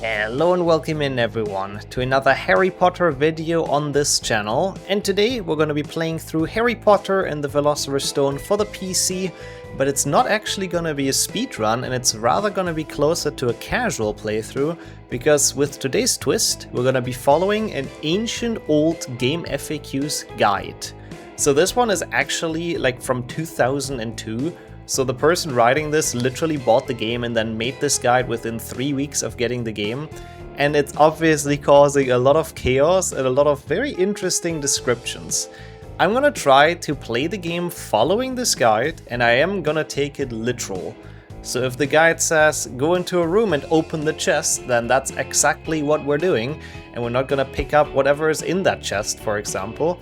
Hello and welcome in everyone to another Harry Potter video on this channel, and today we're going to be playing through Harry Potter and the Philosopher's Stone for the PC, but it's not actually going to be a speedrun, and it's rather going to be closer to a casual playthrough, because with today's twist we're going to be following an ancient old Gamefaqs guide. So this one is actually like from 2002. So the person writing this literally bought the game and then made this guide within 3 weeks of getting the game. And it's obviously causing a lot of chaos and a lot of very interesting descriptions. I'm gonna try to play the game following this guide, and I am gonna take it literal. So if the guide says go into a room and open the chest, then that's exactly what we're doing. And we're not gonna pick up whatever is in that chest, for example,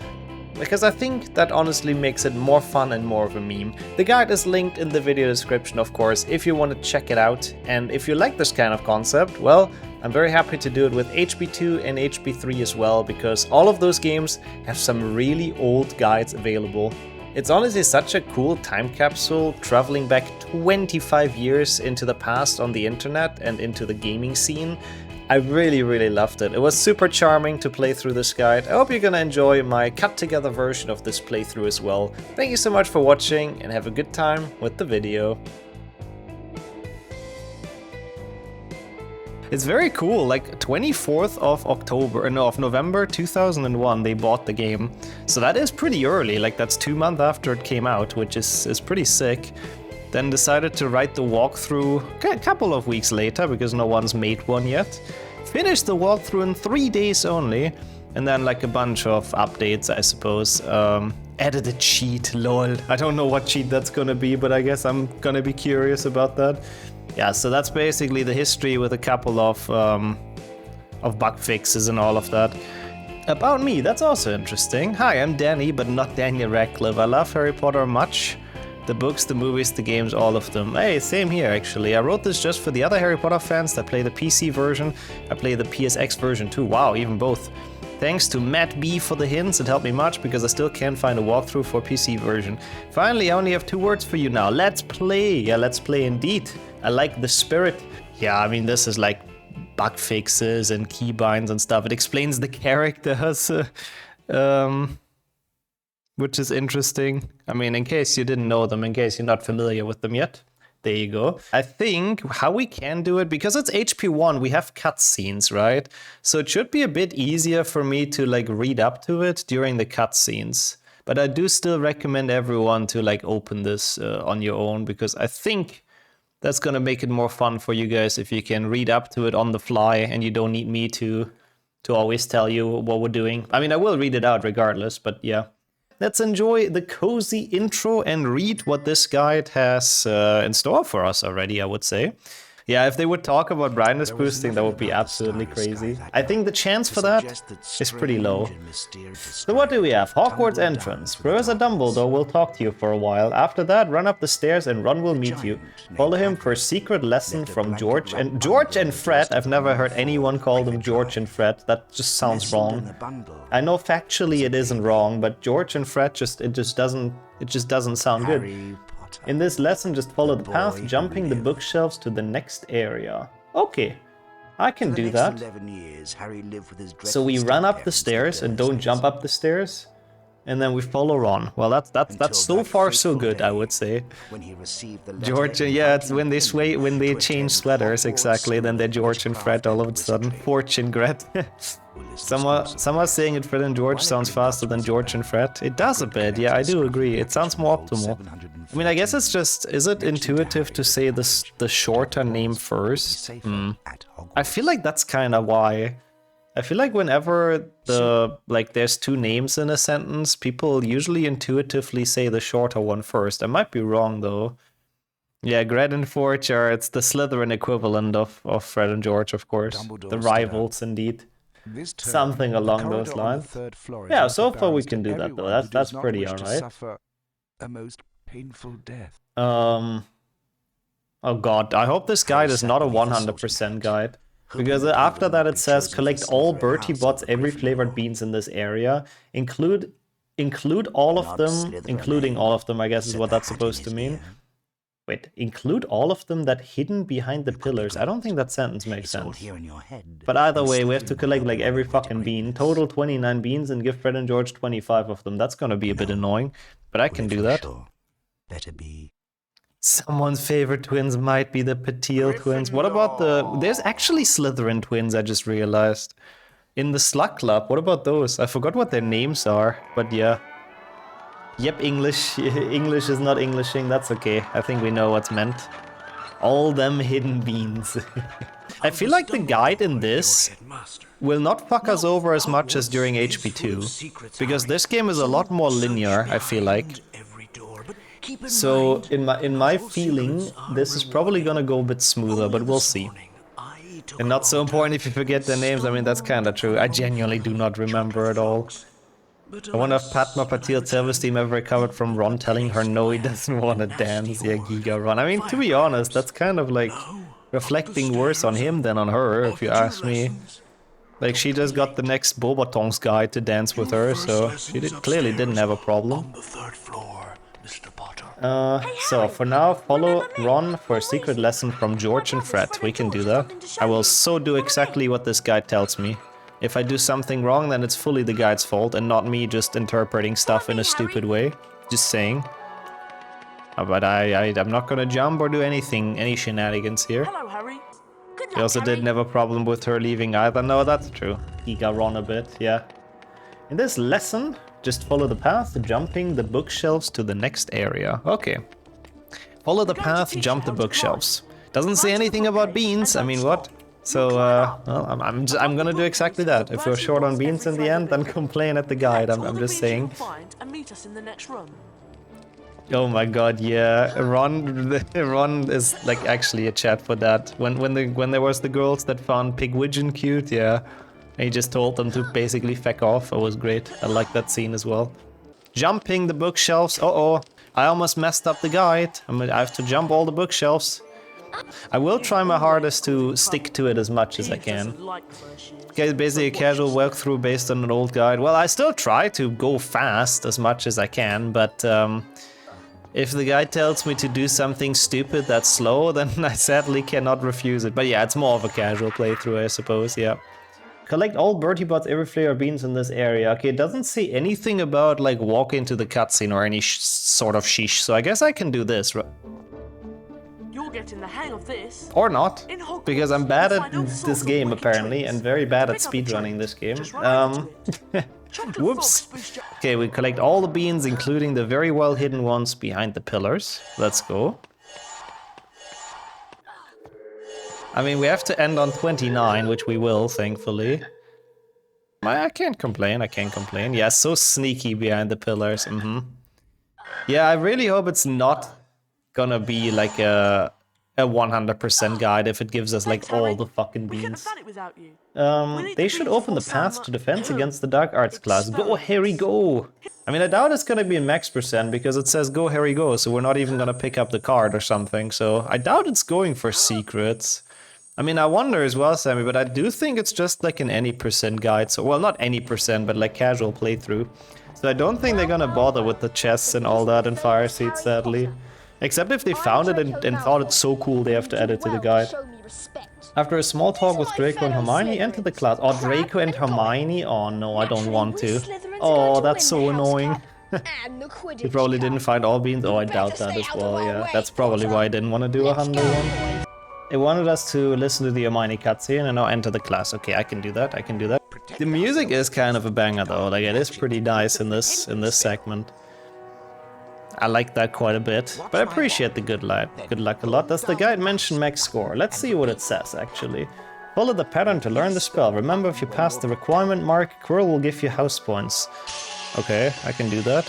because I think that honestly makes it more fun and more of a meme. The guide is linked in the video description, of course, if you want to check it out. And if you like this kind of concept, well, I'm very happy to do it with HB2 and HB3 as well, because all of those games have some really old guides available. It's honestly such a cool time capsule, traveling back 25 years into the past on the internet and into the gaming scene. I really loved it. It was super charming to play through this guide. I hope you're gonna enjoy my cut together version of this playthrough as well. Thank you so much for watching and have a good time with the video. It's very cool, like 24th of November 2001 they bought the game. So that is pretty early, like that's 2 months after it came out, which is pretty sick. Then decided to write the walkthrough a couple of weeks later because no one's made one yet. Finished the walkthrough in 3 days only, and then like a bunch of updates, I suppose. Added a cheat, lol. I don't know what cheat that's gonna be, but I guess I'm gonna be curious about that. Yeah, so that's basically the history with a couple of bug fixes and all of that. About me, that's also interesting. Hi, I'm Danny, but not Daniel Radcliffe. I love Harry Potter much. The books, the movies, the games, all of them. Hey, same here actually. I wrote this just for the other Harry Potter fans that play the PC version. I play the PSX version too. Wow, even both. Thanks to Matt B for the hints, it helped me much because I still can't find a walkthrough for PC version. Finally, I only have 2 words for you now. Let's play. Yeah, let's play indeed. I like the spirit. Yeah, I mean, this is like bug fixes and keybinds and stuff. It explains the characters. Which is interesting. I mean, in case you didn't know them, in case you're not familiar with them yet, there you go. I think how we can do it, because it's HP1, we have cutscenes, right? So it should be a bit easier for me to like read up to it during the cutscenes. But I do still recommend everyone to like open this on your own, because I think that's gonna make it more fun for you guys if you can read up to it on the fly and you don't need me to always tell you what we're doing. I mean, I will read it out regardless, but yeah. Let's enjoy the cozy intro and read what this guide has in store for us already, I would say. Yeah, if they would talk about brightness boosting, that would be absolutely crazy. I think the chance for that is pretty low. So what do we have? Hogwarts entrance. Professor Dumbledore will talk to you for a while. After that, run up the stairs and Ron will meet you. Follow him for a secret lesson from George and Fred. I've never heard anyone call them George and Fred. That just sounds wrong. I know factually it isn't wrong, but George and Fred it just doesn't sound good. In this lesson, just follow the path, jumping the bookshelves to the next area. Okay, I can do that. So we run up the stairs and don't jump up the stairs, and then we follow Ron. Well, that's so far so good, I would say. George, yeah, it's when they change sweaters, exactly. Then they're George and Fred all of a sudden. Forge and Gret. Someone saying it Fred and George sounds faster than George and Fred. It does a bit, yeah, I do agree. It sounds more optimal. I mean, I guess it's just, is it intuitive to say the shorter name first? I feel like that's kind of why. I feel like whenever there's 2 names in a sentence, people usually intuitively say the shorter one first. I might be wrong though. Yeah, Gret and Forge it's the Slytherin equivalent of Fred and George, of course. The rivals, indeed. Something along those lines. Yeah, so far we can do that though. That's pretty alright. A most painful death. Oh god, I hope this guide is not a 100% guide. Because after that it says collect all Bertie Bott's every flavored beans in this area. Include all of them, including all of them, I guess is what that's supposed to mean. Wait, include all of them that hidden behind the pillars. I don't think that sentence makes sense. Here in your head. But either way, we have to collect like every fucking bean. Total 29 beans and give Fred and George 25 of them. That's gonna be a bit annoying, but I can do that. Better be. Someone's favorite twins might be the Patil twins. What about there's actually Slytherin twins, I just realized. In the Slug Club, what about those? I forgot what their names are, but yeah. Yep, English. English is not Englishing, that's okay. I think we know what's meant. All them hidden beans. I feel like the guide in this will not fuck us over as much as during HP2. Because this game is a lot more linear, I feel like. So, in my feeling, this is probably gonna go a bit smoother, but we'll see. And not so important if you forget their names, I mean, that's kinda true. I genuinely do not remember at all. I wonder if Padma Patil's service team ever recovered from Ron telling her no, he doesn't want to dance. Yeah, Giga Ron. I mean, to be honest, that's kind of like reflecting worse on him than on her, if you ask me. Like, she just got the next Bobatongs guy to dance with her, so she clearly didn't have a problem. So, for now, follow Ron for a secret lesson from George and Fred. We can do that. I will so do exactly what this guide tells me. If I do something wrong, then it's fully the guide's fault and not me just interpreting stuff in a stupid way. Just saying. But I'm not gonna jump or do anything, any shenanigans here. Hello, Harry. Good luck, We also didn't have a problem with her leaving either. No, that's true. He got wrong a bit, yeah. In this lesson, just follow the path, jumping the bookshelves to the next area. Okay. Follow the path, jump the bookshelves. Doesn't say anything about beans, I mean, what? So, well, I'm gonna do exactly that. If we're short on beans in the end, then complain at the guide, I'm just saying. Oh my god, yeah, Ron is like actually a chat for that. When there was the girls that found Pigwidgeon cute, yeah. And he just told them to basically feck off, it was great. I like that scene as well. Jumping the bookshelves, uh-oh. I almost messed up the guide. I have to jump all the bookshelves. I will try my hardest to stick to it as much as I can. Okay, basically a casual walkthrough based on an old guide. Well, I still try to go fast as much as I can, but if the guide tells me to do something stupid that's slow, then I sadly cannot refuse it. But yeah, it's more of a casual playthrough, I suppose, yeah. Collect all Bertie Bott's every flavor beans in this area. Okay, it doesn't say anything about like walk into the cutscene or any sort of sheesh, so I guess I can do this, right? You're getting the hang of this. Or not, because I'm bad at this game apparently, and very bad at speedrunning this game. Whoops. Okay, we collect all the beans, including the very well hidden ones behind the pillars. Let's go. I mean, we have to end on 29, which we will, thankfully. I can't complain, I can't complain. Yeah, so sneaky behind the pillars, Yeah, I really hope it's not gonna be like a 100% guide if it gives us like all the fucking beans. They should open the path to defense against the dark arts class. Go Harry, go! I mean, I doubt it's gonna be a max percent because it says go Harry, go, so we're not even gonna pick up the card or something. So I doubt it's going for secrets. I mean, I wonder as well, Sammy, but I do think it's just like an any percent guide. So, well, not any percent, but like casual playthrough. So I don't think they're gonna bother with the chests and all that in Fire Seat, sadly. Except if they found it and thought it's so cool they have to add it to the guide. After a small talk with Draco and Hermione, enter the class. Oh, Draco and Hermione? Oh no, I don't want to. Oh, that's so annoying. You probably didn't find all beans? Oh, I doubt that as well, yeah. That's probably why I didn't want to do a Hundo one. It wanted us to listen to the Hermione cutscene and now enter the class. Okay, I can do that, I can do that. The music is kind of a banger though, like it is pretty nice in this segment. I like that quite a bit, but I appreciate the good luck a lot. Does the guide mention max score? Let's see what it says actually. Follow the pattern to learn the spell. Remember, if you pass the requirement mark, Quirrell will give you house points. Okay, I can do that.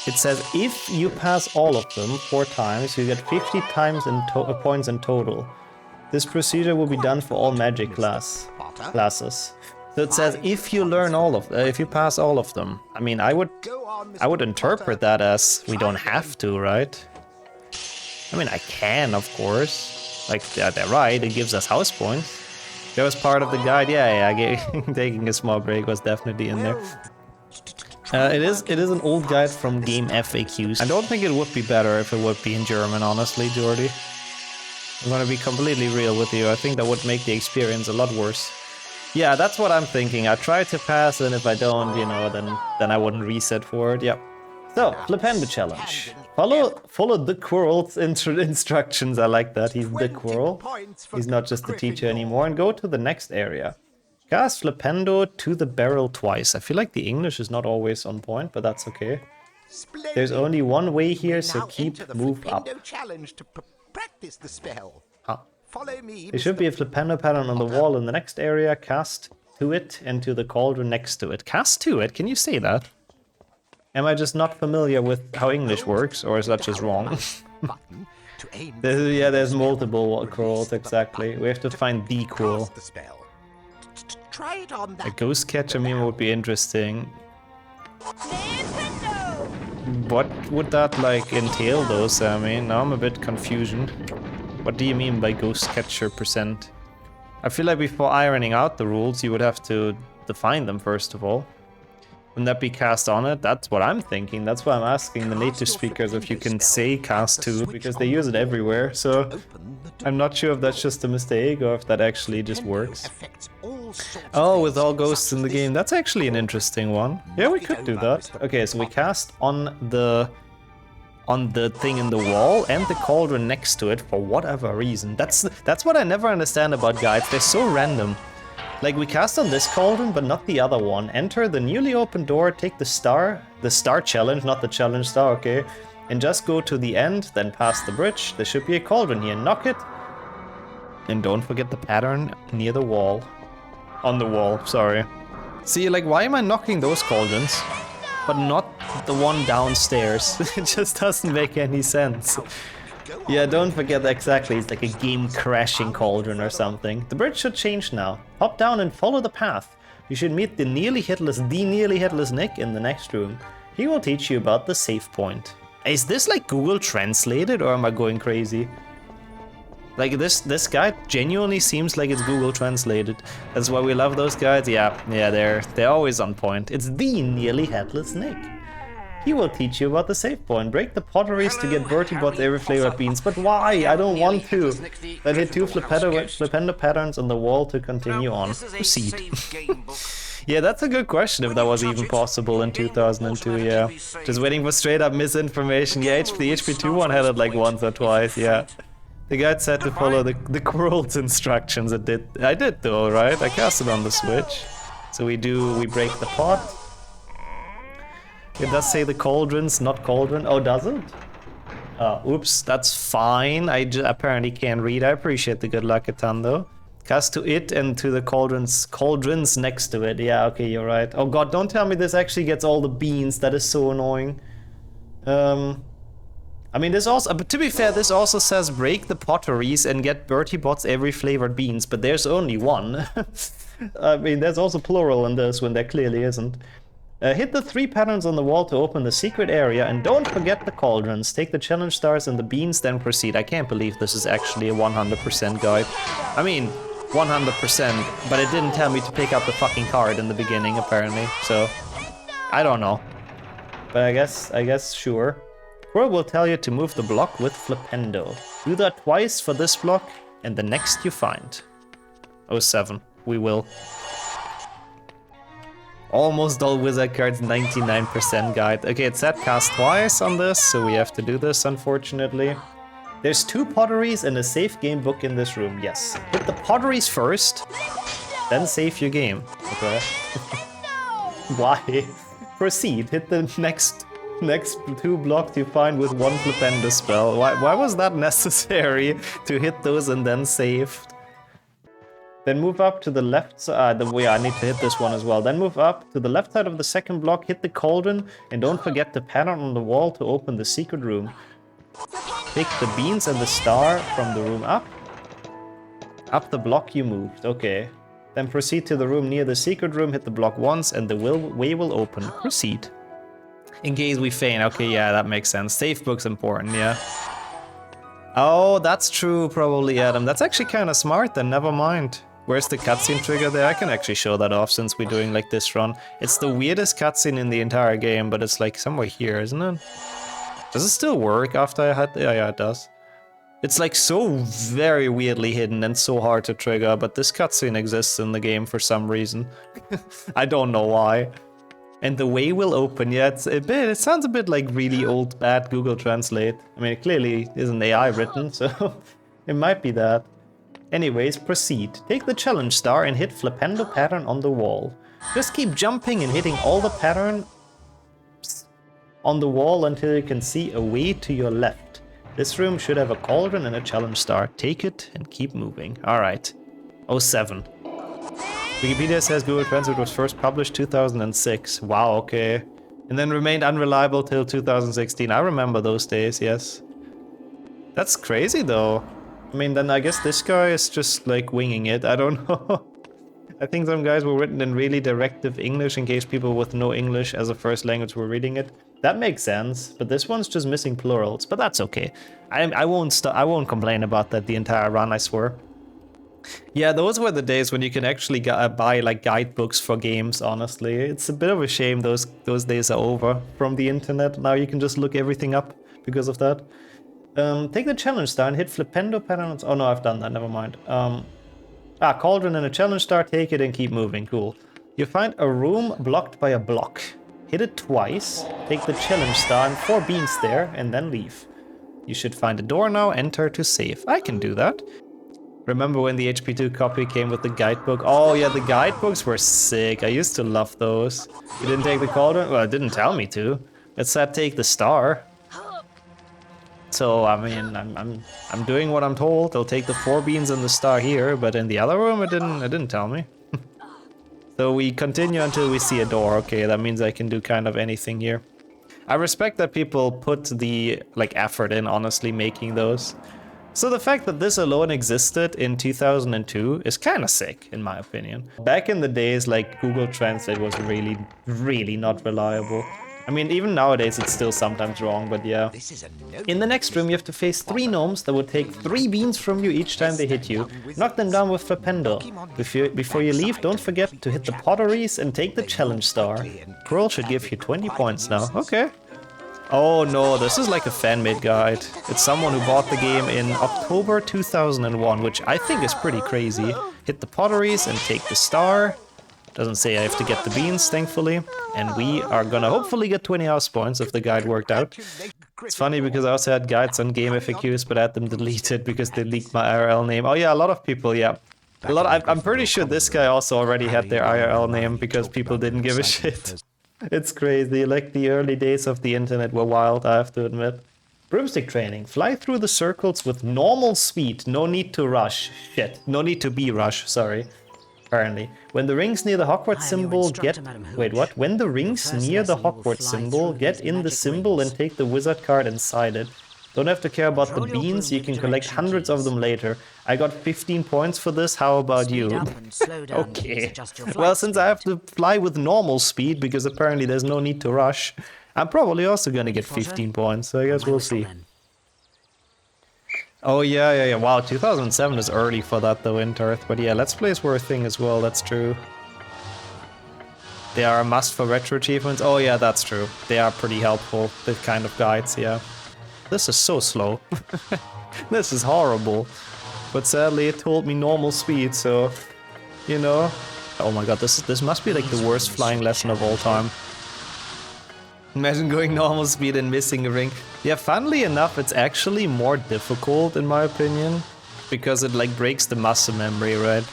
It says if you pass all of them 4 times, you get 50 times points in total. This procedure will be done for all magic classes. So it says if you learn all of if you pass all of them. I mean, I would interpret that as we don't have to, right? I mean, I can, of course. Like, they're right, it gives us house points. That was part of the guide, yeah, taking a small break was definitely in there. It is an old guide from Gamefaqs. I don't think it would be better if it would be in German, honestly, Jordy. I'm gonna be completely real with you. I think that would make the experience a lot worse. Yeah, that's what I'm thinking. I try to pass, and if I don't, you know, then I wouldn't reset for it. Yep. So, Flipendo challenge. Follow the Quirrell's instructions. I like that. He's the Quirrell. He's not just the teacher anymore. And go to the next area. Cast Flipendo to the barrel twice. I feel like the English is not always on point, but that's okay. There's only one way here, so keep move up. Challenge to practice the spell. Huh. Follow me. There should be a Flipendo pattern on the wall in the next area. Cast to it and to the cauldron next to it. Cast to it? Can you say that? Am I just not familiar with how English works, or is that just wrong? There's multiple Quirrells, exactly. We have to find the Quirrell. A ghost catcher meme would be interesting. What would that, like, entail, though, Sammy? Now I'm a bit confusion. What do you mean by ghost catcher %? I feel like before ironing out the rules, you would have to define them, first of all. Wouldn't that be cast on it? That's what I'm thinking. That's why I'm asking the native speakers if you can say cast to, because they use it everywhere. So I'm not sure if that's just a mistake or if that actually just works. Oh, with all ghosts in the game. That's actually an interesting one. Yeah, we could do that. Okay, so we cast on the thing in the wall and the cauldron next to it for whatever reason. That's what I never understand about guides. They're so random. Like, we cast on this cauldron, but not the other one. Enter the newly opened door, take the star challenge, not the challenge star, okay? And just go to the end, then past the bridge. There should be a cauldron here. Knock it. And don't forget the pattern near the wall. On the wall, sorry. See, like, why am I knocking those cauldrons, but not the one downstairs? It just doesn't make any sense. Yeah, don't forget exactly, it's like a game-crashing cauldron or something. The bridge should change now. Hop down and follow the path. You should meet the nearly hitless Nick in the next room. He will teach you about the save point. Is this like Google translated, or am I going crazy? Like, this guide genuinely seems like it's Google translated. That's why we love those guides. Yeah, they're always on point. It's the nearly headless Nick. He will teach you about the save point. Break the potteries to get Bertie Bott's every flavored beans. But why? I don't want to. Then hit 2 Flipendo patterns on the wall to continue on. Proceed. Yeah, that's a good question if that was even possible in 2002, yeah. Just waiting for straight up misinformation. Yeah, the HP2 one had it like once or twice, yeah. The guide said to follow the Quirrell's instructions. I did though, right? I cast it on the Switch. So we break the pot. It does say the cauldrons, not cauldron. Oh, does it? Oops, that's fine. I apparently can't read. I appreciate the good luck a ton, though. Cast to it and to the cauldrons next to it. Yeah, okay, you're right. Oh god, don't tell me this actually gets all the beans. That is so annoying. I mean, this also, but to be fair, this also says break the potteries and get Bertie Bott's every flavored beans, but there's only one. I mean, there's also plural in this when there clearly isn't. Hit the 3 patterns on the wall to open the secret area, and don't forget the cauldrons. Take the challenge stars and the beans, then proceed. I can't believe this is actually a 100% guide. I mean, 100%, but it didn't tell me to pick up the fucking card in the beginning, apparently. So, I don't know. But I guess, sure. Quirrell will tell you to move the block with Flipendo. Do that twice for this block, and the next you find. 07. We will. Almost all wizard cards, 99% guide. Okay, it said cast twice on this, so we have to do this, unfortunately. There's 2 potteries and a safe game book in this room, yes. Hit the potteries first, then save your game. Okay. Why? Proceed. Hit the next 2 blocks you find with 1 Flipendo spell. Why was that necessary to hit those and then save? Then move up to the left side. I need to hit this one as well. Then move up to the left side of the second block, hit the cauldron, and don't forget the pattern on the wall to open the secret room. Pick the beans and the star from the room up. Up the block you moved. Okay. Then proceed to the room near the secret room, hit the block once, and the way will open. Proceed. In case we faint. Okay, yeah, that makes sense. Safe book's important, yeah. Oh, that's true, probably, Adam. That's actually kind of smart then, never mind. Where's the cutscene trigger there? I can actually show that off since we're doing like this run. It's the weirdest cutscene in the entire game, but it's like somewhere here, isn't it? Does it still work after I had... Yeah, it does. It's like so very weirdly hidden and so hard to trigger, but this cutscene exists in the game for some reason. I don't know why. And the way will open, yeah, it sounds a bit like really old bad Google Translate. I mean, it clearly isn't AI written, so it might be that. Anyways, proceed. Take the challenge star and hit Flipendo pattern on the wall. Just keep jumping and hitting all the pattern on the wall until you can see a way to your left. This room should have a cauldron and a challenge star. Take it and keep moving. Alright. 07. Wikipedia says Google Translate was first published 2006. Wow, okay. And then remained unreliable till 2016. I remember those days, yes. That's crazy though. I mean, then I guess this guy is just like winging it. I don't know. I think some guys were written in really directive English in case people with no English as a first language were reading it. That makes sense, but this one's just missing plurals, but that's okay. I won't complain about that the entire run, I swear. Yeah, those were the days when you can actually buy like guidebooks for games, honestly. It's a bit of a shame those days are over from the internet. Now you can just look everything up because of that. Take the challenge star and hit Flipendo patterns. Oh no, I've done that, never mind. Cauldron and a challenge star, take it and keep moving, cool. You find a room blocked by a block. Hit it twice, take the challenge star and 4 beans there, and then leave. You should find a door now, enter to save. I can do that. Remember when the HP2 copy came with the guidebook? Oh yeah, the guidebooks were sick. I used to love those. You didn't take the cauldron? Well, it didn't tell me to. It said take the star. So, I mean, I'm doing what I'm told. I'll take the 4 beans and the star here, but in the other room, it didn't tell me. So we continue until we see a door. Okay, that means I can do kind of anything here. I respect that people put the like effort in, honestly, making those. So the fact that this alone existed in 2002 is kind of sick, in my opinion. Back in the days, like, Google Translate was really not reliable. I mean, even nowadays it's still sometimes wrong, but yeah. In the next room you have to face 3 gnomes that will take 3 beans from you each time they hit you. Knock them down with Flipendo. Before you leave, don't forget to hit the potteries and take the challenge star. Pearl should give you 20 points now. Okay. Oh no, this is like a fan-made guide. It's someone who bought the game in October 2001, which I think is pretty crazy. Hit the potteries and take the star. Doesn't say I have to get the beans, thankfully. And we are gonna hopefully get 20 house points if the guide worked out. It's funny because I also had guides on game FAQs, but I had them deleted because they leaked my IRL name. Oh yeah, a lot of people, yeah. I'm pretty sure this guy also already had their IRL name because people didn't give a shit. It's crazy, like the early days of the internet were wild, I have to admit. Broomstick training. Fly through the circles with normal speed. No need to rush. Shit. No need to be rush, sorry. Apparently. When the rings near the Hogwarts symbol get... Wait, what? When the rings near the Hogwarts symbol, get in the symbol and take the wizard card inside it. Don't have to care about the beans, you can collect hundreds of them later. I got 15 points for this, how about you? Okay. Well, since I have to fly with normal speed, because apparently there's no need to rush, I'm probably also gonna get 15 points, so I guess we'll see. Oh yeah, wow, 2007 is early for that though, in Earth, but yeah, Let's Plays were a thing as well, that's true. They are a must for retro achievements, oh yeah, that's true. They are pretty helpful, the kind of guides, yeah. This is so slow. This is horrible. But sadly it told me normal speed, so, you know. Oh my god, this must be like the worst flying lesson of all time. Imagine going normal speed and missing a ring. Yeah, funnily enough, it's actually more difficult in my opinion. Because it like breaks the muscle memory, right?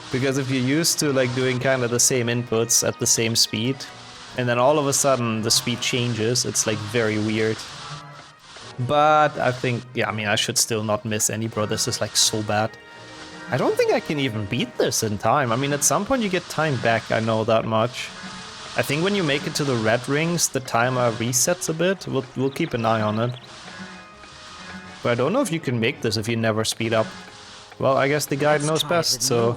Because if you're used to like doing kind of the same inputs at the same speed, and then all of a sudden the speed changes, it's like very weird. But I think, yeah, I mean, I should still not miss any, bro. This is like so bad. I don't think I can even beat this in time. I mean, at some point you get time back, I know that much. I think when you make it to the red rings, the timer resets a bit. We'll keep an eye on it. But I don't know if you can make this if you never speed up. Well, I guess the guide knows best, so...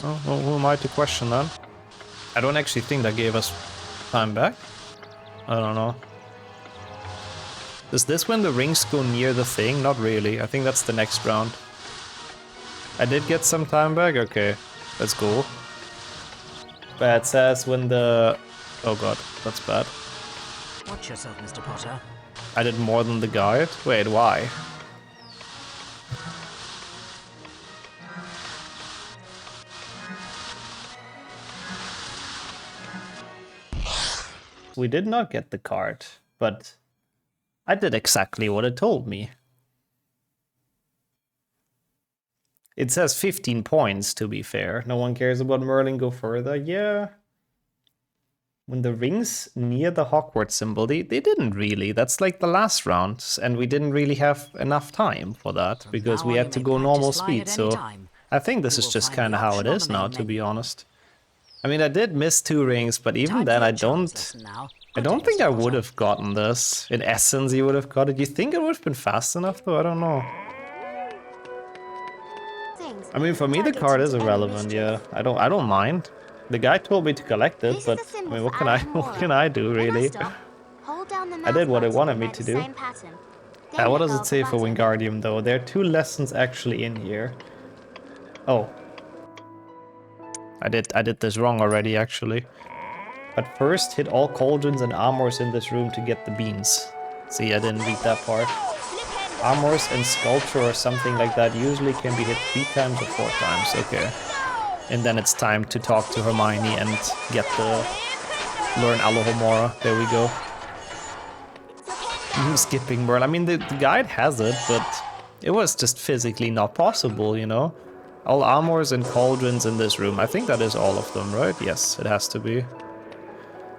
Oh, well, who am I to question that? I don't actually think that gave us time back. I don't know. Is this when the rings go near the thing? Not really. I think that's the next round. I did get some time back? Okay, that's cool. But it says when the... Oh god, that's bad. Watch yourself, Mr. Potter. I did more than the guide? Wait, why? We did not get the card, but I did exactly what it told me. It says 15 points, to be fair. No one cares about Merlin, go further. Yeah. When the rings near the Hogwarts symbol, they didn't really. That's like the last round, and we didn't really have enough time for that, because we had to go normal speed, so I think this is just kind of how it is now, to be honest. I mean, I did miss 2 rings, but even then I don't think I would have gotten this. In essence, you would have got it. You think it would have been fast enough, though? I don't know. I mean, for me, the card is irrelevant, yeah. I don't mind. The guy told me to collect it, but I mean, what can I do, really? I did what it wanted me to do. What does it say for Wingardium, though? There are 2 lessons actually in here. Oh. I did this wrong already, actually. But first, hit all cauldrons and armors in this room to get the beans. See, I didn't read that part. Armors and sculpture or something like that usually can be hit 3 times or 4 times. Okay. And then it's time to talk to Hermione and get the... learn Alohomora. There we go. I'm skipping Merlin. I mean, the guide has it, but it was just physically not possible, you know? All armors and cauldrons in this room. I think that is all of them, right? Yes, it has to be.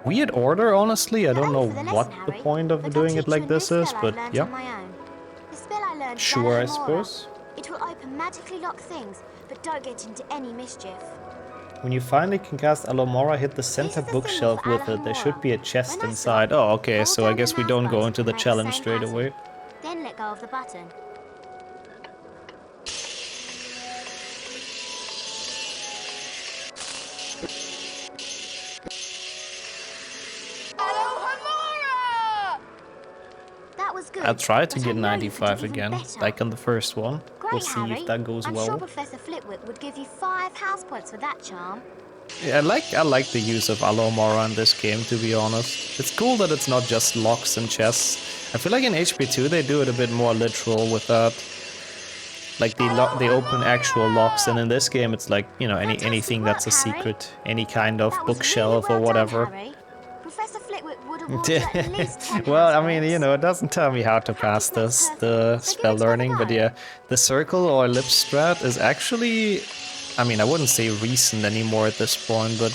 Weird order, honestly. I don't know what the point of doing it like this is, but yeah. Sure, I suppose. It will open magically locked things, but don't get into any mischief. When you finally can cast Alohomora, hit the center bookshelf with it. There should be a chest inside. Oh, okay, so I guess we don't go into the challenge straight away. Then let go of the button. I'll try to get 95 again, like on the first one. We'll see if that goes well. I'm sure Professor Flitwick would give you 5 house points for that charm. Yeah, I like the use of Alohomora in this game, to be honest. It's cool that it's not just locks and chests. I feel like in HP2 they do it a bit more literal with that. Like they open actual locks, and in this game it's like, you know, anything that's a secret, any kind of bookshelf or whatever. Well, I mean, you know, it doesn't tell me how to pass this, the spell learning, but yeah, the circle or ellipse strat is actually, I mean, I wouldn't say recent anymore at this point, but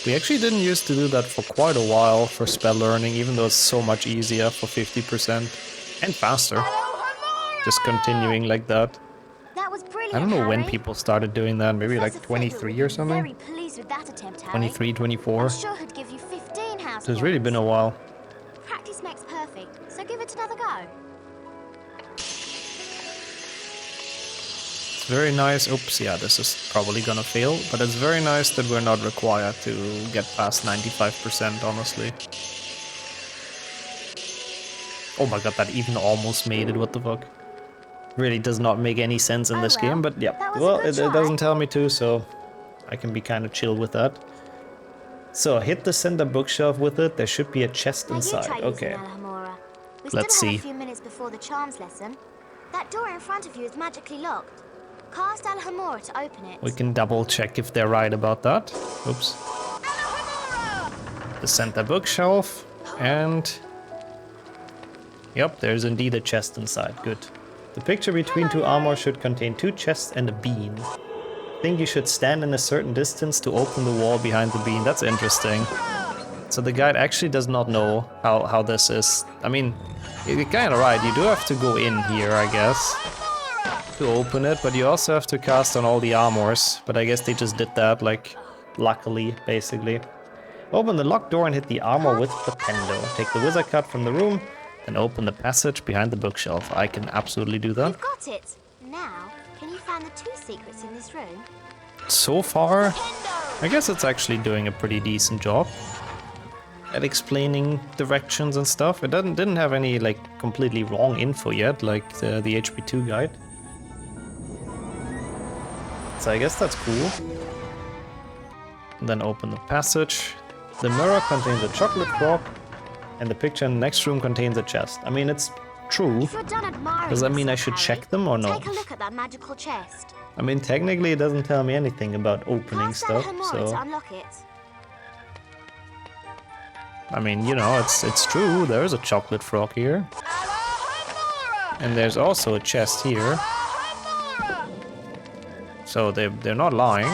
we actually didn't used to do that for quite a while for spell learning, even though it's so much easier for 50% and faster. Just continuing like that. I don't know when people started doing that, maybe like 23 or something? 23, 24. So it's really been a while. Practice makes perfect, so give it another go. It's very nice. Oops, yeah, this is probably gonna fail, but it's very nice that we're not required to get past 95%, honestly. Oh my god, that even almost made it, what the fuck? Really does not make any sense in this game, but yeah. Well, it doesn't tell me to, so I can be kind of chill with that. So, hit the center bookshelf with it. There should be a chest inside. Okay. Let's see. We still have a few minutes before the charms lesson. That door in front of you is magically locked. Cast Alohomora to open it. We can double check if they're right about that. Oops. The center bookshelf, and... Yep, there's indeed a chest inside. Good. The picture between 2 armor should contain 2 chests and a bean. I think you should stand in a certain distance to open the wall behind the bean. That's interesting. So the guide actually does not know how this is. I mean, you're kind of right. You do have to go in here, I guess, to open it, but you also have to cast on all the armors. But I guess they just did that, like, luckily, basically. Open the locked door and hit the armor with Flipendo. Take the wizard card from the room and open the passage behind the bookshelf. I can absolutely do that. You've got it. Now, can you find the 2 secrets in this room? So far, I guess it's actually doing a pretty decent job at explaining directions and stuff. It didn't have any like completely wrong info yet, like the HP2 guide. So I guess that's cool. And then open the passage. The mirror contains a chocolate frog, and the picture in the next room contains a chest. I mean, it's true. If you're done admiring Does that mean I yourself, should Harry, check them or no? Take a look at that magical chest. I mean, technically it doesn't tell me anything about opening Cast stuff, Alhamora so... to unlock it. I mean, you know, it's true. There is a chocolate frog here. And there's also a chest here. So they're not lying,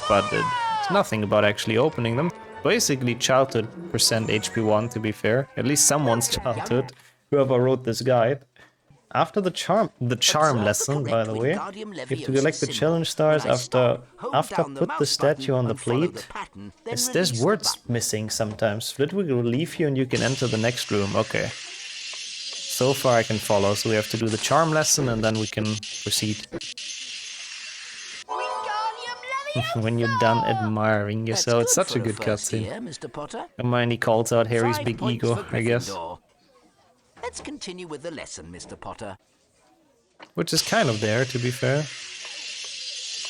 but it's nothing about actually opening them. Basically childhood percent HP1, to be fair. At least someone's childhood, whoever wrote this guide. After the charm lesson, by the way, you have to collect the challenge stars after put the statue on the plate. There's words missing sometimes. Flit will leave you and you can enter the next room. Okay. So far I can follow, so we have to do the charm lesson and then we can proceed. When you're done admiring yourself, it's such a good cutscene. Hermione calls out Harry's big ego, I guess. Let's continue with the lesson, Mr. Potter. Which is kind of there, to be fair.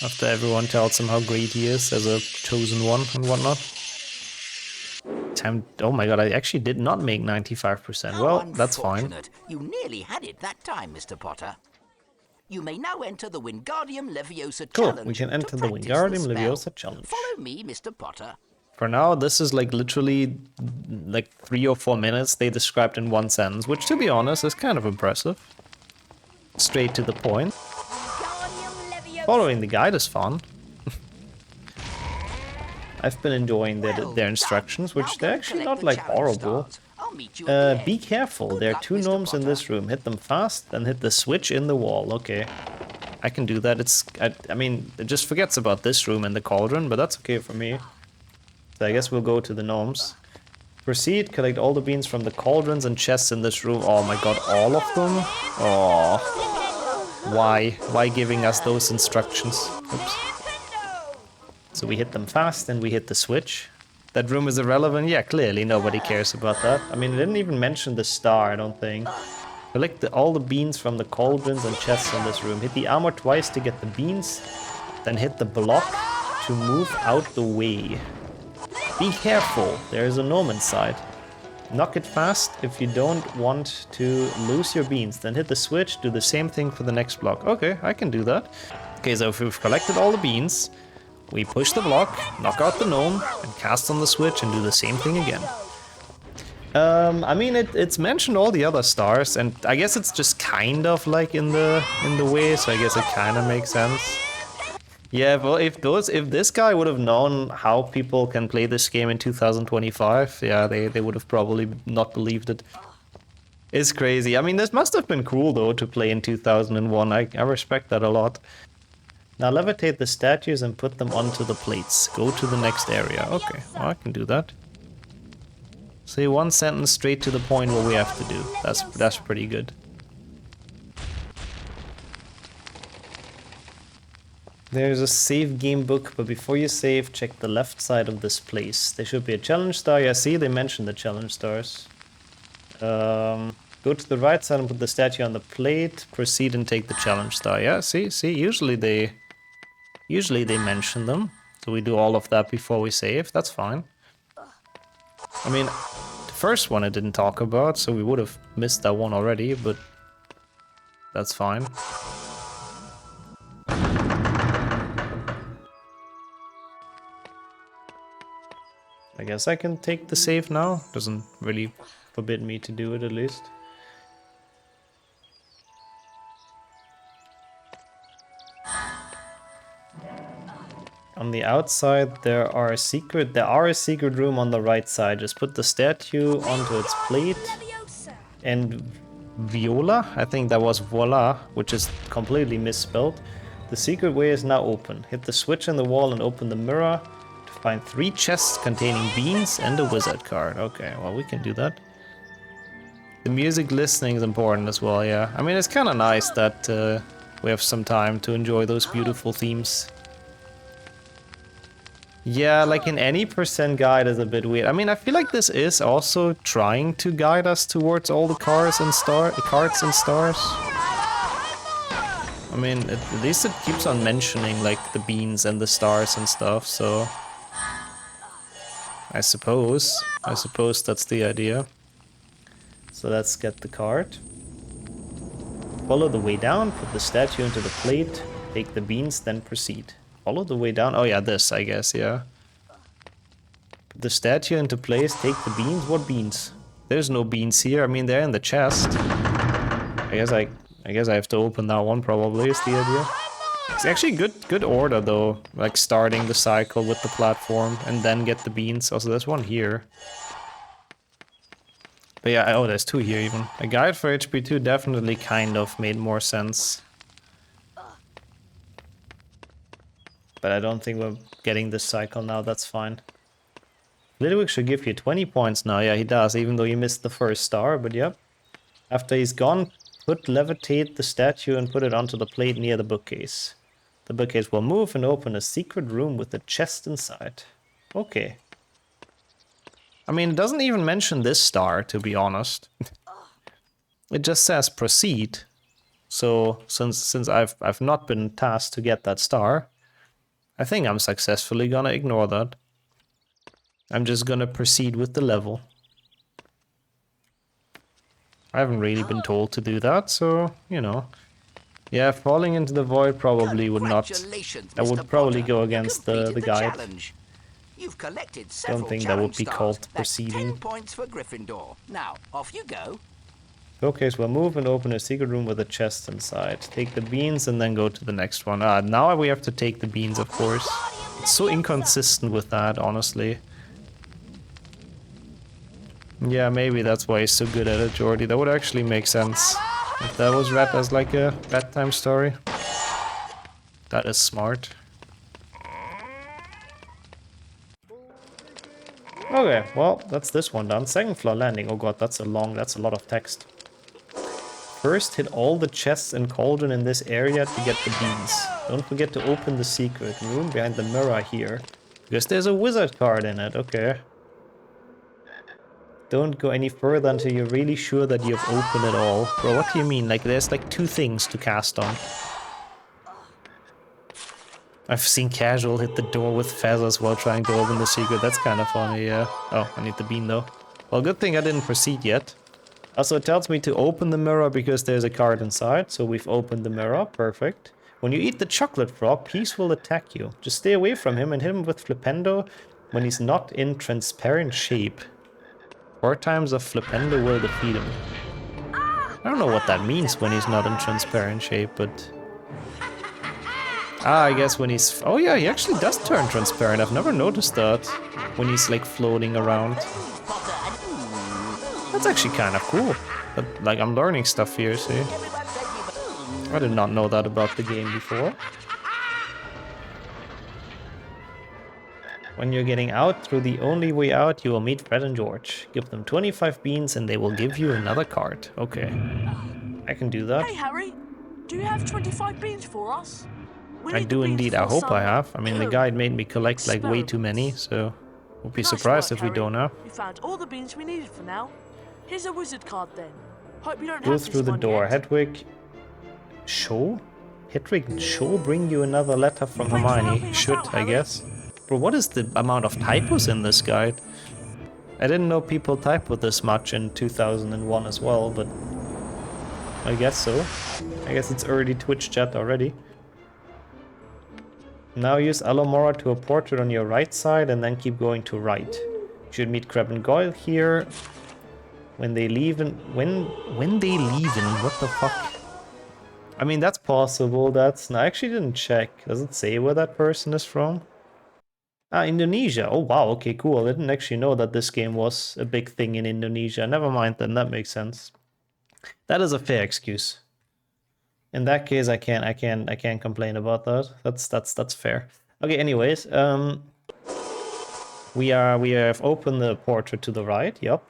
After everyone tells him how great he is as a chosen one and whatnot. Oh my god, I actually did not make 95%. Well, that's fine. You nearly had it that time, Mr. Potter. You may now enter the Wingardium Leviosa challenge. Cool, we can enter the Wingardium Leviosa challenge. Follow me, Mr. Potter. For now, this is like literally like 3 or 4 minutes they described in one sentence, which to be honest is kind of impressive. Straight to the point. Following the guide is fun. I've been enjoying their instructions, which they're actually not like horrible. Be careful, there are 2 gnomes in this room. Hit them fast, then hit the switch in the wall. Okay, I can do that. I mean, it just forgets about this room and the cauldron, but that's okay for me. So I guess we'll go to the gnomes. Proceed, collect all the beans from the cauldrons and chests in this room. Oh my god, all of them? Oh. Why? Why giving us those instructions? Oops. So we hit them fast and we hit the switch. That room is irrelevant? Yeah, clearly nobody cares about that. I mean, it didn't even mention the star, I don't think. Collect all the beans from the cauldrons and chests in this room. Hit the armor twice to get the beans. Then hit the block to move out the way. Be careful, there is a gnome inside. Knock it fast if you don't want to lose your beans. Then hit the switch, do the same thing for the next block. Okay, I can do that. Okay, so if we've collected all the beans, we push the block, knock out the gnome, and cast on the switch and do the same thing again. I mean, it's mentioned all the other stars, and I guess it's just kind of like in the way, so I guess it kind of makes sense. Yeah, well, if this guy would have known how people can play this game in 2025, yeah, they would have probably not believed it. It's crazy. I mean, this must have been cool, though, to play in 2001. I respect that a lot. Now levitate the statues and put them onto the plates. Go to the next area. Okay, well, I can do that. Say one sentence straight to the point what we have to do. That's pretty good. There's a save game book, but before you save, check the left side of this place. There should be a challenge star. Yeah, see, they mentioned the challenge stars. Go to the right side and put the statue on the plate. Proceed and take the challenge star. Yeah, see, usually they mention them. So we do all of that before we save. That's fine. I mean, the first one I didn't talk about, so we would have missed that one already, but that's fine. I guess I can take the save now. Doesn't really forbid me to do it, at least. On the outside there are a secret room on the right side. Just put the statue onto its plate. And Viola, I think that was voila, which is completely misspelled. The secret way is now open. Hit the switch in the wall and open the mirror. Find 3 chests containing beans and a wizard card. Okay, well, we can do that. The music listening is important as well, yeah. I mean, it's kind of nice that we have some time to enjoy those beautiful themes. Yeah, like in any percent guide is a bit weird. I mean, I feel like this is also trying to guide us towards all the cards and stars. I mean, at least it keeps on mentioning like the beans and the stars and stuff, so I suppose that's the idea. So let's get the card. Follow the way down, put the statue into the plate, take the beans, then proceed. Follow the way down. Oh yeah, this, I guess, yeah. Put the statue into place, take the beans. What beans? There's no beans here. I mean, they're in the chest. I guess I have to open that one, probably, is the idea. It's actually good order, though. Like, starting the cycle with the platform and then get the beans. Also, there's one here. But yeah, oh, there's two here even. A guide for HP2 definitely kind of made more sense. But I don't think we're getting this cycle now, that's fine. Litwick should give you 20 points now. Yeah, he does, even though you missed the first star, but yep. After he's gone, levitate the statue and put it onto the plate near the bookcase. The bookcase will move and open a secret room with a chest inside. Okay. I mean, it doesn't even mention this star, to be honest. It just says proceed. So, since I've not been tasked to get that star, I think I'm successfully gonna ignore that. I'm just gonna proceed with the level. I haven't really been told to do that, so, you know. Yeah, falling into the void probably would not... That would probably go against the guide. Challenge. You've collected Don't several think that would be challenge called stars. That's proceeding. 10 points for Gryffindor. Now, off you go. Showcase will move and open a secret room with a chest inside. Take the beans and then go to the next one. Now we have to take the beans, of course. It's so inconsistent with that, honestly. Yeah, maybe that's why he's so good at it, Jordy. That would actually make sense. If that was read as like a bedtime story. That is smart. Okay, well, that's this one done. Second floor landing. Oh god, that's a lot of text. First, hit all the chests and cauldron in this area to get the beans. Don't forget to open the secret room behind the mirror here. Because there's a wizard card in it, okay. Don't go any further until you're really sure that you've opened it all. Bro, what do you mean? Like, there's like 2 things to cast on. I've seen Casual hit the door with feathers while trying to open the secret. That's kind of funny, yeah. Oh, I need the bean though. Well, good thing I didn't proceed yet. Also, it tells me to open the mirror because there's a card inside. So we've opened the mirror. Perfect. When you eat the chocolate frog, Peace will attack you. Just stay away from him and hit him with Flipendo when he's not in transparent shape. 4 times of Flipendo will defeat him. I don't know what that means when he's not in transparent shape, but... I guess when he's... Oh yeah, he actually does turn transparent. I've never noticed that. When he's like floating around. That's actually kind of cool. But like, I'm learning stuff here, see? I did not know that about the game before. When you're getting out through the only way out, you will meet Fred and George. Give them 25 beans and they will give you another card. Okay. I can do that. Hey, Harry. Do you have 25 beans for us? We I need do the beans indeed. for I hope some I have. I mean, the guide made me collect like way too many, so would be Nice surprised work, if we Harry. don't have. We found all the beans we needed for now. Here's a wizard card then. Hope you don't Go have through this the one door. yet. Hedwig. Show? Hedwig show bring you another letter from Thanks for helping Hermione. us Should, out, I Harry. guess. Bro, what is the amount of typos in this guide? I didn't know people typo this much in 2001 as well, but I guess so. I guess it's early Twitch chat already. Now use Alamora to a portrait on your right side and then keep going to right. You should meet Crab and Goyle here. When they leave in... When they leave in... What the fuck? I mean, that's possible. That's... I actually didn't check. Does it say where that person is from? Ah, Indonesia. Oh, wow. Okay, cool. I didn't actually know that this game was a big thing in Indonesia. Never mind then. That makes sense. That is a fair excuse. In that case, I can't complain about that. That's fair. Okay, anyways, we have opened the portrait to the right. Yep.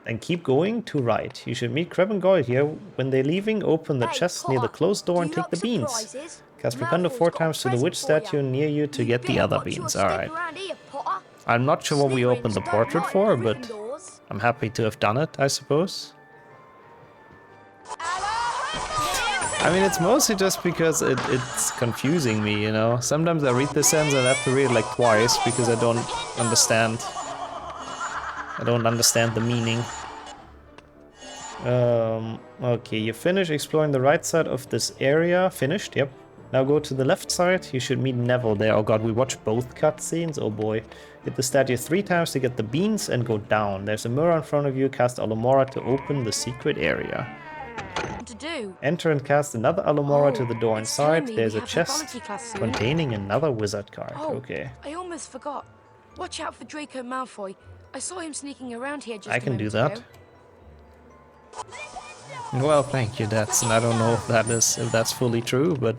And keep going to right. You should meet Crab and Goyle here. When they're leaving, open the Hey, chest near the Potter, closed door and do you take the like beans. surprises? Cast Flipendo 4 times to the witch statue near you to get the other beans. Alright. I'm not sure what we opened the portrait for, but I'm happy to have done it, I suppose. I mean, it's mostly just because it's confusing me, you know? Sometimes I read the sentence and I have to read it like twice because I don't understand. I don't understand the meaning. Okay, you finish exploring the right side of this area. Finished, yep. Now go to the left side. You should meet Neville there. Oh god, we watched both cutscenes. Oh boy. Hit the statue 3 times to get the beans and go down. There's a mirror in front of you. Cast Alamora to open the secret area. To do. Enter and cast another Alamora to the door it's telling inside. me There's we a have chest mythology class soon. containing another wizard card. Oh, Okay. I almost forgot. Watch out for Draco Malfoy. I saw him sneaking around here just I can do that. Well, thank you, Datsun. I don't know if that's fully true, but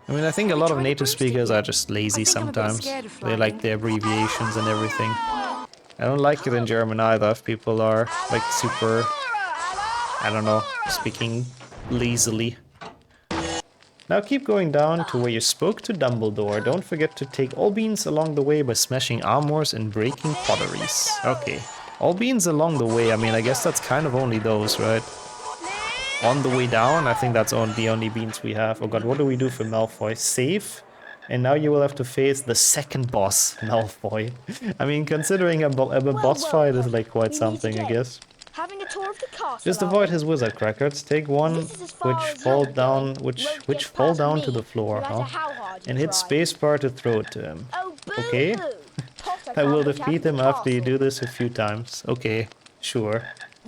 I mean, I think a lot of native speakers are just lazy sometimes. They like the abbreviations and everything. I don't like it in German either if people are like super, I don't know, speaking lazily. Now keep going down to where you spoke to Dumbledore. Don't forget to take all beans along the way by smashing armors and breaking potteries. Okay, all beans along the way. I mean, I guess that's kind of only those, right? On the way down, I think that's the only beans we have. Oh god, what do we do for Malfoy? Save. And now you will have to face the second boss, Malfoy. I mean, considering a boss fight is like quite something, I guess. Having a tour of the castle. Just avoid his wizard crackers. Take one which fall down to the floor, huh? And hit spacebar to throw it to him. Okay. I will defeat him after you do this a few times. Okay, sure.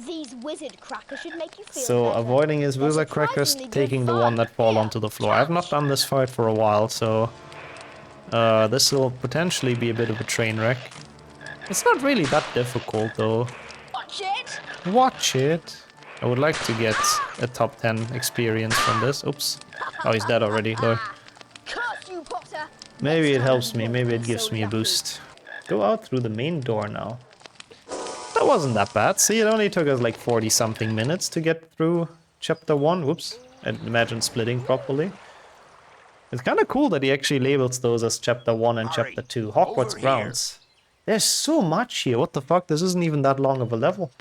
These wizard crackers should make you feel So better. avoiding his wizard crackers, taking the one that fall onto the floor. I've not done this fight for a while, so this will potentially be a bit of a train wreck. It's not really that difficult though. Watch it! Watch it! I would like to get a top 10 experience from this. Oops. Oh, he's dead already, though. Curse you, Potter! Maybe it helps me, maybe it gives me a boost. Go out through the main door now. That wasn't that bad. See, it only took us like 40 something minutes to get through chapter 1. Whoops. And imagine splitting properly. It's kind of cool that he actually labels those as chapter 1 and chapter 2. Hogwarts grounds. There's so much here. What the fuck? This isn't even that long of a level.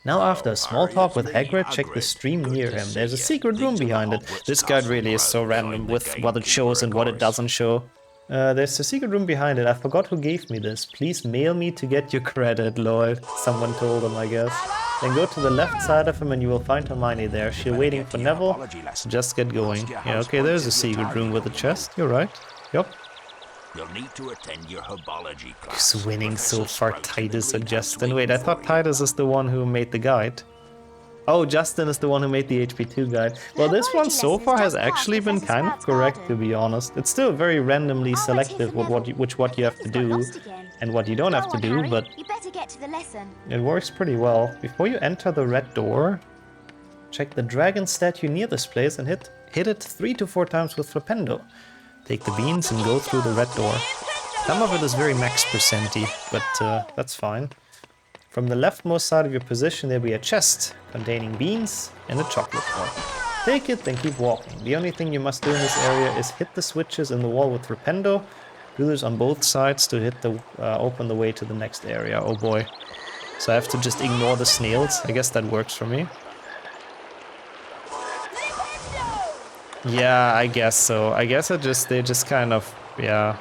Now after a small talk with Hagrid, check the stream near him. There's a secret room behind it. This guide really is so random with what it shows and what it doesn't show. There's a secret room behind it. I forgot who gave me this. Please mail me to get your credit, lol. Someone told him, I guess. Then go to the left side of him and you will find Hermione there. She's waiting for Neville, so just get going. Yeah, okay, there's a secret room with a chest. You're right. Yup. You'll need to attend your herbology class. Who's winning so far, Titus or Justin? Wait, I thought Titus is the one who made the guide. Oh, Justin is the one who made the HP2 guide. Well, this one so far has actually been kind of correct, to be honest. It's still very randomly selective with what you have to do and what you don't have to do, but You better get to the lesson. it works pretty well. Before you enter the red door, check the dragon statue near this place and hit it 3 to 4 times with Flipendo. Take the beans and go through the red door. Some of it is very max percenty, but that's fine. From the leftmost side of your position there will be a chest containing beans and a chocolate bar. Take it, then keep walking. The only thing you must do in this area is hit the switches in the wall with Flipendo. Do this on both sides to hit the open the way to the next area. Oh boy. So I have to just ignore the snails. I guess that works for me. Yeah, I guess so. I guess they just kind of, yeah.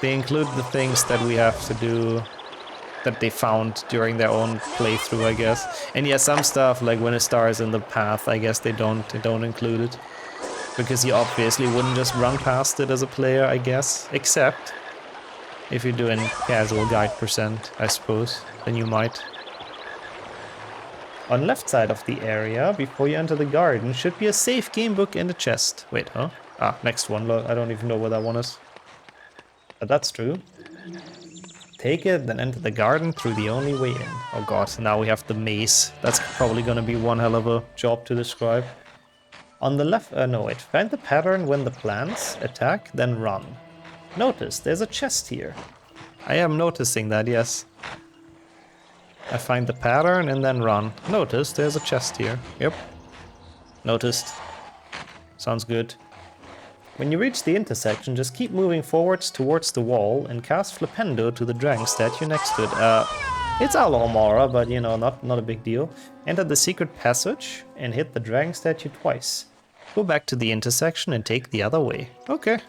They include the things that we have to do that they found during their own playthrough, I guess. And yeah, some stuff like when a star is in the path, I guess they don't include it. Because you obviously wouldn't just run past it as a player, I guess. Except if you're doing casual guide percent, I suppose, then you might. On left side of the area, before you enter the garden, should be a safe game book in the chest. Wait, huh? Ah, next one. I don't even know where that one is. But that's true. Take it, then enter the garden through the only way in. Oh god, now we have the maze. That's probably gonna be one hell of a job to describe. On the left, no wait, find the pattern when the plants attack, then run. Notice, there's a chest here. I am noticing that, yes. I find the pattern and then run. Notice, there's a chest here. Yep. Noticed. Sounds good. When you reach the intersection, just keep moving forwards towards the wall and cast Flipendo to the dragon statue next to it. It's Alohomora, but you know, not a big deal. Enter the secret passage and hit the dragon statue twice. Go back to the intersection and take the other way. Okay.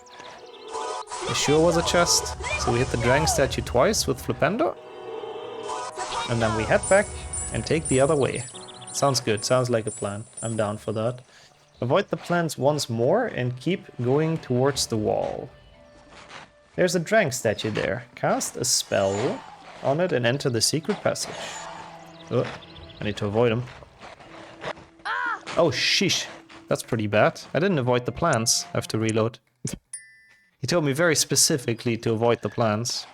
It sure was a chest. So we hit the dragon statue twice with Flipendo. And then we head back and take the other way. Sounds good, sounds like a plan. I'm down for that. Avoid the plants once more and keep going towards the wall. There's a dragon statue there. Cast a spell on it and enter the secret passage. Oh, I need to avoid him. Oh, sheesh. That's pretty bad. I didn't avoid the plants. I have to reload. He told me very specifically to avoid the plants.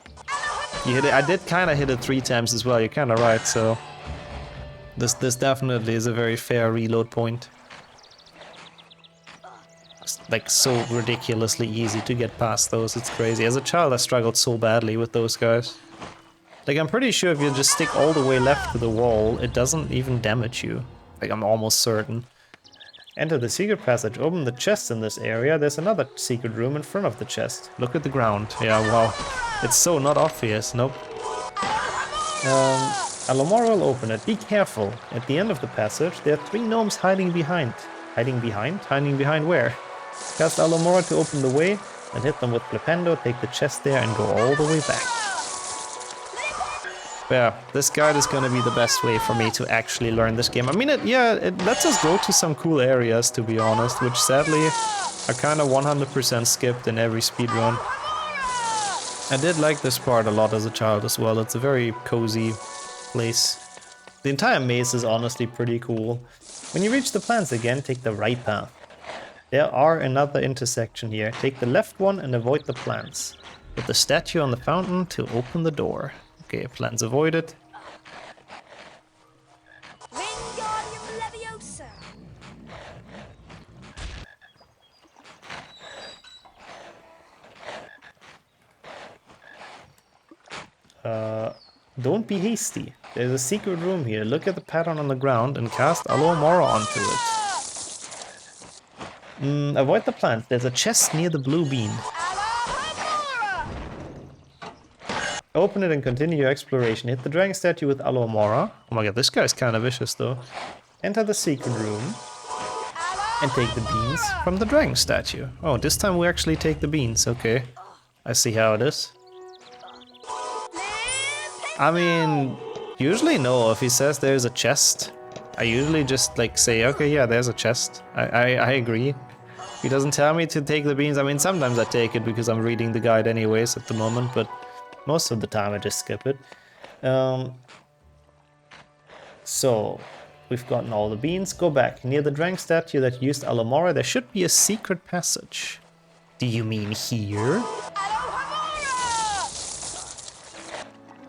You hit it. I did kind of hit it 3 times as well. You're kind of right, so... This definitely is a very fair reload point. It's like so ridiculously easy to get past those. It's crazy. As a child, I struggled so badly with those guys. Like, I'm pretty sure if you just stick all the way left to the wall, it doesn't even damage you. Like, I'm almost certain. Enter the secret passage. Open the chest in this area. There's another secret room in front of the chest. Look at the ground. Yeah, wow. It's so not obvious. Nope. Alohomora will open it. Be careful. At the end of the passage, there are 3 gnomes hiding behind. Hiding behind? Hiding behind where? Cast Alohomora to open the way, and hit them with Flipendo, take the chest there, and go all the way back. Yeah, this guide is gonna be the best way for me to actually learn this game. I mean, it lets us go to some cool areas, to be honest, which sadly are kind of 100% skipped in every speedrun. I did like this part a lot as a child as well. It's a very cozy place. The entire maze is honestly pretty cool. When you reach the plants again, take the right path. There are another intersection here. Take the left one and avoid the plants. Put the statue on the fountain to open the door. Okay, plants avoided. Don't be hasty. There's a secret room here. Look at the pattern on the ground and cast Alohomora onto it. Avoid the plants. There's a chest near the blue bean. Open it and continue your exploration. Hit the dragon statue with Alohomora. Oh my god, this guy's kind of vicious though. Enter the secret room and take the beans from the dragon statue. Oh, this time we actually take the beans. Okay, I see how it is. I mean, usually no. If he says there's a chest, I usually just like say, okay, yeah, there's a chest. I agree. He doesn't tell me to take the beans. I mean, sometimes I take it because I'm reading the guide anyways at the moment, but most of the time I just skip it. So, we've gotten all the beans. Go back. Near the dragon statue that used Alohomora, there should be a secret passage. Do you mean here?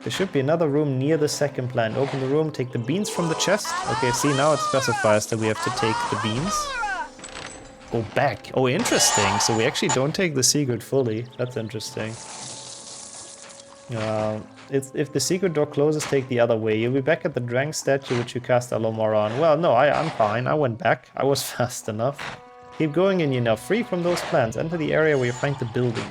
There should be another room near the second plant. Open the room, take the beans from the chest. Okay, see, now it specifies that we have to take the beans. Go back. Oh, interesting. So we actually don't take the secret fully. That's interesting. If the secret door closes, take the other way. You'll be back at the dragon statue which you cast Alohomora on. Well, no, I'm fine. I went back. I was fast enough. Keep going and you're now free from those plants. Enter the area where you find the building.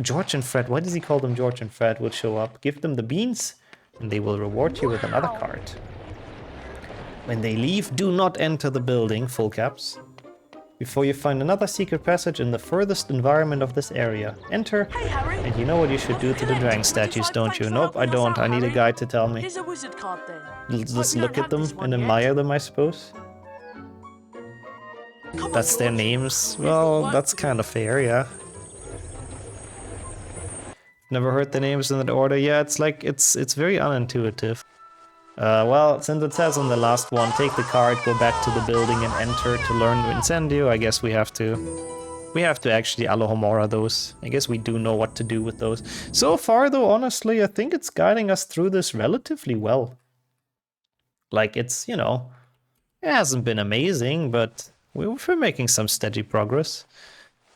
George and Fred, why does he call them George and Fred, will show up. Give them the beans and they will reward you with another card. When they leave, do not enter the building, full caps, before you find another secret passage in the furthest environment of this area. Enter, and you know what you should do to the dragon statues, don't you? Nope, I don't. I need a guide to tell me. Here's a wizard card then. Just look at them and admire them, I suppose. That's their names? Well, that's kind of fair, yeah. Never heard the names in that order. Yeah, it's like, it's very unintuitive. Well, since it says on the last one, take the card, go back to the building and enter to learn Incendio, I guess we have to actually Alohomora those. I guess we do know what to do with those. So far though, honestly, I think it's guiding us through this relatively well. Like, it's, you know, it hasn't been amazing, but we're making some steady progress.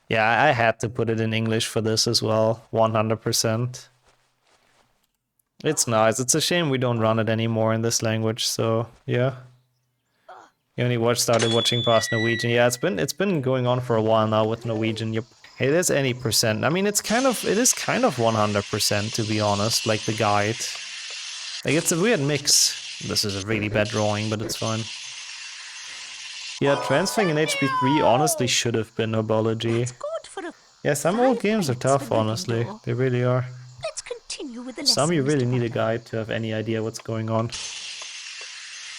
Yeah, I had to put it in English for this as well, 100%. It's nice. It's a shame we don't run it anymore in this language, so yeah. You only started watching past Norwegian. Yeah, it's been going on for a while now with Norwegian. Yep. Hey, there's any percent. I mean, it is kind of 100% to be honest, like the guide. Like, it's a weird mix. This is a really bad drawing, but it's fine. Yeah, transferring in HP3 honestly should have been herbology. Good for a Yeah, some old games are tough, honestly. They really are. Let's continue with the Some lesson, you really Mr. need a Potter. guide to have any idea what's going on.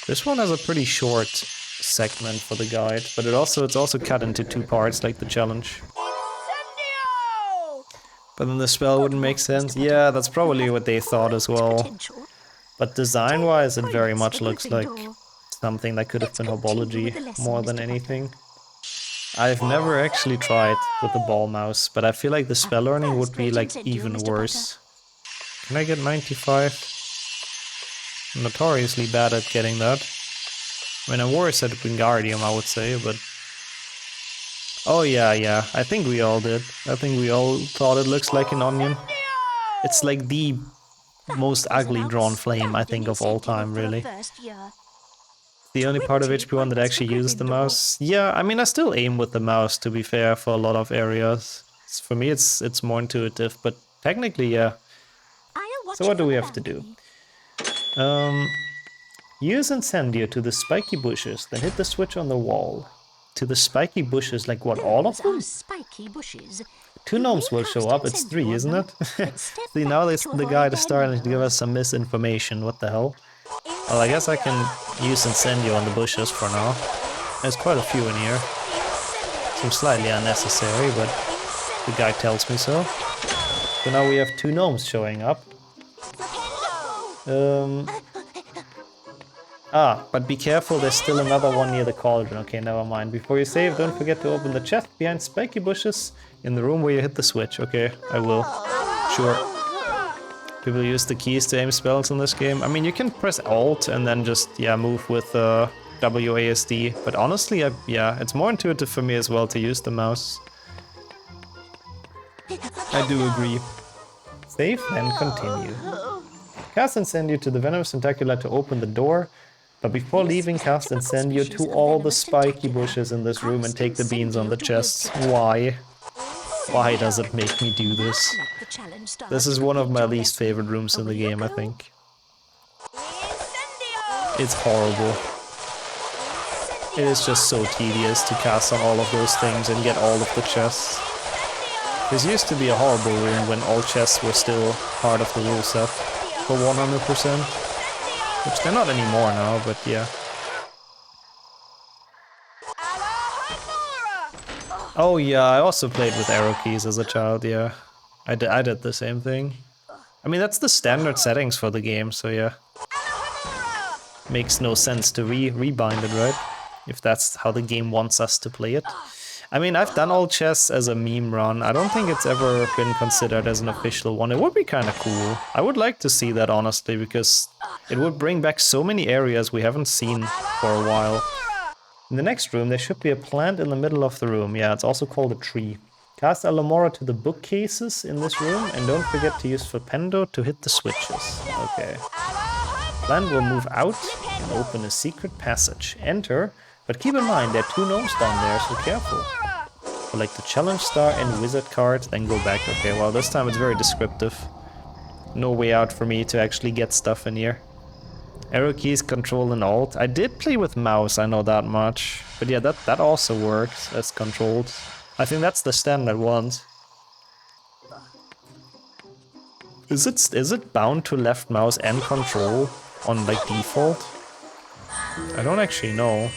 This one has a pretty short segment for the guide, but it's also cut into 2 parts, like the challenge. But then the spell wouldn't make sense. Yeah, that's probably what they thought as well. Potential. But design-wise, it very Prince much the looks like Gryffindor. something that could have been Let's continue with herbology the lesson, more Mr. than Potter. anything. I've never actually tried with the ball mouse, but I feel like the spell learning would be like First rate even incendio, Mr. worse. Can I get 95? I'm notoriously bad at getting that. I mean, I'm worse at Wingardium, I would say, but... Oh yeah, I think we all did. I think we all thought it looks like an onion. It's like the most ugly drawn flame, I think, of all time, really. The only part of HP1 that actually used the mouse. Yeah, I mean, I still aim with the mouse, to be fair, for a lot of areas. For me, it's more intuitive, but technically, yeah. So what do we have to do? Use Incendio to the spiky bushes, then hit the switch on the wall. To the spiky bushes, like what, all of them? Spiky bushes. 2 gnomes will show up, it's 3, isn't it? See, now the guide is starting to give us some misinformation, what the hell? Well, I guess I can use Incendio on the bushes for now. There's quite a few in here. Seems slightly unnecessary, but the guide tells me so. So now we have 2 gnomes showing up. But be careful, there's still another one near the cauldron. Okay, never mind. Before you save, don't forget to open the chest behind spiky bushes in the room where you hit the switch. Okay, I will. Sure. People use the keys to aim spells in this game. I mean, you can press Alt and then just, yeah, move with WASD. But honestly, yeah, it's more intuitive for me as well to use the mouse. I do agree. Save, then continue. Cast Incendio to the Venomous Tentacula to open the door. But before leaving, cast Incendio to all the spiky bushes in this room and take the beans on the chests. Why? Why does it make me do this? This is one of my least favorite rooms in the game, I think. It's horrible. It is just so tedious to cast on all of those things and get all of the chests. This used to be a horrible room when all chests were still part of the rule set for 100%. Which they're not anymore now, but yeah. Oh yeah, I also played with arrow keys as a child, yeah. I did the same thing. I mean, that's the standard settings for the game, so yeah. Makes no sense to rebind it, right? If that's how the game wants us to play it. I mean, I've done all chests as a meme run. I don't think it's ever been considered as an official one. It would be kind of cool. I would like to see that, honestly, because it would bring back so many areas we haven't seen for a while. In the next room, there should be a plant in the middle of the room. Yeah, it's also called a tree. Cast Alamora to the bookcases in this room, and don't forget to use Flipendo to hit the switches. Okay. Plant will move out and open a secret passage. Enter. But keep in mind, there are 2 gnomes down there, so careful. Collect the challenge star and wizard card, then go back. Okay, well, this time it's very descriptive. No way out for me to actually get stuff in here. Arrow keys, control and alt. I did play with mouse, I know that much. But yeah, that also works as controlled. I think that's the standard ones. Is it bound to left mouse and control on like default? I don't actually know.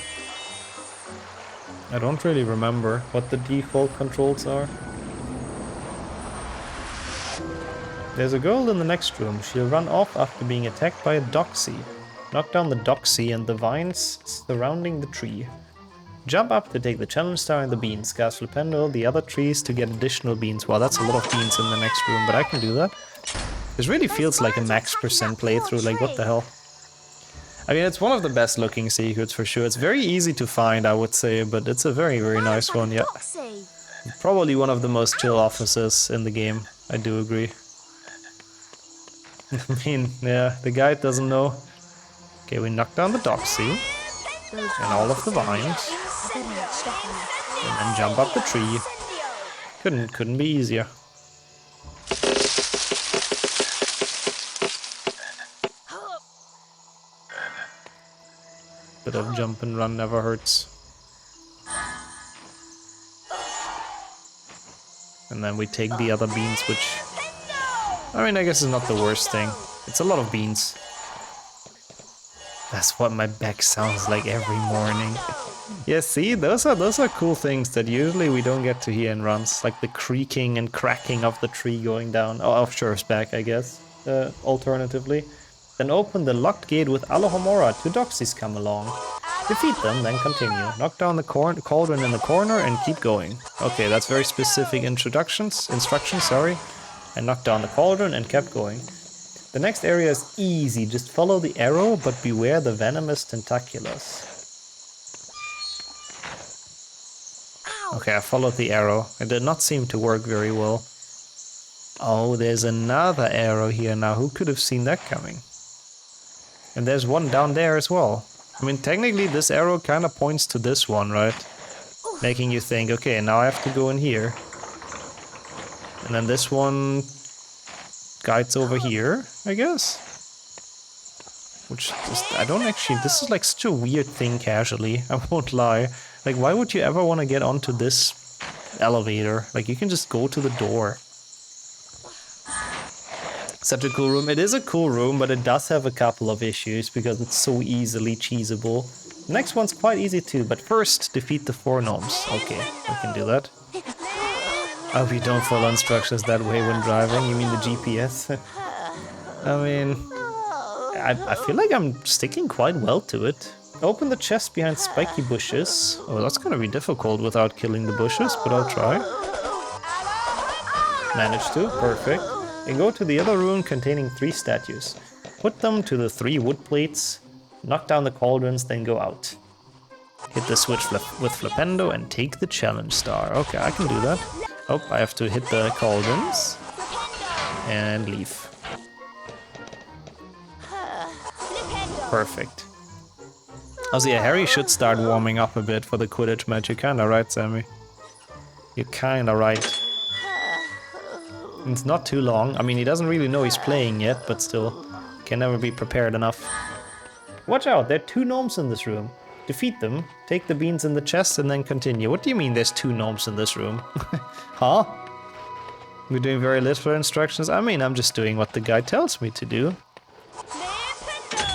I don't really remember what the default controls are. There's a girl in the next room. She'll run off after being attacked by a doxy. Knock down the doxy and the vines surrounding the tree. Jump up to take the challenge star and the beans. Cast Flipendo, the other trees to get additional beans. Wow, that's a lot of beans in the next room, but I can do that. This really feels like a max % playthrough, like what the hell. I mean, it's one of the best looking secrets for sure. It's very easy to find, I would say, but it's a very, very nice one, yeah. Probably one of the most chill offices in the game, I do agree. I mean, yeah, the guide doesn't know. Okay, we knock down the doxy, and all of the vines, and then jump up the tree. Couldn't be easier. Bit of jump and run never hurts. And then we take the other beans, which... I mean, I guess is not the worst thing. It's a lot of beans. That's what my back sounds like every morning. Yeah, see, those are cool things that usually we don't get to hear in runs, like the creaking and cracking of the tree going down. Oh, of Sheriff's back, I guess. Alternatively. Then open the locked gate with Alohomora. 2 Doxies come along. Defeat them, then continue. Knock down the cauldron in the corner and keep going. Okay, that's very specific instructions, sorry. And knocked down the cauldron and kept going. The next area is easy, just follow the arrow, but beware the venomous tentaculars. Okay, I followed the arrow. It did not seem to work very well. Oh, there's another arrow here now. Who could have seen that coming? And there's one down there as well. I mean, technically this arrow kind of points to this one, right? Making you think, okay, now I have to go in here. And then this one guides over here, I guess. Which just, I don't actually, this is like such a weird thing casually, I won't lie. Like, why would you ever want to get onto this elevator? Like, you can just go to the door. Such a cool room. It is a cool room, but it does have a couple of issues because it's so easily cheesable. The next one's quite easy too, but first, defeat the 4 gnomes. Okay, we can do that. I hope you don't follow instructions that way when driving. You mean the GPS? I mean, I feel like I'm sticking quite well to it. Open the chest behind spiky bushes. Oh, that's gonna be difficult without killing the bushes, but I'll try. Managed to, perfect. And go to the other room containing 3 statues. Put them to the 3 wood plates, knock down the cauldrons, then go out. Hit the switch with Flipendo and take the challenge star. Okay, I can do that. Oh, I have to hit the cauldrons and leave. Perfect. Also, yeah, Harry should start warming up a bit for the Quidditch match. You're kinda right, Sammy. You're kinda right. It's not too long. I mean, he doesn't really know he's playing yet, but still, can never be prepared enough. Watch out, there are 2 gnomes in this room. Defeat them, take the beans in the chest, and then continue. What do you mean there's 2 gnomes in this room? Huh? We're doing very little instructions? I mean, I'm just doing what the guy tells me to do.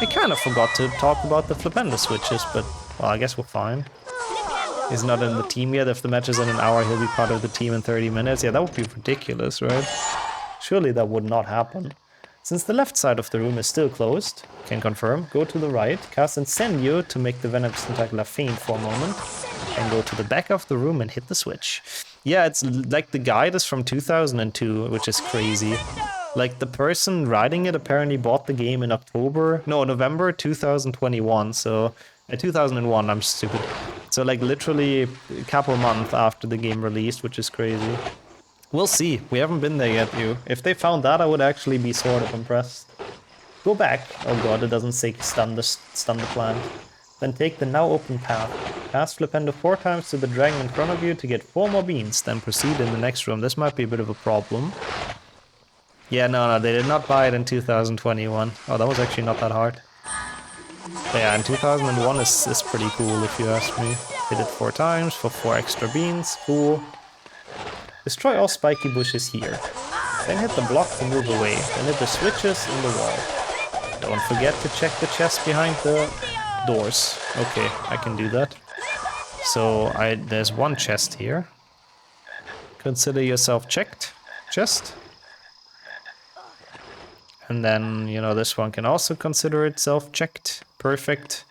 I kind of forgot to talk about the Flipendo switches, but, well, I guess we're fine. He's not in the team yet. If the match is in an hour, he'll be part of the team in 30 minutes. Yeah, that would be ridiculous, right? Surely that would not happen. Since the left side of the room is still closed, can confirm, go to the right, cast Incendio to make the venomous tentacular faint for a moment, and go to the back of the room and hit the switch. Yeah, it's like the guide is from 2002, which is crazy. Like, the person writing it apparently bought the game in November 2021, so... 2001, I'm stupid. So, like, literally a couple months after the game released, which is crazy. We'll see. We haven't been there yet, you. If they found that, I would actually be sort of impressed. Go back. Oh god, it doesn't say stun the plant. Then take the now open path. Cast Flipendo 4 times to the dragon in front of you to get 4 more beans, then proceed in the next room. This might be a bit of a problem. Yeah, no, they did not buy it in 2021. Oh, that was actually not that hard. But yeah, in 2001 is pretty cool if you ask me. Hit it 4 times for 4 extra beans. Cool. Destroy all spiky bushes here. Then hit the block to move away. Then hit the switches in the wall. Don't forget to check the chest behind the doors. Okay, I can do that. So there's 1 chest here. Consider yourself checked. Chest. And then, you know, this one can also consider itself checked. Perfect.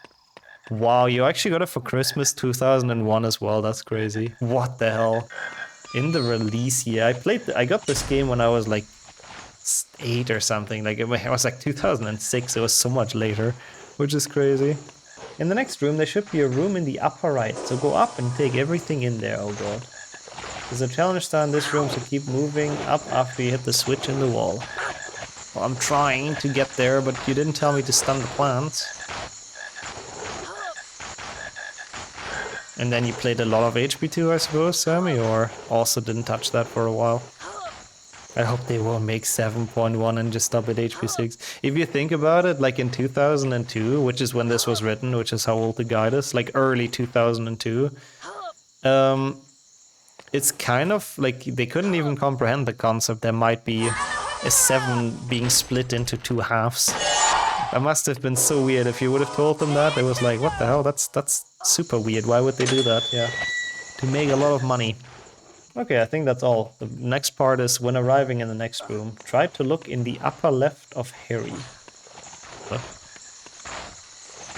Wow, you actually got it for Christmas 2001 as well. That's crazy. What the hell? In the release year, I got this game when I was like 8 or something. Like, it was like 2006. It was so much later, which is crazy. In the next room, there should be a room in the upper right. So go up and take everything in there. Oh god. There's a challenge star in this room, so keep moving up after you hit the switch in the wall. Well, I'm trying to get there, but you didn't tell me to stun the plants. And then you played a lot of HP2, I suppose, Sammy, or also didn't touch that for a while? I hope they won't make 7.1 and just stop at HP 6. If you think about it, like in 2002, which is when this was written, which is how old the guide is, like early 2002, it's kind of like they couldn't even comprehend the concept there might be a 7 being split into 2 halves. That must have been so weird. If you would have told them that, it was like, what the hell, that's super weird. Why would they do that? Yeah, to make a lot of money. Okay, I think that's all. The next part is when arriving in the next room, try to look in the upper left of Harry.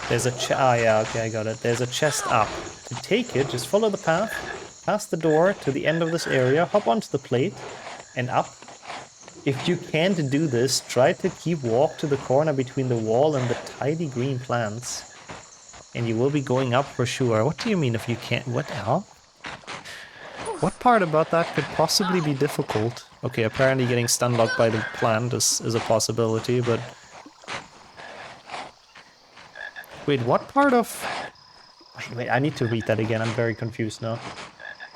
There's a yeah, okay, I got it. There's a chest up. To take it, just follow the path, past the door to the end of this area, hop onto the plate, and up. If you can't do this, try to keep walk to the corner between the wall and the tidy green plants. And you will be going up for sure. What do you mean if you can't? What the hell? What part about that could possibly be difficult? Okay, apparently getting stun locked by the plant is a possibility, but... Wait, what part of... Wait, I need to read that again, I'm very confused now.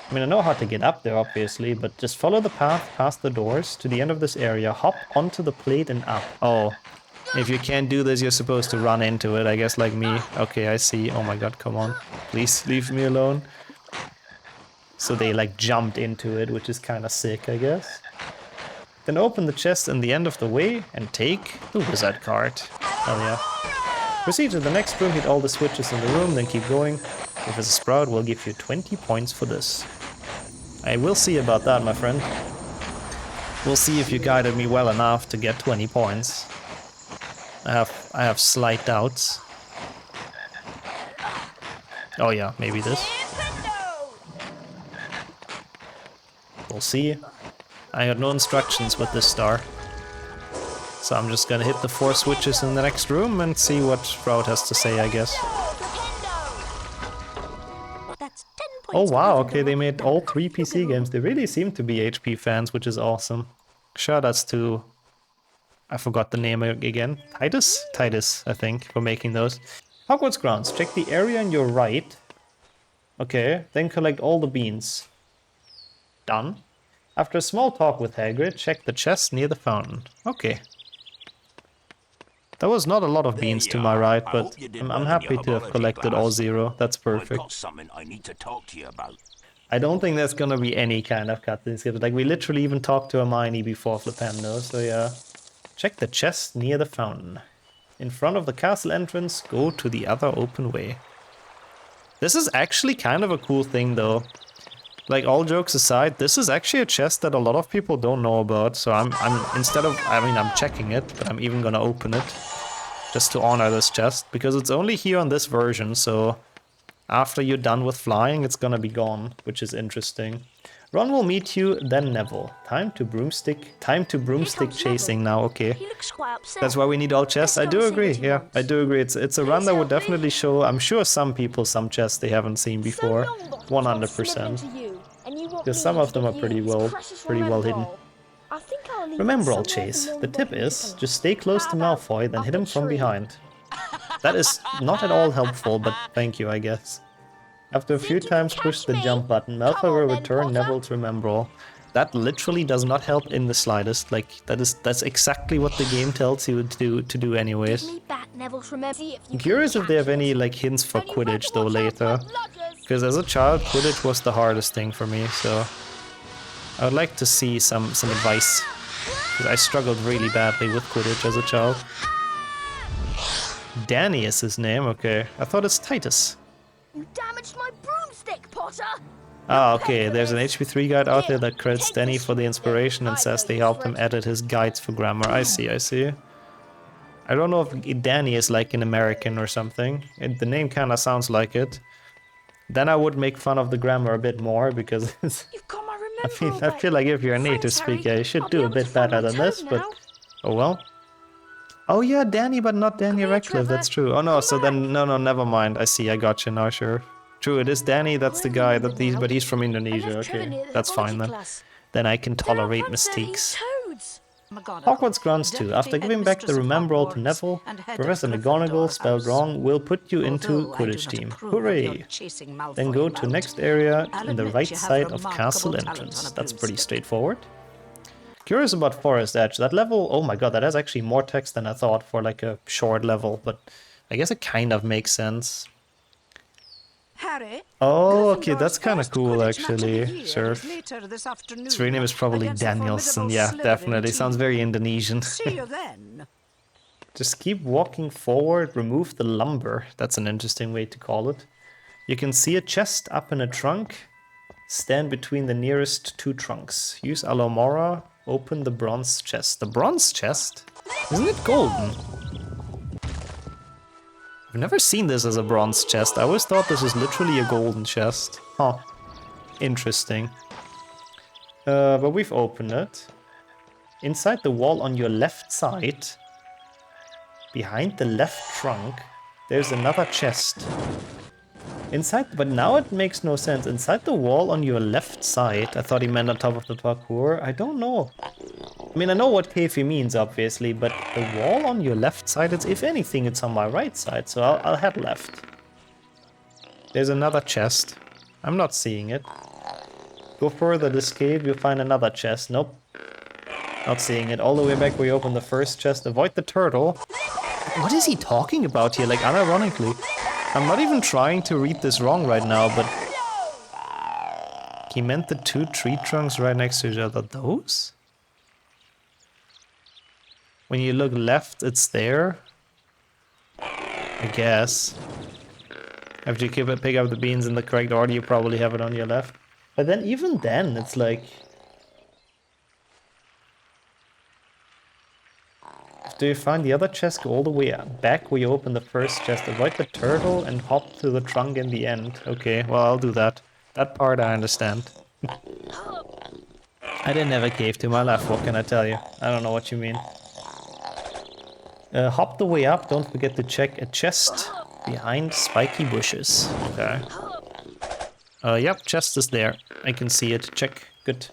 I mean, I know how to get up there, obviously, but just follow the path past the doors to the end of this area, hop onto the plate and up. Oh, if you can't do this, you're supposed to run into it, I guess, like me. Okay, I see. Oh my god, come on. Please leave me alone. So they like jumped into it, which is kind of sick, I guess. Then open the chest in the end of the way and take the wizard card. Hell yeah. Proceed to the next room, hit all the switches in the room, then keep going. If it's a sprout, we'll give you 20 points for this. I will see about that, my friend. We'll see if you guided me well enough to get 20 points. I have slight doubts. Oh yeah, maybe this. We'll see. I had no instructions with this star. So I'm just gonna hit the 4 switches in the next room and see what Sprout has to say, I guess. That's 10 points. Oh wow, okay, they made all 3 PC games. They really seem to be HP fans, which is awesome. Shout outs to... I forgot the name again. Titus? Titus, I think, for making those. Hogwarts grounds. Check the area on your right. Okay, then collect all the beans. Done. After a small talk with Hagrid, check the chest near the fountain. Okay. That was not a lot of beans to my right, but I'm happy to have collected all 0. That's perfect. I've got something I need to talk to you about. I don't think there's gonna be any kind of cutscenes. Like, we literally even talked to Hermione before Flipendo, so yeah. Check the chest near the fountain. In front of the castle entrance, go to the other open way. This is actually kind of a cool thing, though. Like, all jokes aside, this is actually a chest that a lot of people don't know about, so I'm checking it, but I'm even gonna open it. Just to honor this chest, because it's only here on this version, so... After you're done with flying, it's gonna be gone, which is interesting. Ron will meet you, then Neville. Time to broomstick chasing now, okay. He looks quite upset. That's why we need all chests. I do agree, yeah, I do agree. It's a run that would definitely show, I'm sure some people, some chests they haven't seen before. 100%. Because some of them are pretty well hidden. Remember all, Chase. The tip is, just stay close to Malfoy, then hit him from behind. That is not at all helpful, but thank you, I guess. After a few times push the jump button, Malfoy will return Neville to Remembrall. That literally does not help in the slightest. Like, that's exactly what the game tells you to do anyways. I'm curious if they have any like hints for Quidditch though later. Because as a child, Quidditch was the hardest thing for me, so... I would like to see some advice. Because I struggled really badly with Quidditch as a child. Danny is his name, okay. I thought it's Titus. You damaged my broomstick, Potter! Ah, okay, there's an HP3 guide out there that credits Danny for the inspiration and says they helped him edit his guides for grammar. I see. I don't know if Danny is like an American or something. The name kinda sounds like it. Then I would make fun of the grammar a bit more, because I feel like if you're a native speaker, you should do a bit better than this, but... Oh well. Oh yeah, Danny, but not Danny Radcliffe, that's true. Oh no, so then, no, never mind. I see, I got you now, sure. True, it is Danny, that's the guy, but he's from Indonesia, okay. That's fine then. Then I can tolerate mistakes. Hogwarts grounds too. After giving back the Remembrall to Neville, Professor McGonagall, spelled wrong, will put you into Quidditch team. Hooray! Then go to next area in the right side of castle entrance. That's pretty straightforward. Curious about Forest Edge. That level, oh my god, that has actually more text than I thought for like a short level, but I guess it kind of makes sense. Harry. Oh, okay, Gryffindor's that's kind of first cool Quidditch match of the actually. year Sure. is later this afternoon Its real name is probably against the Danielson. formidable Yeah, Slytherin definitely. Sounds team. very Indonesian. See you then. Just keep walking forward, remove the lumber. That's an interesting way to call it. You can see a chest up in a trunk. Stand between the nearest two trunks. Use Alomora, open the bronze chest. The bronze chest? Isn't it golden? I've never seen this as a bronze chest. I always thought this was literally a golden chest. Huh. Interesting. But we've opened it. Inside the wall on your left side, behind the left trunk, there's another chest. Inside, but now it makes no sense. Inside the wall on your left side, I thought he meant on top of the parkour. I don't know. I mean, I know what cave he means, obviously, but the wall on your left side, it's, if anything, it's on my right side, so I'll head left. There's another chest. I'm not seeing it. Go further this cave, you'll find another chest. Nope. Not seeing it. All the way back where you open the first chest. Avoid the turtle. What is he talking about here? Like, unironically. I'm not even trying to read this wrong right now, but... He meant the two tree trunks right next to each other. Those? When you look left, it's there. I guess. After you pick up the beans in the correct order, you probably have it on your left. But then, even then, it's like... After you find the other chest, go all the way back where you open the first chest. Avoid the turtle and hop to the trunk in the end. Okay, well, I'll do that. That part I understand. I didn't have a cave to my left, what can I tell you? I don't know what you mean. Hop the way up, don't forget to check a chest behind spiky bushes. Okay. Yep, chest is there. I can see it. Check. Good.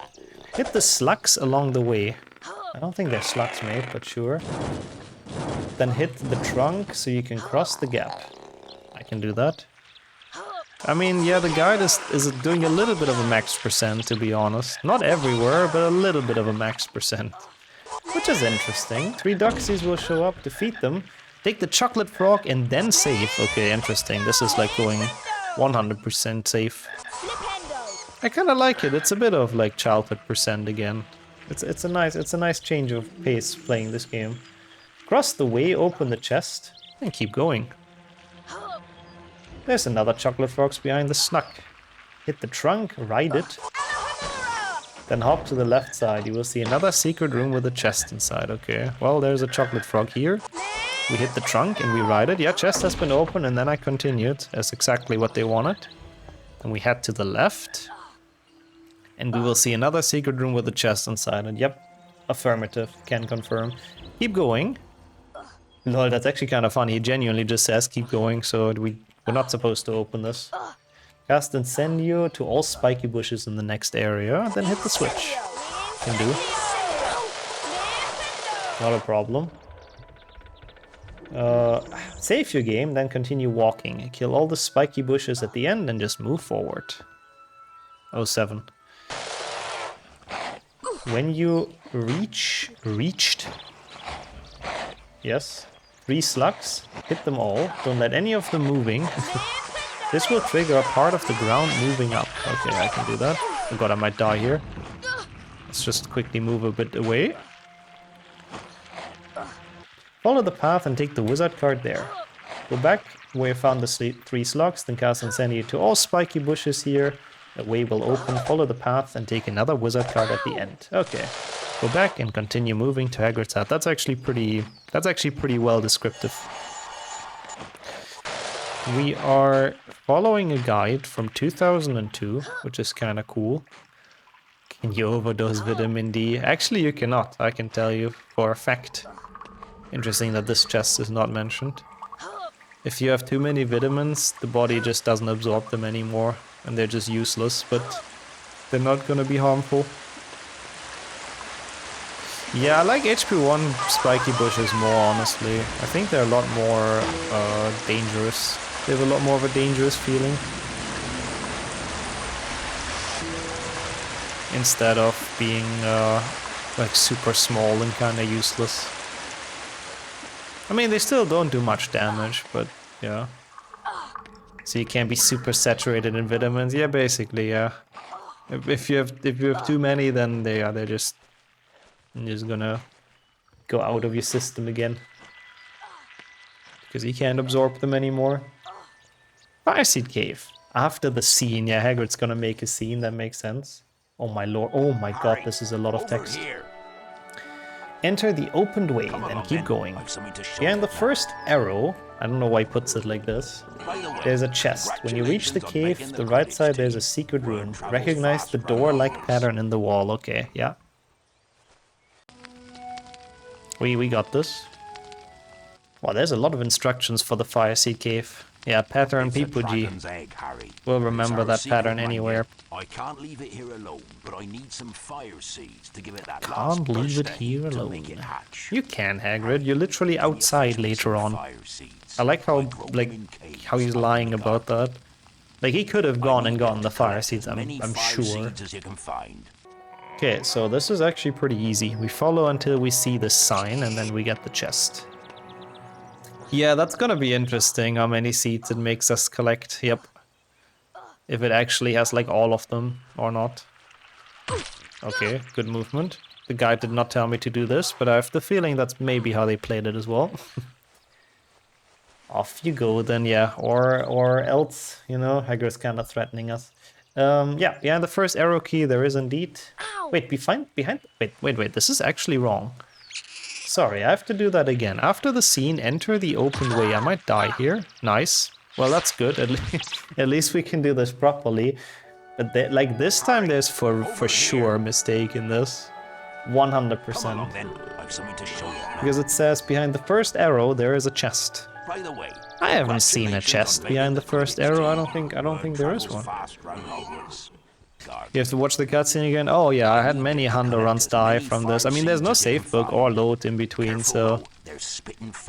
Hit the slugs along the way. I don't think they're slugs, mate, but sure. Then hit the trunk so you can cross the gap. I can do that. I mean, yeah, the guide is doing a little bit of a max percent, to be honest. Not everywhere, but a little bit of a max percent. Which is interesting. 3 Duxies will show up, defeat them. Take the chocolate frog and then save. Okay, interesting. This is like going 100% safe. I kind of like it. It's a bit of like childhood percent again. It's a nice change of pace playing this game. Cross the way, open the chest, and keep going. There's another chocolate frogs behind the snuck. Hit the trunk, ride it. Then hop to the left side. You will see another secret room with a chest inside. Okay, well, there's a chocolate frog here. We hit the trunk and we ride it. Yeah, chest has been opened, and then I continued. That's exactly what they wanted. Then we head to the left. And we will see another secret room with a chest inside. And yep, affirmative, can confirm. Keep going. Lol, that's actually kind of funny. He genuinely just says keep going, so we're not supposed to open this. Cast Incendio to all spiky bushes in the next area, then hit the switch. Can do. Not a problem. Save your game, then continue walking. Kill all the spiky bushes at the end and just move forward. 07. When you reached, yes, 3 slugs, hit them all, don't let any of them moving. This will trigger a part of the ground moving up. Okay, I can do that. Oh god, I might die here. Let's just quickly move a bit away. Follow the path and take the wizard card there. Go back where you found the 3 slugs, then cast Incendio to all spiky bushes here. A way will open, follow the path, and take another wizard card at the end. Okay. Go back and continue moving to Hagrid's hat. That's actually pretty well descriptive. We are following a guide from 2002, which is kind of cool. Can you overdose vitamin D? Actually, you cannot, I can tell you for a fact. Interesting that this chest is not mentioned. If you have too many vitamins, the body just doesn't absorb them anymore. And they're just useless, but they're not gonna be harmful. Yeah, I like HP1 spiky bushes more, honestly. I think they're a lot more dangerous. They have a lot more of a dangerous feeling. Instead of being like super small and kind of useless. I mean, they still don't do much damage, but yeah. So you can't be super saturated in vitamins. Yeah, basically, yeah. If you have too many, then they're just gonna go out of your system again because you can't absorb them anymore. Fireseed Cave. After the scene, yeah, Hagrid's gonna make a scene. That makes sense. Oh my lord! Oh my god! This is a lot of text. Enter the opened way, then keep going. Behind the first arrow, I don't know why he puts it like this, there's a chest. When you reach the cave, the right side there's a secret room. Recognize the door-like pattern in the wall. Okay, yeah. We got this. Wow, there's a lot of instructions for the Fireseed Cave. Yeah, pattern P-P-G. We'll remember that pattern anywhere. I can't leave it here alone, but I need some fire seeds to give it that Can't leave it here alone. You can, Hagrid. You're literally outside later on. I like how he's lying about that. Like, he could have gone and gotten the fire seeds, I'm sure. Okay, so this is actually pretty easy. We follow until we see the sign, and then we get the chest. Yeah, that's gonna be interesting, how many seeds it makes us collect. Yep. If it actually has, like, all of them, or not. Okay, good movement. The guy did not tell me to do this, but I have the feeling that's maybe how they played it as well. Off you go then, yeah. Or else, you know, Hagrid's kind of threatening us. Yeah, the first arrow key there is indeed. Ow. Wait, wait, this is actually wrong. Sorry, I have to do that again. After the scene, enter the open way. I might die here. Nice. Well, that's good. At least we can do this properly. But like this time, there's for sure a mistake in this. 100%. Because it says behind the first arrow there is a chest. I haven't seen a chest behind the first arrow. I don't think there is one. You have to watch the cutscene again. Oh yeah, I had many Hundo runs die from this. I mean, there's no save book or load in between, so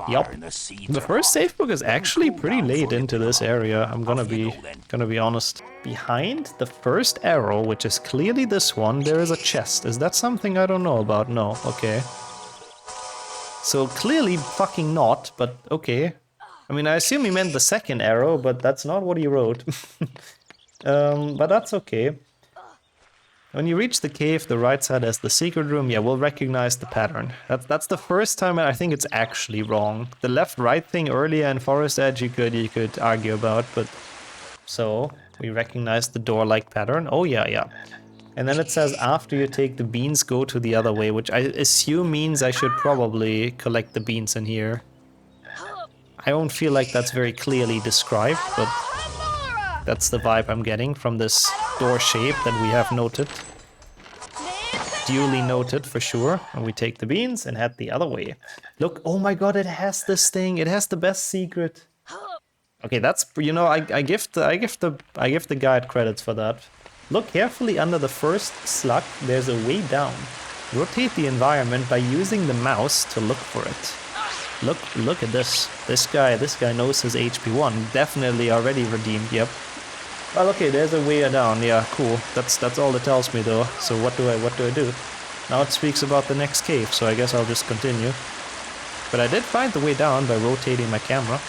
yup. The first save book is actually pretty late into this area. I'm gonna be honest. Behind the first arrow, which is clearly this one, there is a chest. Is that something I don't know about? No. Okay. So clearly fucking not, but okay. I mean, I assume he meant the second arrow, but that's not what he wrote. But that's okay. When you reach the cave, the right side has the secret room. Yeah, we'll recognize the pattern. That's the first time I think it's actually wrong. The left-right thing earlier in Forest Edge you could argue about, but so we recognize the door-like pattern. Oh yeah. And then it says after you take the beans, go to the other way, which I assume means I should probably collect the beans in here. I don't feel like that's very clearly described, but that's the vibe I'm getting from this door shape that we have noted. Duly noted for sure. And we take the beans and head the other way. Look, oh my god, it has this thing. It has the best secret. Okay, that's, you know, I give the guide credits for that. Look carefully under the first slug. There's a way down. Rotate the environment by using the mouse to look for it. Look at this. This guy knows his HP 1. Definitely already redeemed. Yep. Well, okay, there's a way down. Yeah, cool. That's all it tells me though. So what do I do? Now it speaks about the next cave, so I guess I'll just continue. But I did find the way down by rotating my camera.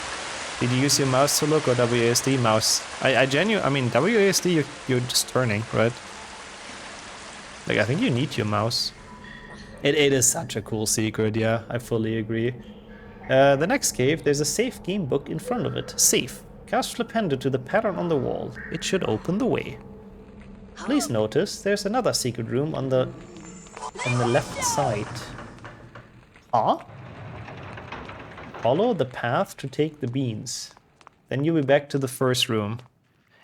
Did you use your mouse to look or WASD mouse? I mean WASD you're just turning, right? Like I think you need your mouse. It is such a cool secret, yeah, I fully agree. The next cave, there's a safe game book in front of it. Safe. Cast Flipendo to the pattern on the wall. It should open the way. Please notice there's another secret room on the left side. Huh? Follow the path to take the beans. Then you'll be back to the first room.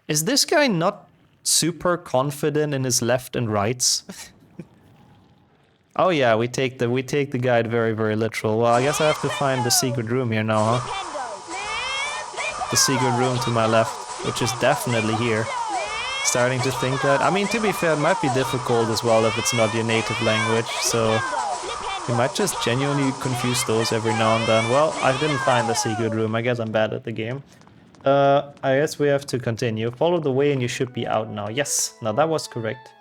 Is this guy not super confident in his left and rights? Oh yeah, we take the guide very, very literal. Well, I guess I have to find the secret room here now, huh? The secret room to my left, which is definitely here. Starting to think that. I mean, to be fair, it might be difficult as well if it's not your native language, so you might just genuinely confuse those every now and then. Well, I didn't find the secret room. I guess I'm bad at the game. I guess we have to continue. Follow the way and you should be out now. Yes, now that was correct.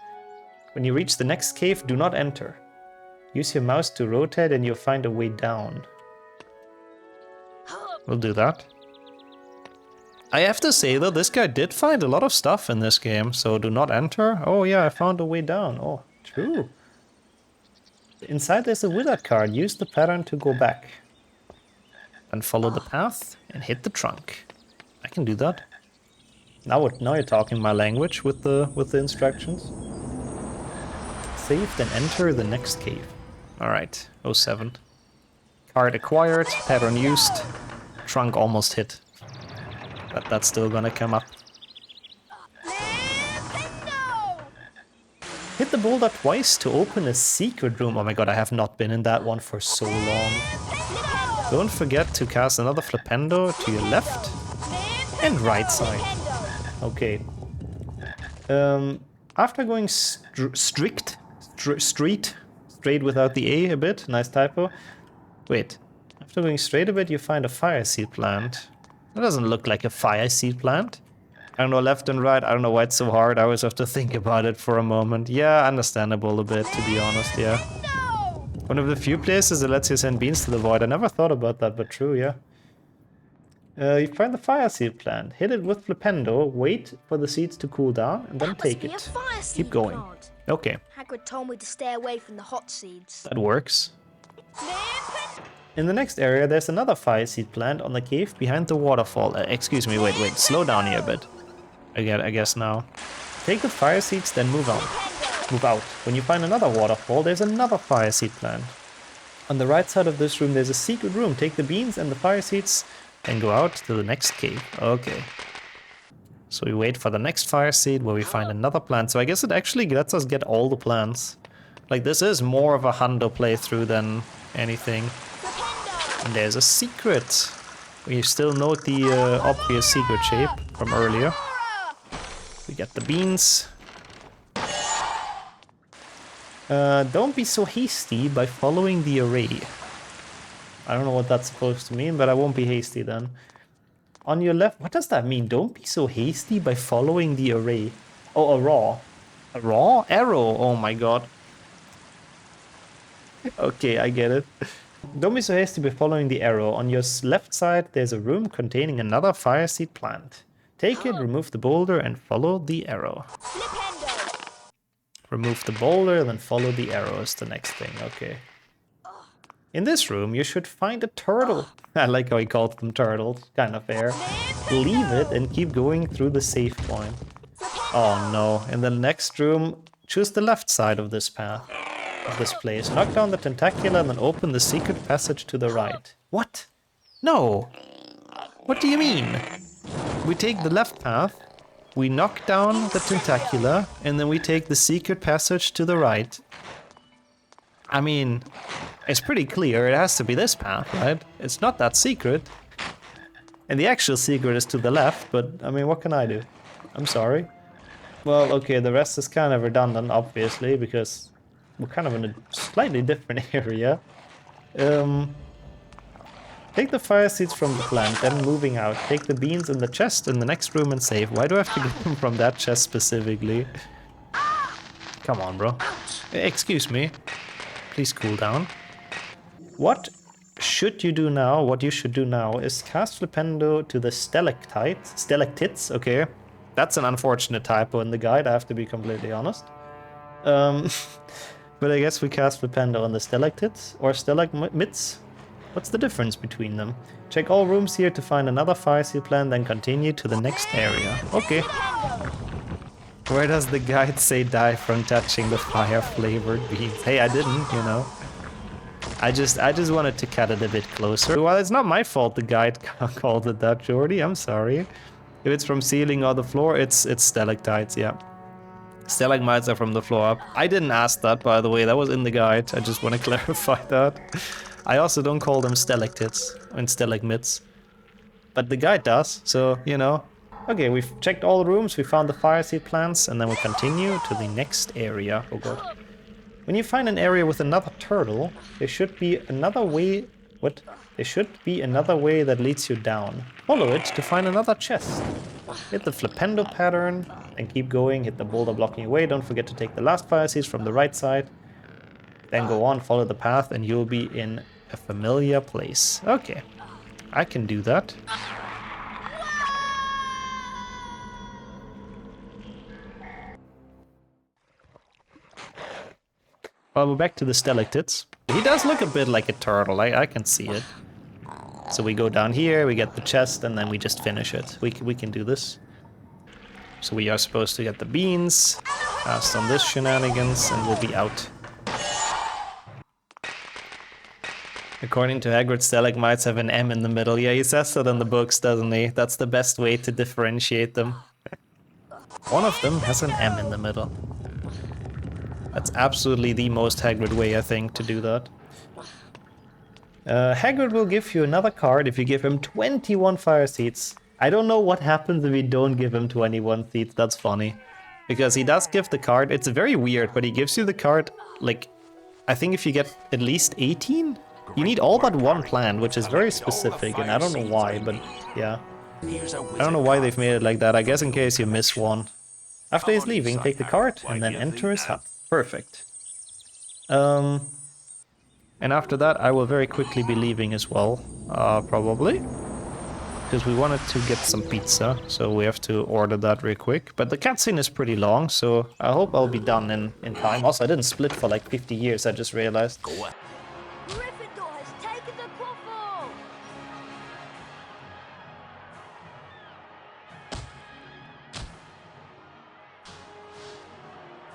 When you reach the next cave, do not enter. Use your mouse to rotate and you'll find a way down. We'll do that. I have to say though, this guy did find a lot of stuff in this game, so do not enter. Oh yeah, I found a way down. Oh, true. Inside there's a wizard card. Use the pattern to go back. And follow the path and hit the trunk. I can do that. Now you're talking my language with the instructions. Save, then enter the next cave. Alright, 07. Card acquired, pattern used, trunk almost hit. But that's still gonna come up. Hit the boulder twice to open a secret room. Oh my god, I have not been in that one for so long. Don't forget to cast another Flipendo to your left and right side. Okay. After going straight without the A bit, nice typo. Wait, after going straight a bit, you find a fire seed plant. That doesn't look like a fire seed plant. I don't know, left and right, I don't know why it's so hard. I always have to think about it for a moment. Yeah, understandable a bit, to be honest, yeah. One of the few places that lets you send beans to the void. I never thought about that, but true, yeah. You find the fire seed plant. Hit it with Flipendo, wait for the seeds to cool down, and then take it. Keep going. Okay. Hagrid told me to stay away from the hot seeds. That works. In the next area, there's another fire seed plant on the cave behind the waterfall. Excuse me, wait, slow down here a bit. I guess now. Take the fire seeds, then move on. Move out. When you find another waterfall, there's another fire seed plant. On the right side of this room, there's a secret room. Take the beans and the fire seeds and go out to the next cave. Okay. So we wait for the next fire seed where we find another plant. So I guess it actually lets us get all the plants. Like, this is more of a hundo playthrough than anything. And there's a secret. We still note the obvious secret shape from earlier. We get the beans. Don't be so hasty by following the array. I don't know what that's supposed to mean, but I won't be hasty then. On your left, what does that mean? Don't be so hasty by following the array. Oh, a raw. A raw arrow. Oh my god. Okay, I get it. Don't be so hasty by following the arrow. On your left side, there's a room containing another fire seed plant. Take it, remove the boulder, and follow the arrow. Remove the boulder, then follow the arrow is the next thing. Okay. In this room, you should find a turtle. I like how he called them turtles. Kind of fair. Leave it and keep going through the save point. Oh no. In the next room, choose the left side of this path. Of this place. Knock down the tentacular and then open the secret passage to the right. What? No. What do you mean? We take the left path, we knock down the tentacular, and then we take the secret passage to the right. I mean, it's pretty clear it has to be this path, right? It's not that secret. And the actual secret is to the left, but I mean, what can I do? I'm sorry. Well, okay, the rest is kind of redundant, obviously, because we're kind of in a slightly different area. Take the fire seeds from the plant, then moving out. Take the beans in the chest in the next room and save. Why do I have to get them from that chest specifically? Come on, bro. Excuse me. Please cool down. What should you do now? What you should do now is cast Flipendo to the stalactites. Okay, that's an unfortunate typo in the guide, I have to be completely honest. But I guess we cast Flipendo on the stalactites or stalagmites. What's the difference between them? Check all rooms here to find another fire seed plant, then continue to the next area. Okay. Where does the guide say die from touching the fire-flavored beans? Hey, I didn't, you know. I just wanted to cut it a bit closer. Well, it's not my fault the guide called it that, Jordy. I'm sorry. If it's from ceiling or the floor, it's stalactites, yeah. Stalagmites are from the floor up. I didn't ask that, by the way. That was in the guide. I just want to clarify that. I also don't call them stalactites and stalagmites. But the guide does, so, you know. Okay, we've checked all the rooms, we found the fire seed plants, and then we continue to the next area. Oh god. When you find an area with another turtle, there should be another way... What? There should be another way that leads you down. Follow it to find another chest. Hit the Flipendo pattern, and keep going. Hit the boulder blocking away. Don't forget to take the last fire seeds from the right side. Then go on, follow the path, and you'll be in a familiar place. Okay, I can do that. Well, we're back to the stalactites. He does look a bit like a turtle, I can see it. So we go down here, we get the chest, and then we just finish it. We can do this. So we are supposed to get the beans, cast on this shenanigans, and we'll be out. According to Hagrid, stalagmites have an M in the middle. Yeah, he says that in the books, doesn't he? That's the best way to differentiate them. One of them has an M in the middle. That's absolutely the most Hagrid way, I think, to do that. Hagrid will give you another card if you give him 21 fire seeds. I don't know what happens if you don't give him 21 seeds. That's funny. Because he does give the card. It's very weird, but he gives you the card, like, I think if you get at least 18, you need all but one plant, which is very specific, and I don't know why, but yeah. I don't know why they've made it like that. I guess in case you miss one. After he's leaving, take the card and then enter his hut. Perfect. And after that, I will very quickly be leaving as well, probably. Because we wanted to get some pizza, so we have to order that real quick. But the cutscene is pretty long, so I hope I'll be done in time. Also, I didn't split for like 50 years, I just realized. Gryffindor has taken the quaffle!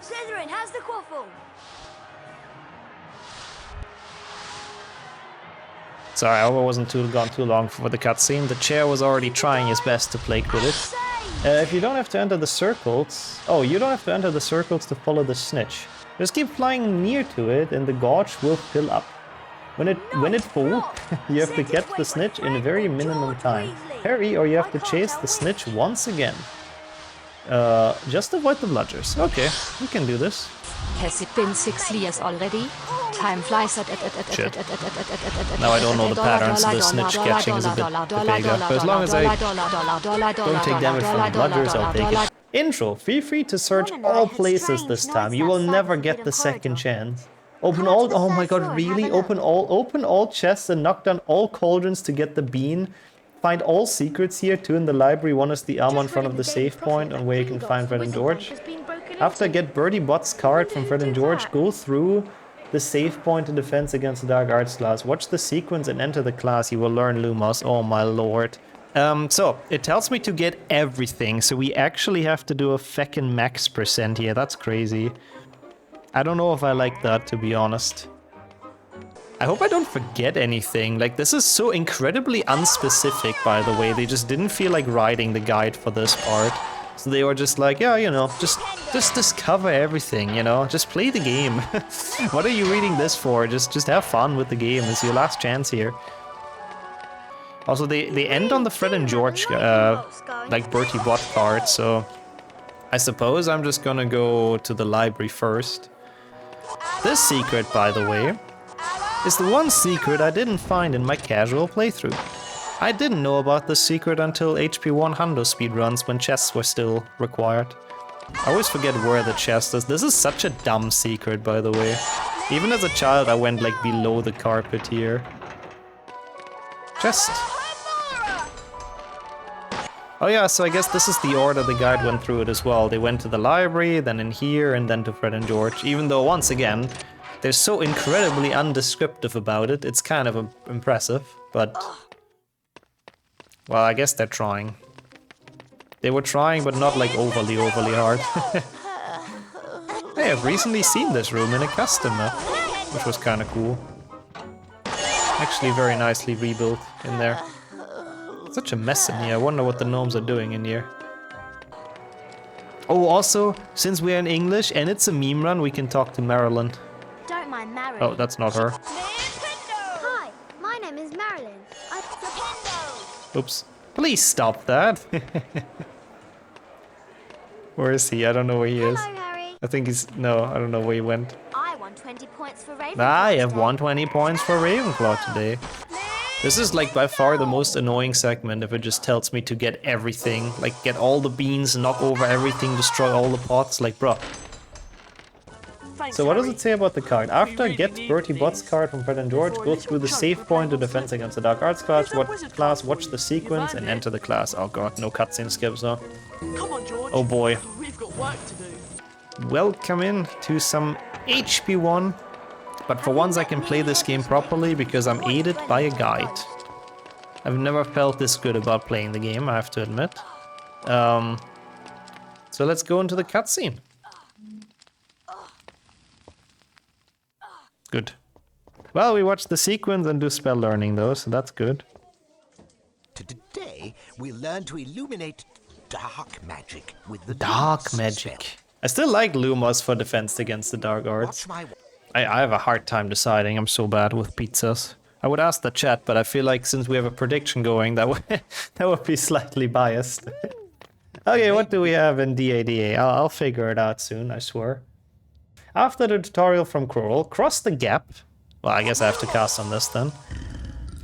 Slytherin has the quaffle! Sorry, I wasn't gone too long for the cutscene. The chair was already trying his best to play Quidditch. If you don't have to enter the circles... Oh, you don't have to enter the circles to follow the snitch. Just keep flying near to it and the gorge will fill up. When it falls, you have to get the snitch in a very minimum time. Hurry or you have to chase the snitch once again. Just avoid the bludgers. Okay, we can do this. Has it been 6 years already? Time flies at Shit. Now I don't know the patterns, so the snitch catching is a bit bigger. But as long as I don't take damage from bludgers, I'll take it. Intro. Feel free to search all places this time. You will never get the second chance. Open all... Oh my god, really? Open all chests and knock down all cauldrons to get the bean. Find all secrets here. 2 in the library. 1 is the armor in front of the save point on where you can find Fred and George. After get Bertie Bott's card from Fred and George, go through the save point in defense against the Dark Arts class. Watch the sequence and enter the class. You will learn Lumos. Oh my lord. So, it tells me to get everything. So we actually have to do a feckin' max % here. That's crazy. I don't know if I like that, to be honest. I hope I don't forget anything. Like, this is so incredibly unspecific, by the way. They just didn't feel like writing the guide for this part. So they were just like, yeah, you know, just discover everything, you know? Just play the game. What are you reading this for? Just have fun with the game. It's your last chance here. Also, they end on the Fred and George, like, Bertie Bott card, so... I suppose I'm just gonna go to the library first. This secret, by the way, is the one secret I didn't find in my casual playthrough. I didn't know about this secret until HP 100 speedruns when chests were still required. I always forget where the chest is. This is such a dumb secret, by the way. Even as a child, I went like below the carpet here. Chest. Oh yeah, so I guess this is the order the guide went through it as well. They went to the library, then in here, and then to Fred and George. Even though, once again, they're so incredibly undescriptive about it. It's kind of impressive, but... Well, I guess they're trying. They were trying, but not like overly hard. Hey, I've recently seen this room in a custom map, which was kind of cool. Actually very nicely rebuilt in there. Such a mess in here. I wonder what the gnomes are doing in here. Oh, also, since we're in English and it's a meme run, we can talk to Marilyn. Don't mind Marilyn. Oh, that's not her. Hi, my name is Marilyn. I'm Oops. Please stop that. Where is he? I don't know where he is. Hello, Harry. I think he's... No, I don't know where he went. I won 20 points for Ravenclaw. I have today. 120 points for Ravenclaw today. This is like by far the most annoying segment if it just tells me to get everything. Like get all the beans, knock over everything, destroy all the pots. Like, bruh. Thanks, So what does Harry. it say about the card? After really get need Bertie Bott's this. card from Fred and George, For a go little through the chunk save of point to playing defense wizard. against the Dark Arts class, Here's a wizard card watch for the you. sequence You've and earned enter it. the class. Oh god, no cutscene skips though. Come on, George. Oh boy. We've got work to do. Welcome in to some HP1. But for once I can play this game properly because I'm aided by a guide. I've never felt this good about playing the game, I have to admit. So let's go into the cutscene. Good. Well, we watch the sequence and do spell learning though, so that's good. Today, we learn to illuminate dark magic with the Dark Lumos magic. spell. I still like Lumos for defense against the Dark Arts. Watch my... I have a hard time deciding. I'm so bad with pizzas. I would ask the chat, but I feel like since we have a prediction going, that would, that would be slightly biased. Okay, what do we have in DADA? I'll figure it out soon, I swear. After the tutorial from Coral, cross the gap. Well, I guess I have to cast on this then.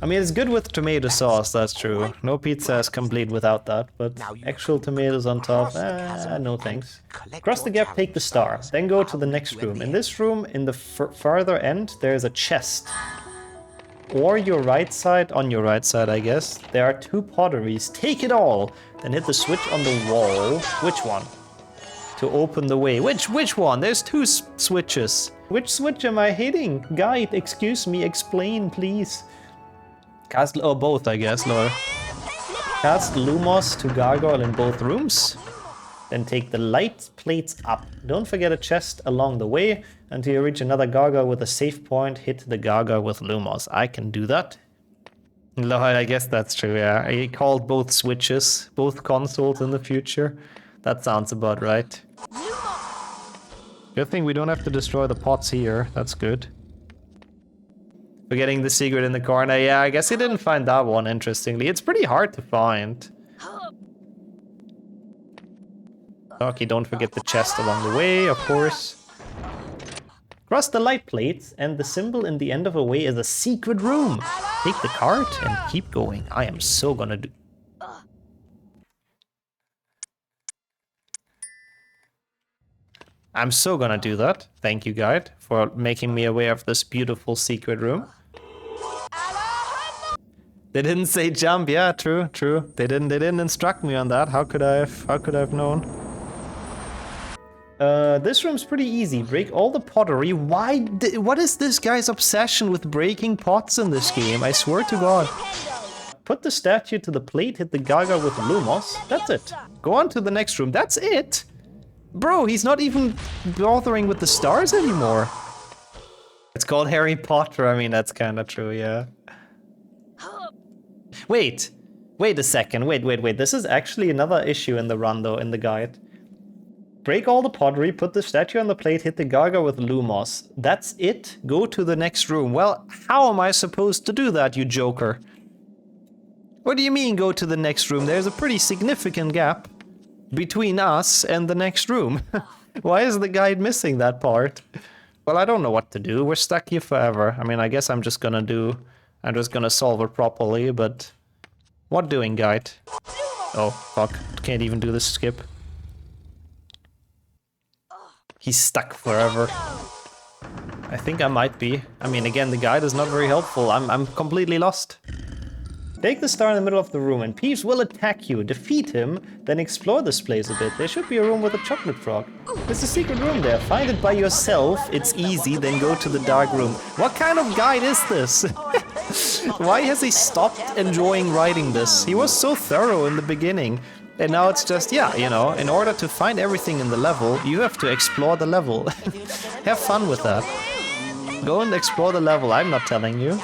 I mean, it's good with tomato sauce, that's true. No pizza is complete without that, but actual tomatoes on top, no thanks. Cross the gap, take the star, then go to the next room. In this room, in the farther end, there's a chest. Or your right side, on your right side, I guess, there are 2 potteries. Take it all! Then hit the switch on the wall. Which one? To open the way. Which one? There's 2 switches. Which switch am I hitting? Guide, excuse me, explain, please. Cast, oh, both, I guess, lol. Cast Lumos to Gargoyle in both rooms. Then take the light plates up. Don't forget a chest along the way. Until you reach another Gargoyle with a save point, hit the Gargoyle with Lumos. I can do that. Lol, I guess that's true, yeah. I called both switches, both consoles in the future. That sounds about right. Good thing we don't have to destroy the pots here. That's good. Forgetting the secret in the corner. Yeah, I guess he didn't find that one, interestingly. It's pretty hard to find. Okay, don't forget the chest along the way, of course. Cross the light plates, and the symbol in the end of a way is a secret room. Take the cart and keep going. I am so gonna do... I'm so gonna do that. Thank you, guide, for making me aware of this beautiful secret room. They didn't say jump. Yeah, true. They didn't instruct me on that. How could I have known? This room's pretty easy. Break all the pottery. What is this guy's obsession with breaking pots in this game? I swear to God. Put the statue to the plate, hit the Gaga with Lumos. That's it. Go on to the next room. That's it. Bro, he's not even bothering with the stars anymore. It's called Harry Potter. I mean, that's kind of true, yeah. Wait a second. Wait. This is actually another issue in the run, though, in the guide. Break all the pottery, put the statue on the plate, hit the Gaga with Lumos. That's it? Go to the next room. Well, how am I supposed to do that, you joker? What do you mean, go to the next room? There's a pretty significant gap between us and the next room. Why is the guide missing that part? Well, I don't know what to do. We're stuck here forever. I mean, I guess I'm just gonna solve it properly, but... What doing, guide? Oh, fuck. Can't even do this skip. He's stuck forever. I think I might be. I mean, again, the guide is not very helpful. I'm completely lost. Take the star in the middle of the room and Peeves will attack you. Defeat him, then explore this place a bit. There should be a room with a chocolate frog. There's a secret room there. Find it by yourself. It's easy, then go to the dark room. What kind of guide is this? Why has he stopped enjoying writing this? He was so thorough in the beginning. And now it's just, yeah, you know, in order to find everything in the level, you have to explore the level. Have fun with that. Go and explore the level, I'm not telling you.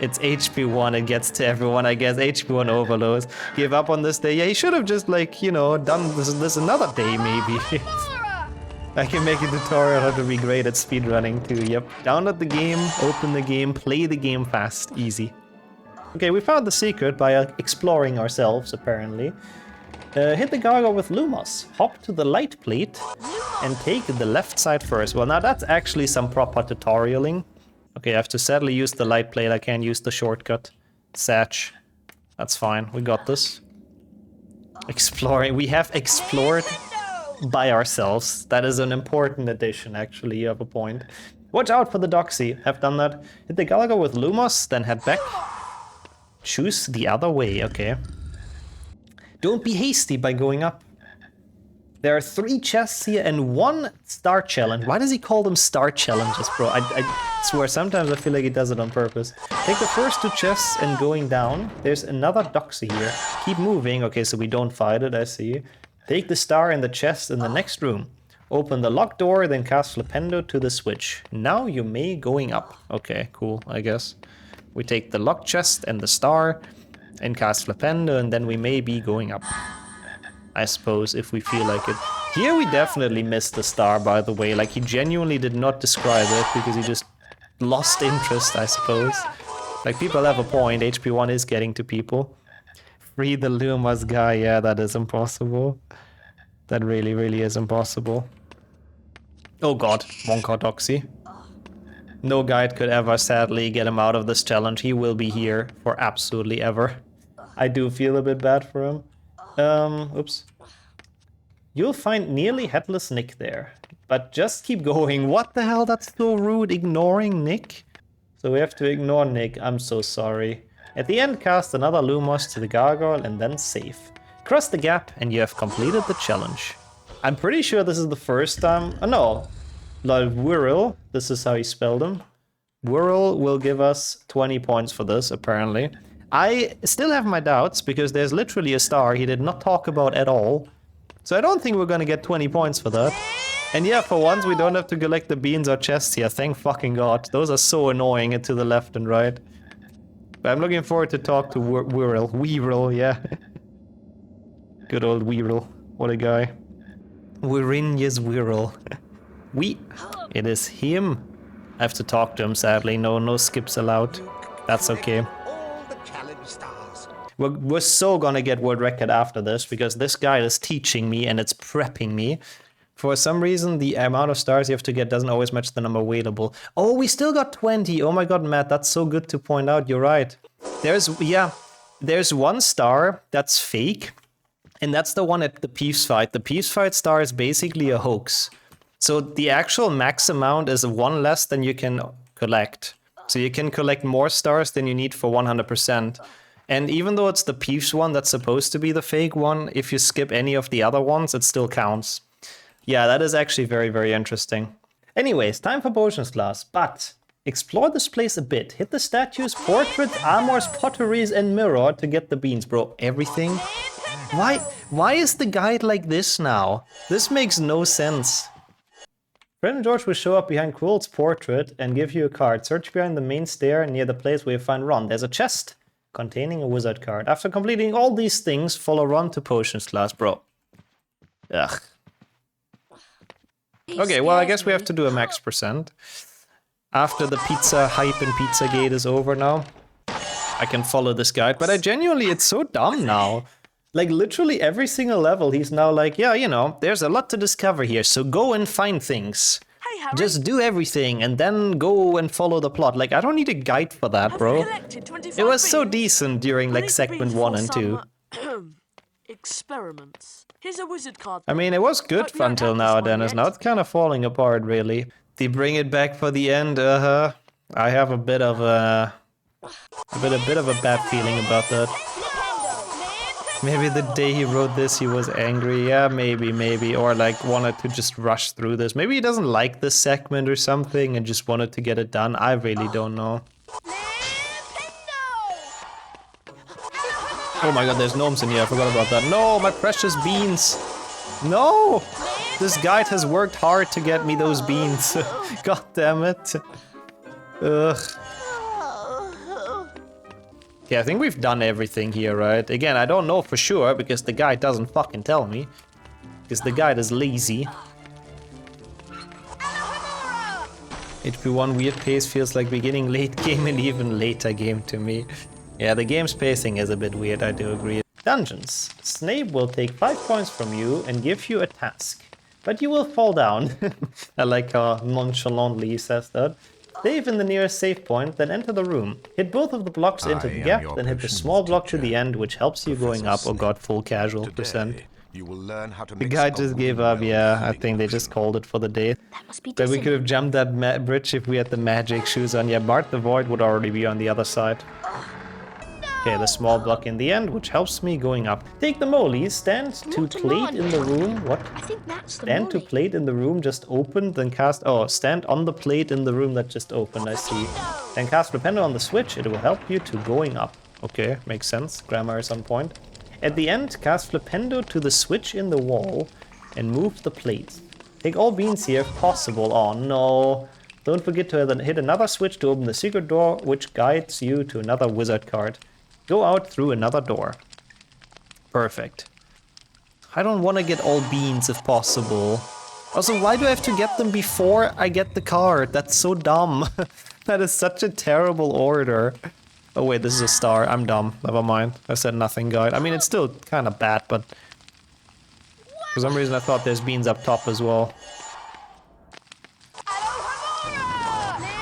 It's HP1, it gets to everyone, I guess. HP1 overloads. Give up on this day. Yeah, he should have just, like, you know, done this another day, maybe. I can make a tutorial how to be great at speedrunning too, yep. Download the game, open the game, play the game fast, easy. Okay, we found the secret by exploring ourselves, apparently. Hit the Gargoyle with Lumos. Hop to the light plate and take the left side first. Well, now that's actually some proper tutorialing. Okay, I have to sadly use the light plate. I can't use the shortcut. Satch. That's fine. We got this. Exploring. We have explored by ourselves. That is an important addition, actually. You have a point. Watch out for the Doxy. Have done that. Hit the Gallagher with Lumos, then head back. Choose the other way, okay. Don't be hasty by going up. There are 3 chests here and 1 star challenge. Why does he call them star challenges, bro? I swear, sometimes I feel like he does it on purpose. Take the first 2 chests and going down. There's another Doxy here. Keep moving. Okay, so we don't fight it, I see. Take the star and the chest in the next room. Open the locked door, then cast Flipendo to the switch. Now you may going up. Okay, cool, I guess. We take the locked chest and the star and cast Flipendo, and then we may be going up. I suppose, if we feel like it. Here we definitely missed the star, by the way. Like, he genuinely did not describe it because he just lost interest, I suppose. Like, people have a point. HP 1 is getting to people. Free the Lumas guy. Yeah, that is impossible. That really, really is impossible. Oh god, Wonka Doxy. No guide could ever, sadly, get him out of this challenge. He will be here for absolutely ever. I do feel a bit bad for him. Oops. You'll find nearly headless Nick there. But just keep going. What the hell? That's so rude. Ignoring Nick? So we have to ignore Nick. I'm so sorry. At the end, cast another Lumos to the gargoyle and then save. Cross the gap and you have completed the challenge. I'm pretty sure this is the first time... Oh no. Like Wirral. This is how he spelled him. Wirral will give us 20 points for this, apparently. I still have my doubts, because there's literally a star he did not talk about at all. So I don't think we're gonna get 20 points for that. And yeah, for once we don't have to collect the beans or chests here, thank fucking god. Those are so annoying and to the left and right. But I'm looking forward to talk to Wirral. Weiril, yeah. Good old Wirral. What a guy. Wirinya's Wirral. It is him. I have to talk to him, sadly. No skips allowed. That's okay. We're so gonna get world record after this, because this guy is teaching me and it's prepping me. For some reason, the amount of stars you have to get doesn't always match the number available. Oh, we still got 20. Oh my god, Matt, that's so good to point out. You're right. There's 1 star that's fake, and that's the one at the Peeves fight. The Peeves fight star is basically a hoax. So the actual max amount is 1 less than you can collect. So you can collect more stars than you need for 100%. And even though it's the Peeves one that's supposed to be the fake one, if you skip any of the other ones, it still counts. Yeah, that is actually very, very interesting. Anyways, time for potions class, but explore this place a bit. Hit the statues, portraits, armors, potteries, and mirror to get the beans, bro. Everything? Why is the guide like this now? This makes no sense. Fred and George will show up behind Quill's portrait and give you a card. Search behind the main stair near the place where you find Ron. There's a chest containing a wizard card. After completing all these things, follow Ron to potions class, bro. Ugh. Okay, well, I guess we have to do a max %. After the pizza hype and Pizzagate is over now, I can follow this guide. But I genuinely, it's so dumb now. Like, literally every single level, he's now like, yeah, you know, there's a lot to discover here, so go and find things. Hey, Harry. Just do everything and then go and follow the plot. Like, I don't need a guide for that, bro. It was so decent during, like, segment 1 and 2. Experiments. Here's a wizard card. I mean, it was good until now, Dennis. Now it's kind of falling apart, really. They bring it back for the end, I have a bit of a bad feeling about that. Maybe the day he wrote this, he was angry. Yeah, maybe. Or like wanted to just rush through this. Maybe he doesn't like this segment or something and just wanted to get it done. I really don't know. Oh my god, there's gnomes in here. I forgot about that. No, my precious beans. No! This guide has worked hard to get me those beans. God damn it. Ugh. Yeah, I think we've done everything here, right? Again, I don't know for sure, because the guide doesn't fucking tell me. Because the guide is lazy. HP1 weird pace feels like beginning late game and even later game to me. Yeah, the game's pacing is a bit weird, I do agree. Dungeons. Snape will take 5 points from you and give you a task. But you will fall down. I like how nonchalantly he says that. Save in the nearest save point, then enter the room. Hit both of the blocks into the gap, then hit the small block to the end, which helps you going up. Oh god, full casual %. You will learn how to The mix guy gold just gave well up, yeah. I with think they just called it for the day. That must be But we dissonant. could have jumped that bridge if we had the magic shoes on. Yeah, Bart the Void would already be on the other side. Okay, the small block in the end, which helps me going up. Take the molly, stand to Not a plate in the molly. room. What? I think that's the Stand to molly. plate in the room just opened, then cast... Oh, stand on the plate in the room that just opened, I see. Then cast Flipendo on the switch, it will help you to going up. Okay, makes sense. Grammar is on point. At the end, cast Flipendo to the switch in the wall and move the plate. Take all beans here if possible. Oh no. Don't forget to hit another switch to open the secret door, which guides you to another wizard card. Go out through another door. Perfect. I don't want to get all beans if possible. Also, why do I have to get them before I get the card? That's so dumb. That is such a terrible order. Oh wait, this is a star. I'm dumb. Never mind. I said nothing, guide. I mean, it's still kind of bad, but... For some reason I thought there's beans up top as well.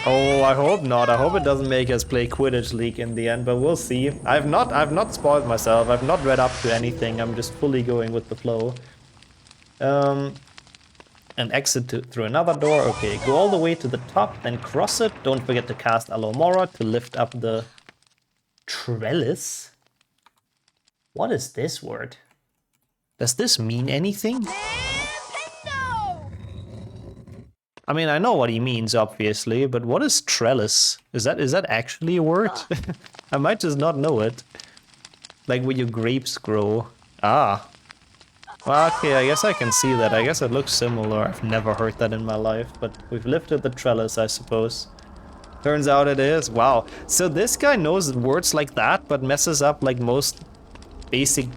Oh, I hope not. I hope it doesn't make us play Quidditch League in the end, but we'll see. I've not spoiled myself. I've not read up to anything. I'm just fully going with the flow. And exit through another door. Okay, go all the way to the top, then cross it. Don't forget to cast Alomora to lift up the trellis. What is this word? Does this mean anything? I mean, I know what he means, obviously, but what is trellis? Is that actually a word? I might just not know it. Like where your grapes grow. Ah. Well, okay, I guess I can see that. I guess it looks similar. I've never heard that in my life, but we've lifted the trellis, I suppose. Turns out it is. Wow. So this guy knows words like that, but messes up like most basic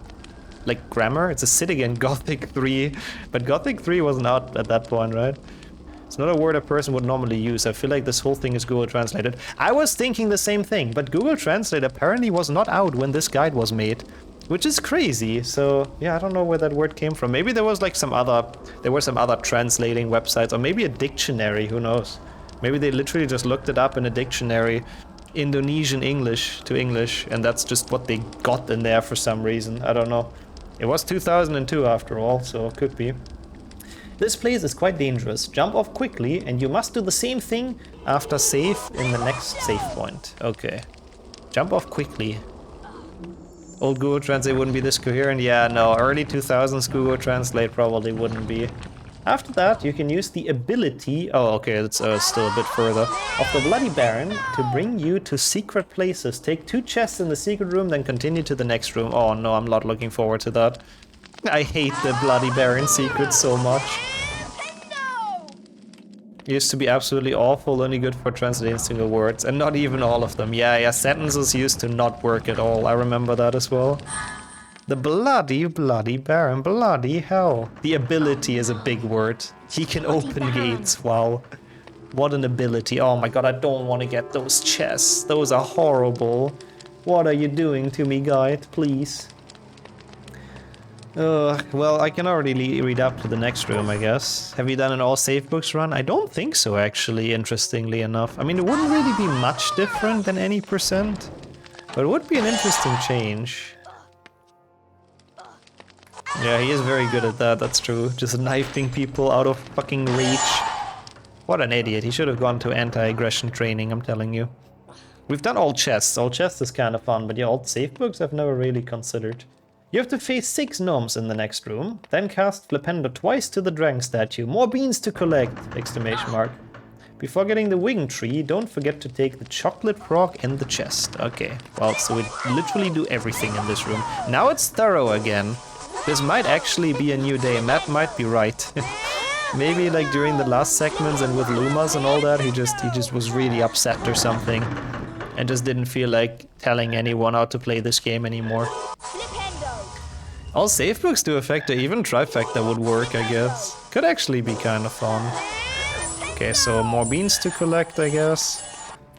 like grammar. It's a sit again, Gothic 3. But Gothic 3 wasn't out at that point, right? It's not a word a person would normally use. I feel like this whole thing is Google Translated. I was thinking the same thing, but Google Translate apparently was not out when this guide was made, which is crazy. So yeah, I don't know where that word came from. Maybe there was like some other translating websites, or maybe a dictionary, who knows? Maybe they literally just looked it up in a dictionary, Indonesian English to English, and that's just what they got in there for some reason. I don't know. It was 2002 after all, so it could be. This place is quite dangerous. Jump off quickly, and you must do the same thing after save in the next save point. Okay. Jump off quickly. Old Google Translate wouldn't be this coherent. Yeah, no, early 2000s Google Translate probably wouldn't be. After that, you can use the ability... Oh, okay, it's still a bit further. Of the Bloody Baron to bring you to secret places. Take 2 chests in the secret room, then continue to the next room. Oh no, I'm not looking forward to that. I hate the Bloody Baron secret so much. It used to be absolutely awful, only good for translating single words, and not even all of them. Yeah, sentences used to not work at all. I remember that as well. The bloody Baron, bloody hell. The ability is a big word. He can open gates, wow. What an ability. Oh my god, I don't want to get those chests. Those are horrible. What are you doing to me, guide? Please. Well, I can already read up to the next room, I guess. Have you done an all save books run? I don't think so, actually, interestingly enough. I mean, it wouldn't really be much different than any %, but it would be an interesting change. Yeah, he is very good at that, that's true. Just knifing people out of fucking reach. What an idiot. He should have gone to anti-aggression training, I'm telling you. We've done all chests. All chests is kind of fun, but yeah, all save books I've never really considered. You have to face 6 gnomes in the next room, then cast Flipendo twice to the dragon statue. More beans to collect! Exclamation mark. Before getting the wing tree, don't forget to take the chocolate frog and the chest. Okay, well, so we literally do everything in this room. Now it's thorough again. This might actually be a new day. Matt might be right. Maybe like during the last segments and with Lumas and all that, he just was really upset or something, and just didn't feel like telling anyone how to play this game anymore. All save books do affect even trifecta would work, I guess. Could actually be kind of fun. Okay, so more beans to collect, I guess.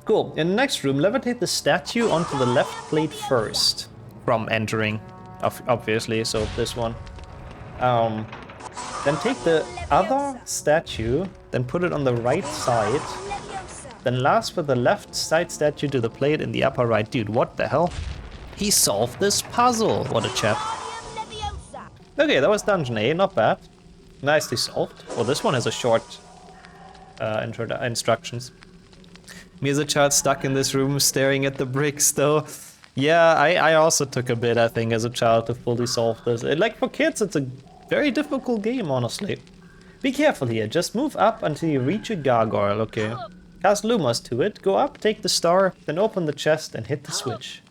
Cool. In the next room, levitate the statue onto the left plate first from entering, obviously. So this one. Then take the other statue, then put it on the right side. Then last with the left side statue to the plate in the upper right. Dude, what the hell? He solved this puzzle. What a chap. Okay, that was Dungeon A, not bad. Nicely solved. Oh, this one has a short instructions. Me as a child stuck in this room staring at the bricks though. Yeah, I also took a bit, I think, as a child to fully solve this. Like, for kids, it's a very difficult game, honestly. Be careful here, just move up until you reach a gargoyle, okay. Cast Lumos to it, go up, take the star, then open the chest and hit the switch.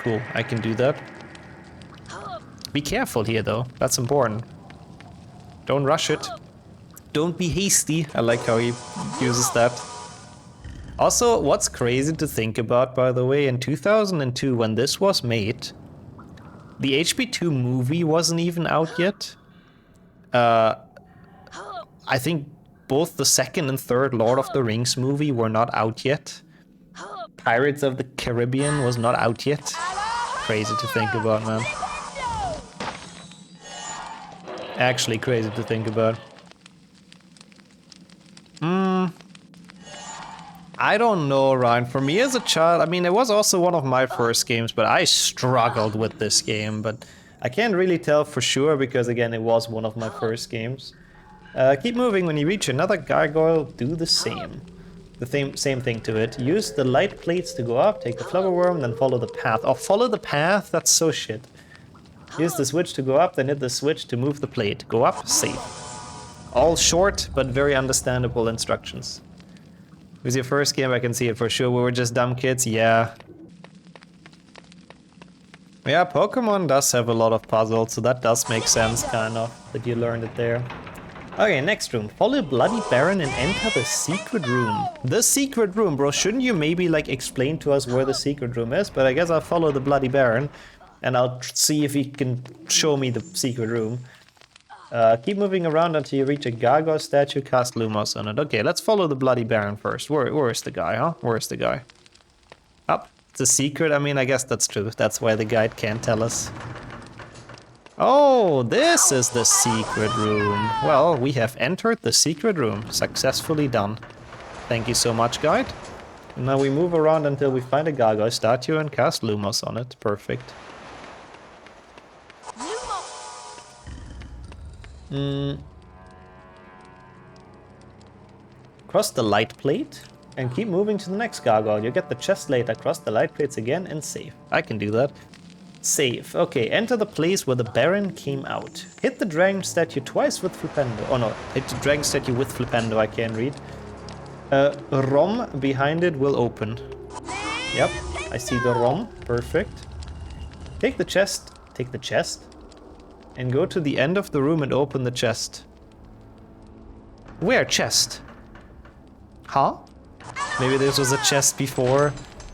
Cool, I can do that. Be careful here though, that's important. Don't rush it. Don't be hasty, I like how he uses that. Also, what's crazy to think about, by the way, in 2002, when this was made, the HP2 movie wasn't even out yet. I think both the second and third Lord of the Rings movie were not out yet. Pirates of the Caribbean was not out yet. Crazy to think about, man. Actually crazy to think about. I don't know, Ryan. For me as a child, I mean, it was also one of my first games, but I struggled with this game. But I can't really tell for sure because, again, it was one of my first games. Keep moving. When you reach another gargoyle, do the same. The same thing to it. Use the light plates to go up, take the flower worm, then follow the path. Oh, follow the path? That's so shit. Use the switch to go up, then hit the switch to move the plate. Go up, save. All short, but very understandable instructions. It was your first game, I can see it for sure. We were just dumb kids, yeah. Yeah, Pokemon does have a lot of puzzles, so that does make sense, kind of, that you learned it there. Okay, next room. Follow Bloody Baron and enter the secret room. The secret room, bro. Shouldn't you maybe, like, explain to us where the secret room is? But I guess I'll follow the Bloody Baron, and I'll see if he can show me the secret room. Keep moving around until you reach a gargoyle statue, cast Lumos on it. Okay, let's follow the Bloody Baron first. Where is the guy, huh? Where is the guy? Up. It's a secret? I mean, I guess that's true. That's why the guide can't tell us. Oh, this is the secret room. Well, we have entered the secret room. Successfully done. Thank you so much, guide. And now we move around until we find a gargoyle statue and cast Lumos on it. Perfect. Cross the light plate and keep moving to the next gargoyle. You get the chest later, cross the light plates again and save. I can do that. Save. Okay, enter the place where the Baron came out. Hit the dragon statue twice with Flipendo. Oh no, hit the dragon statue with Flipendo, I can't read. ROM behind it will open. Yep, I see the ROM. Perfect. Take the chest. Take the chest. And go to the end of the room and open the chest. Where chest? Huh? Maybe this was a chest before.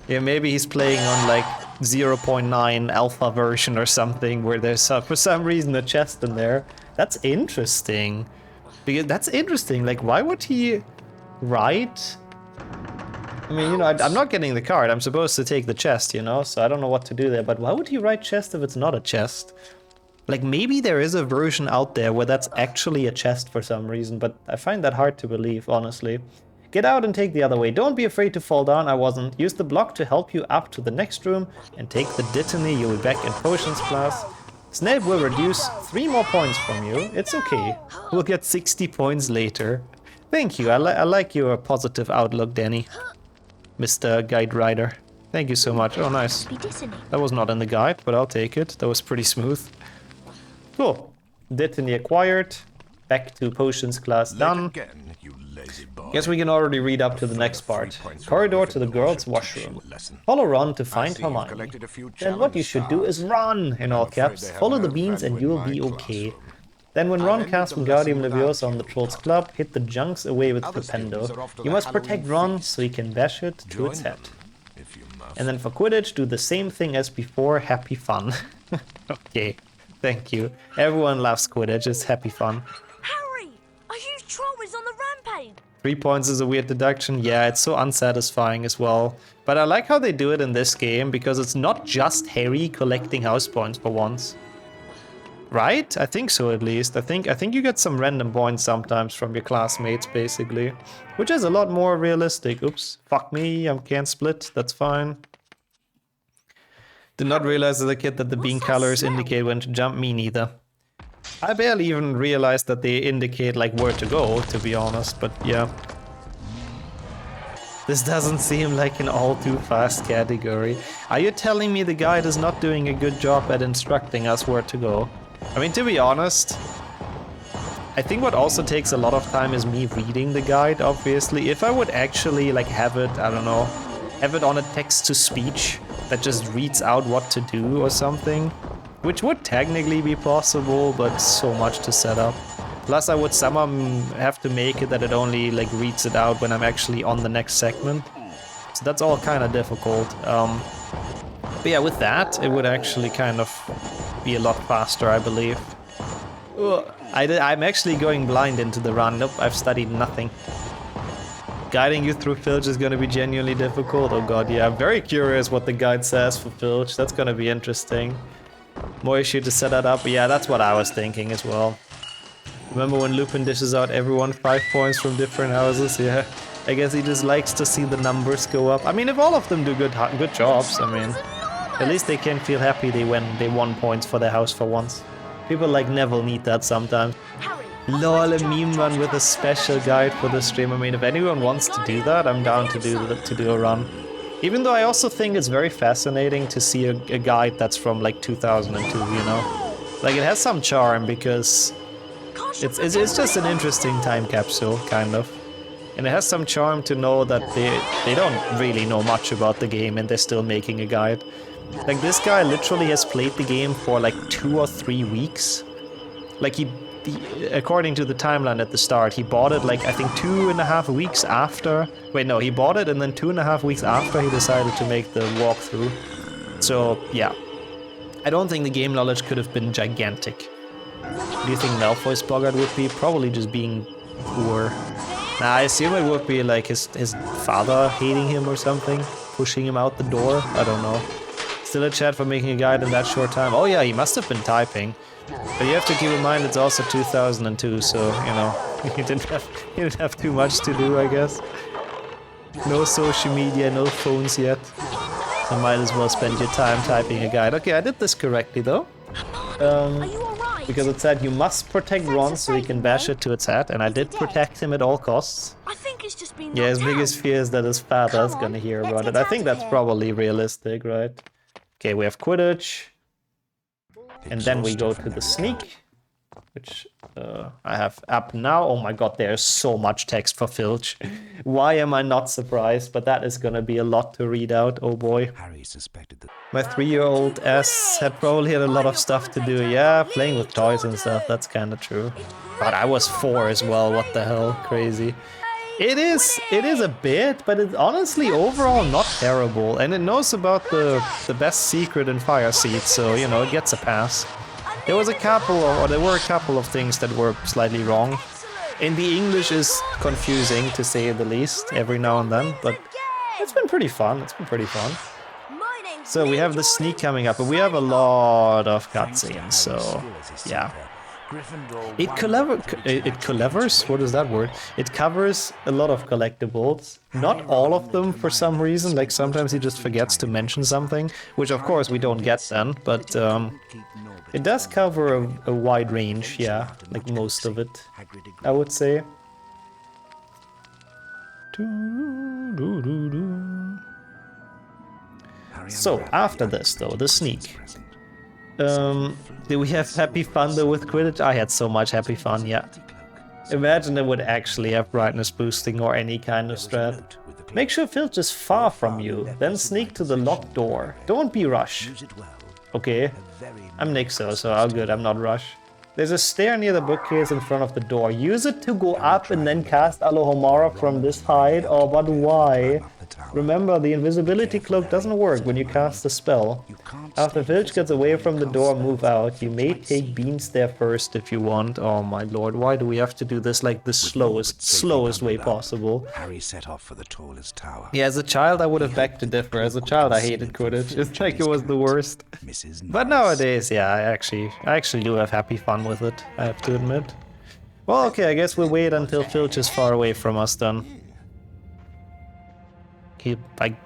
Yeah, maybe he's playing on like 0.9 alpha version or something where there's for some reason a chest in there. That's interesting. Because that's interesting. Like, why would he write? I mean, you know, I'm not getting the card. I'm supposed to take the chest, you know, so I don't know what to do there. But why would he write chest if it's not a chest? Like, maybe there is a version out there where that's actually a chest for some reason, but I find that hard to believe, honestly. Get out and take the other way. Don't be afraid to fall down. I wasn't. Use the block to help you up to the next room and take the Dittany. You'll be back in potions class. Snape will reduce 3 more points from you. It's okay. We'll get 60 points later. Thank you. I like your positive outlook, Danny. Mr. Guide Rider. Thank you so much. Oh, nice. That was not in the guide, but I'll take it. That was pretty smooth. Cool. Dittany acquired. Back to potions class done. Guess we can already read up to the next part. Corridor to the girls' washroom. Follow Ron to find Hermione. Then what you should do is run, in all caps. Follow the beans and you'll be okay. Then when Ron casts Wingardium Leviosa on the Troll's Club, hit the junks away with Flipendo. You must protect Ron so he can bash it to its head. And then for Quidditch, do the same thing as before. Happy fun. Okay. Thank you. Everyone loves Quidditch. It's happy fun. Harry! A huge troll is on the rampage! 3 points is a weird deduction. Yeah, it's so unsatisfying as well. But I like how they do it in this game, because it's not just Harry collecting house points for once. Right? I think so, at least. I think you get some random points sometimes from your classmates, basically. Which is a lot more realistic. Oops. Fuck me. I can't split. That's fine. Did not realize as a kid that the bean colors indicate when to jump. Me neither. I barely even realized that they indicate like where to go, to be honest, but yeah. This doesn't seem like an all too fast category. Are you telling me the guide is not doing a good job at instructing us where to go? I mean, to be honest, I think what also takes a lot of time is me reading the guide, obviously. If I would actually like have it, I don't know, have it on a text-to-speech that just reads out what to do or something, which would technically be possible, but so much to set up. Plus I would somehow have to make it that it only like reads it out when I'm actually on the next segment. So that's all kind of difficult. But yeah, with that, it would actually kind of be a lot faster, I believe. I'm actually going blind into the run. Nope, I've studied nothing. Guiding you through Filch is going to be genuinely difficult. Oh god, yeah, I'm very curious what the guide says for Filch. That's going to be interesting. More issue to set that up. Yeah, that's what I was thinking as well. Remember when Lupin dishes out everyone 5 points from different houses? Yeah, I guess he just likes to see the numbers go up. I mean, if all of them do good jobs, I mean, at least they can feel happy they won points for their house for once. People like Neville need that sometimes. Lol, a meme run with a special guide for the stream. I mean, if anyone wants to do that, I'm down to do a run. Even though I also think it's very fascinating to see a guide that's from like 2002, you know? Like, it has some charm because it's just an interesting time capsule, kind of. And it has some charm to know that they don't really know much about the game and they're still making a guide. Like, this guy literally has played the game for like 2 or 3 weeks. Like, he according to the timeline at the start, he bought it like I think 2.5 weeks after. Wait, no, he bought it and then 2.5 weeks after he decided to make the walkthrough. So yeah, I don't think the game knowledge could have been gigantic. Do you think Malfoy's boggart would be? Probably just being poor. Nah, I assume it would be like his father hating him or something, pushing him out the door. I don't know. Still a chat for making a guide in that short time. Oh yeah, he must have been typing. But you have to keep in mind it's also 2002, so, you know, you didn't have too much to do, I guess. No social media, no phones yet. So might as well spend your time typing a guide. Okay, I did this correctly though. Because it said you must protect Ron so he can bash it to its head, and I did protect him at all costs. I think it's just been Yeah, his biggest fear is that his father's gonna hear about it. I think that's probably realistic, right? Okay, we have Quidditch. And then we go to the sneak, which I have up now. Oh my god, there's so much text for Filch. Why am I not surprised? But that is gonna be a lot to read out, oh boy. Harry suspected that My 3-year-old ass had probably had a lot of stuff to do. Yeah, playing with toys and stuff, that's kinda true. But I was 4 as well, what the hell, crazy. It is a bit, but it's honestly overall not terrible. And it knows about the best secret in Fire Seed, so, you know, it gets a pass. There were a couple of things that were slightly wrong. And the English is confusing, to say the least, every now and then, but it's been pretty fun. So we have the sneak coming up, but we have a lot of cutscenes, so yeah. It covers, what is that word? It covers a lot of collectibles. Not all of them for some reason, like sometimes he just forgets to mention something, which of course we don't get then, but it does cover a wide range, yeah, like most of it, I would say. So, after this though, the sneak. Do we have happy fun though with Quidditch? I had so much happy fun, yeah. Imagine it would actually have brightness boosting or any kind of strat. Make sure Filch is far from you, then sneak to the locked door. Don't be Rush. Okay, I'm Nixo, so all good, I'm not Rush. There's a stair near the bookcase in front of the door. Use it to go up and then cast Alohomora from this height. Oh, but why? Remember, the invisibility cloak doesn't work when you cast a spell. After Filch gets away from the door, move out. You may take beans there first if you want. Oh my lord, why do we have to do this like the slowest way possible? Harry set off for the tallest tower. Yeah, as a child I would have begged to differ. As a child I hated Quidditch. It's like it was the worst. But nowadays, yeah, I actually do have happy fun with it, I have to admit. Well, okay, I guess we'll wait until Filch is far away from us then.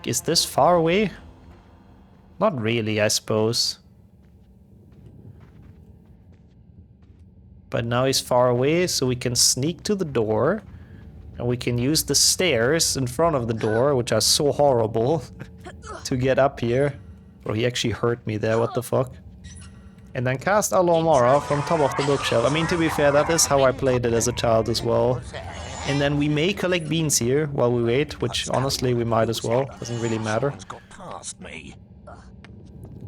Is this far away? Not really, I suppose. But now he's far away, so we can sneak to the door. And we can use the stairs in front of the door, which are so horrible, to get up here. Bro, he actually hurt me there, what the fuck? And then cast Alomora from top of the bookshelf. I mean, to be fair, that is how I played it as a child as well. And then we may collect beans here while we wait, which honestly we might as well. Doesn't really matter.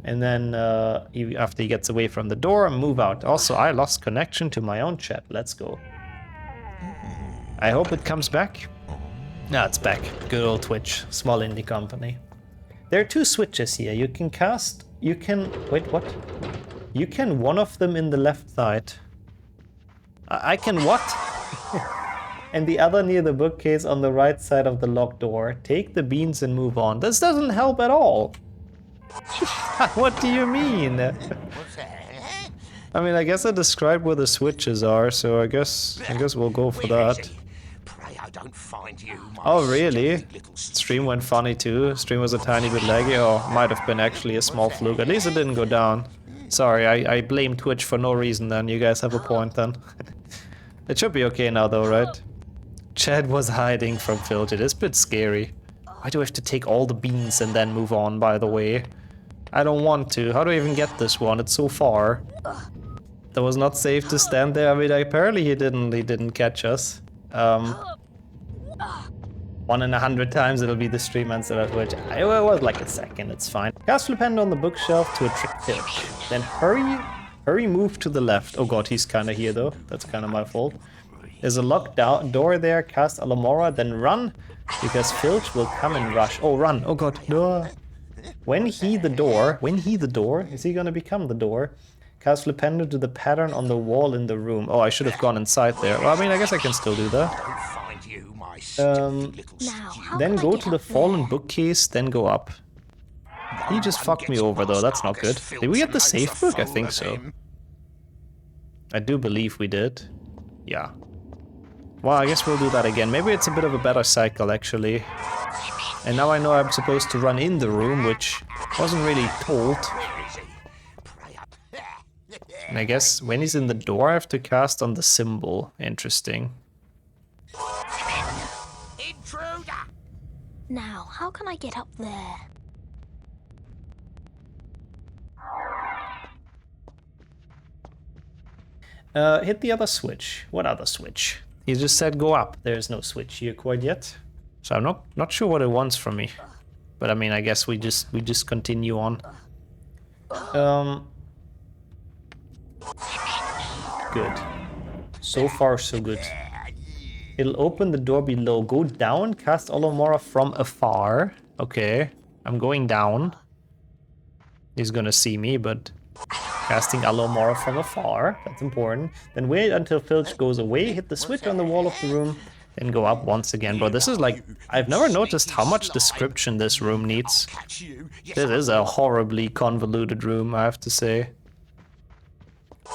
And then after he gets away from the door, move out. Also, I lost connection to my own chat. Let's go. I hope it comes back. No, it's back. Good old Twitch. Small indie company. There are two switches here. You can cast... You can... Wait, what? You can one of them in the left side. I can what? And the other near the bookcase on the right side of the locked door. Take the beans and move on. This doesn't help at all. What do you mean? I mean, I guess I described where the switches are, so I guess we'll go for that. Oh, really? Stream went funny too. Stream was a tiny bit laggy. Oh, might have been actually a small fluke. At least it didn't go down. Sorry, I blame Twitch for no reason then. You guys have a point then. It should be okay now though, right? Chad was hiding from Filch. It is a bit scary. Why do I have to take all the beans and then move on, by the way? I don't want to. How do I even get this one? It's so far. That was not safe to stand there. I mean, apparently he didn't catch us. 1 in 100 times it'll be the stream instead of Twitch. It was like a second, it's fine. Cast Flipendo on the bookshelf to attract Filch. Then hurry move to the left. Oh god, he's kinda here though. That's kinda my fault. There's a locked door there. Cast Alomora, then run. Because Filch will come and rush. Oh, run. Oh god, no. When he the door, is he gonna become the door? Cast Flipendo to the pattern on the wall in the room. Oh, I should have gone inside there. Well, I mean, I guess I can still do that. Then go to the fallen bookcase, then go up. He just fucked me over though, that's not good. Did we get the safe book? I think so. I do believe we did. Yeah. Well, I guess we'll do that again. Maybe it's a bit of a better cycle, actually. And now I know I'm supposed to run in the room, which wasn't really told. And I guess when he's in the door, I have to cast on the symbol. Interesting. Now, how can I get up there? Hit the other switch. What other switch? He just said go up. There's no switch here quite yet. So I'm not sure what it wants from me. But I mean, I guess we just continue on. Good. So far, so good. It'll open the door below. Go down, cast Alomora from afar. Okay, I'm going down. He's gonna see me, but casting Alomora from afar. That's important. Then wait until Filch goes away, hit the switch on the wall of the room, then go up once again. Bro, this is like... I've never noticed how much description this room needs. This is a horribly convoluted room, I have to say.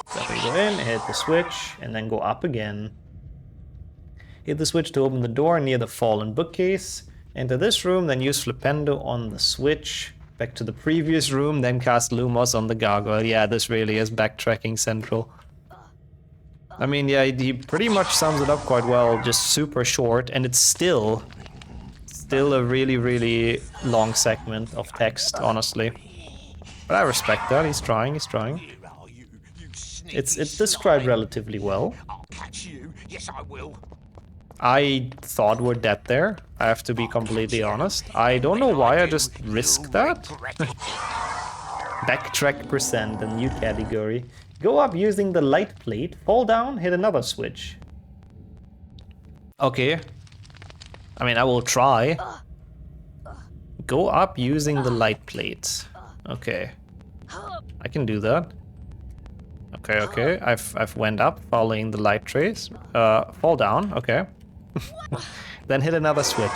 So we go in, hit the switch, and then go up again. Hit the switch to open the door near the fallen bookcase. Enter this room, then use Flipendo on the switch. Back to the previous room, then cast Lumos on the gargoyle. Yeah, this really is backtracking central. I mean, yeah, he pretty much sums it up quite well, just super short, and it's still a really, really long segment of text, honestly. But I respect that, he's trying. It's described relatively well. I thought we're dead there, I have to be completely honest. I don't know why I just risked that. Backtrack percent, a new category. Go up using the light plate, fall down, hit another switch. Okay. I mean, I will try. Go up using the light plate. Okay. I can do that. Okay. I've went up following the light trace. Fall down, okay. Then hit another switch.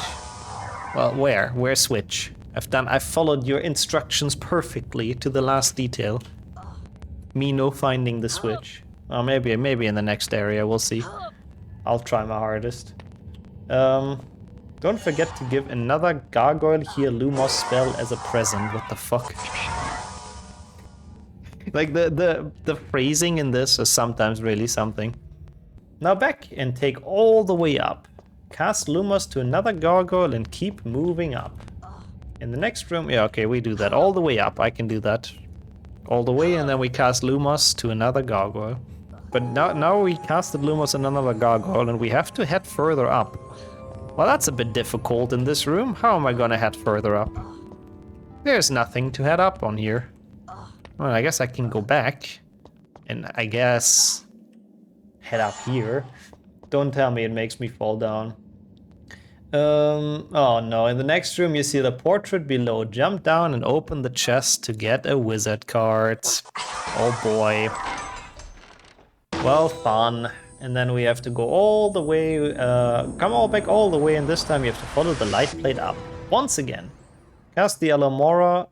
Well, where switch? I've followed your instructions perfectly to the last detail. Me no finding the switch. Well, maybe in the next area, we'll see. I'll try my hardest. Don't forget to give another gargoyle here Lumos spell as a present. What the fuck? Like the phrasing in this is sometimes really something. Now back and take all the way up. Cast Lumos to another gargoyle and keep moving up. In the next room, yeah, okay, we do that all the way up. I can do that all the way, and then we cast Lumos to another gargoyle. But now we casted Lumos on another gargoyle, and we have to head further up. Well, that's a bit difficult in this room. How am I gonna head further up? There's nothing to head up on here. Well, I guess I can go back, and I guess head up here. Don't tell me it makes me fall down. Oh no, in the next room you see the portrait below. Jump down and open the chest to get a wizard card. Oh boy. Well, fun. And then we have to go all the way, come all back all the way, and this time you have to follow the light plate up. Once again. Cast the Alohomora,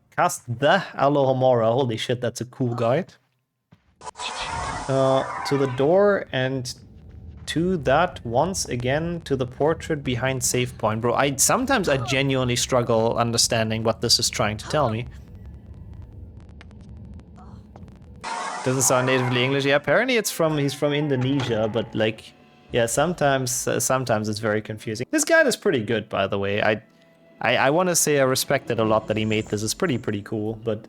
holy shit, that's a cool guide. To the door and to that once again to the portrait behind save point. Bro, sometimes I genuinely struggle understanding what this is trying to tell me. Doesn't sound natively English. Yeah, apparently he's from Indonesia, but like, yeah, sometimes it's very confusing. This guide is pretty good, by the way. I want to say I respect it a lot that he made this. It's pretty cool, but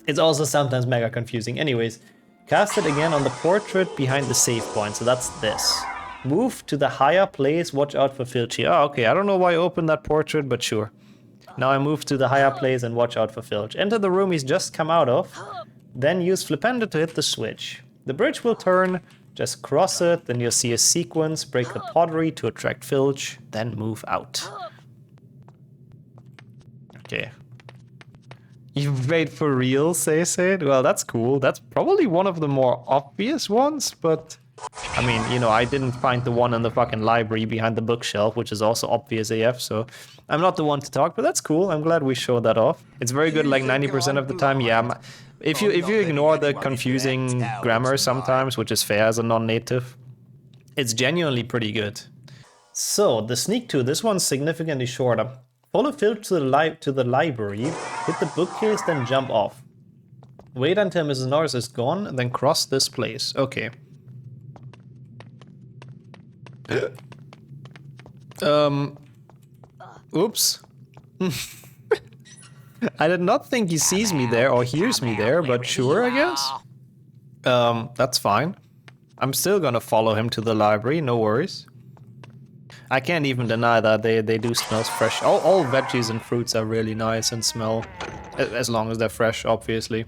it's also sometimes mega confusing. Anyways, cast it again on the portrait behind the save point. So that's this. Move to the higher place. Watch out for Filch. Oh, okay. I don't know why I opened that portrait, but sure. Now I move to the higher place and watch out for Filch. Enter the room he's just come out of. Then use Flipendo to hit the switch. The bridge will turn, just cross it, then you'll see a sequence, break the pottery to attract Filch, then move out. Okay. You made for real, say? Well, that's cool. That's probably one of the more obvious ones, but I mean, you know, I didn't find the one in the fucking library behind the bookshelf, which is also obvious AF, so I'm not the one to talk, but that's cool. I'm glad we showed that off. It's very good like 90% of the time, yeah. If you ignore the confusing grammar sometimes, which is fair as a non-native, it's genuinely pretty good. So, the sneak to this one's significantly shorter. Follow Filch to the library, hit the bookcase, then jump off. Wait until Mrs. Norris is gone, then cross this place. Okay. Oops. I did not think he sees me there or hears me there, but sure, I guess. That's fine. I'm still gonna follow him to the library, no worries. I can't even deny that they do smell fresh. All veggies and fruits are really nice and smell, as long as they're fresh, obviously.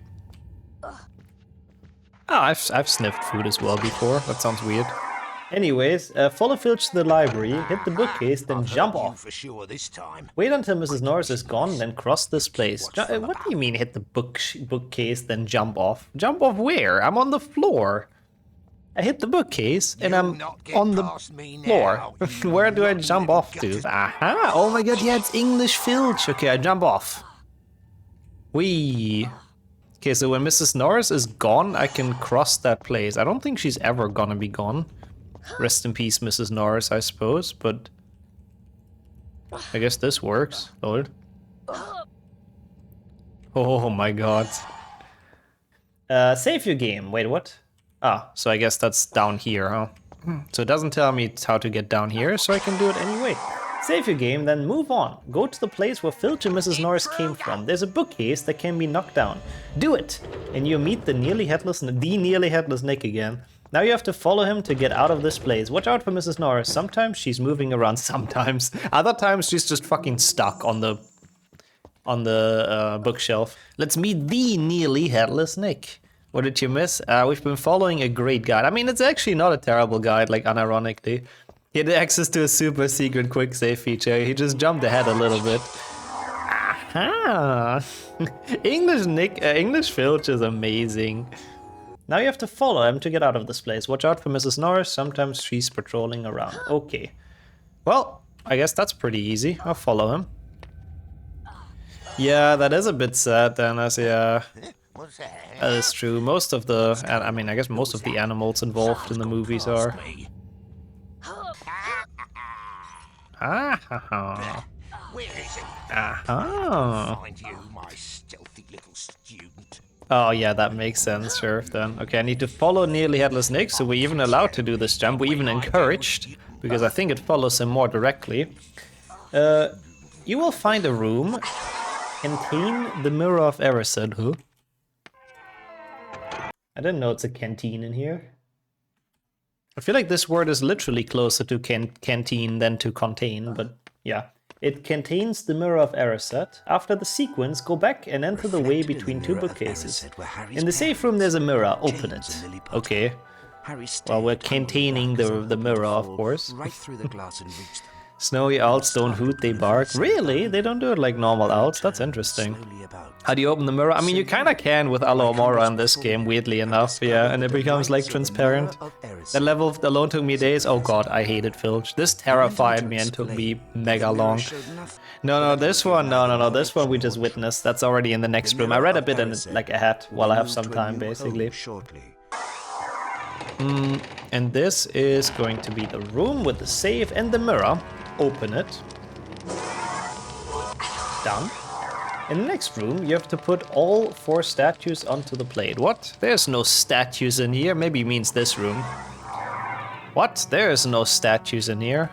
I've sniffed food as well before. That sounds weird. Anyways, follow Filch to the library, hit the bookcase, then jump off. For sure this time. Wait until Mrs. Norris is gone, then cross this place. What do you mean hit the bookcase, then jump off? Jump off where? I'm on the floor. I hit the bookcase, and I'm on the floor. Where do I jump off to? Aha! Oh my god, yeah, it's English Filch. Okay, I jump off. Whee! Okay, so when Mrs. Norris is gone, I can cross that place. I don't think she's ever gonna be gone. Rest in peace, Mrs. Norris, I suppose, but I guess this works. Lord. Oh my god. Save your game. Wait, what? Ah, so I guess that's down here, huh? So it doesn't tell me how to get down here, so I can do it anyway. Save your game, then move on. Go to the place where Filch and Mrs. Norris came from. There's a bookcase that can be knocked down. Do it! And you meet the nearly headless Nick again. Now you have to follow him to get out of this place. Watch out for Mrs. Norris. Sometimes she's moving around, sometimes. Other times she's just fucking stuck on the bookshelf. Let's meet the nearly headless Nick. What did you miss? We've been following a great guide. I mean, it's actually not a terrible guide, like unironically. He had access to a super secret quick save feature. He just jumped ahead a little bit. Aha! English Filch is amazing. Now you have to follow him to get out of this place. Watch out for Mrs. Norris. Sometimes she's patrolling around. Okay. Well, I guess that's pretty easy. I'll follow him. Yeah, that is a bit sad, Dennis. Yeah. That is true. Most of the, I mean, I guess most of the animals involved in the movies are. Ah ha ha. Where is he? Aha. Find you, my stealthy little student. Oh yeah, that makes sense, sure then. Okay, I need to follow Nearly Headless Nick, so we're even allowed to do this jump. We're even encouraged, because I think it follows him more directly. You will find a room. Contain the Mirror of Erised. Huh? I didn't know it's a canteen in here. I feel like this word is literally closer to canteen than to contain, but yeah. It contains the Mirror of Erised. After the sequence, go back and enter the way between two bookcases. In the safe room there's a mirror. Open it. Okay. Well, we're containing the mirror, of course. Right through the glass and reached them. Snowy owls don't hoot, they bark. Really? They don't do it like normal owls? That's interesting. Slowly about. How do you open the mirror? I mean, you kinda can with Alohomora in this game, weirdly enough, yeah, and it becomes like transparent. That level alone took me days. Oh god, I hated Filch. This terrified me and took me mega long. No, this one, no, this one we just witnessed. That's already in the next room. I read a bit in it, like ahead, while I have some time, basically. And this is going to be the room with the safe and the mirror. Open it. Done. In the next room, you have to put all 4 statues onto the plate. What? There's no statues in here. Maybe it means this room. What? There's no statues in here.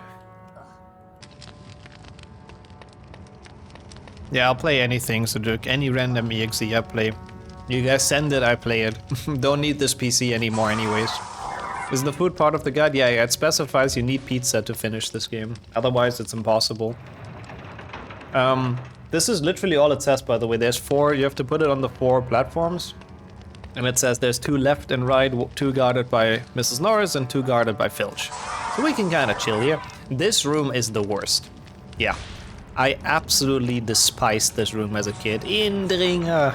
Yeah, I'll play anything, Suduk. Any random EXE I play. You guys send it, I play it. Don't need this PC anymore anyways. Is the food part of the guide? Yeah, it specifies you need pizza to finish this game. Otherwise, it's impossible. This is literally all it says, by the way. There's 4, you have to put it on the 4 platforms. And it says there's 2 left and right, 2 guarded by Mrs. Norris and 2 guarded by Filch. So we can kind of chill here. This room is the worst. Yeah. I absolutely despised this room as a kid. Indringer!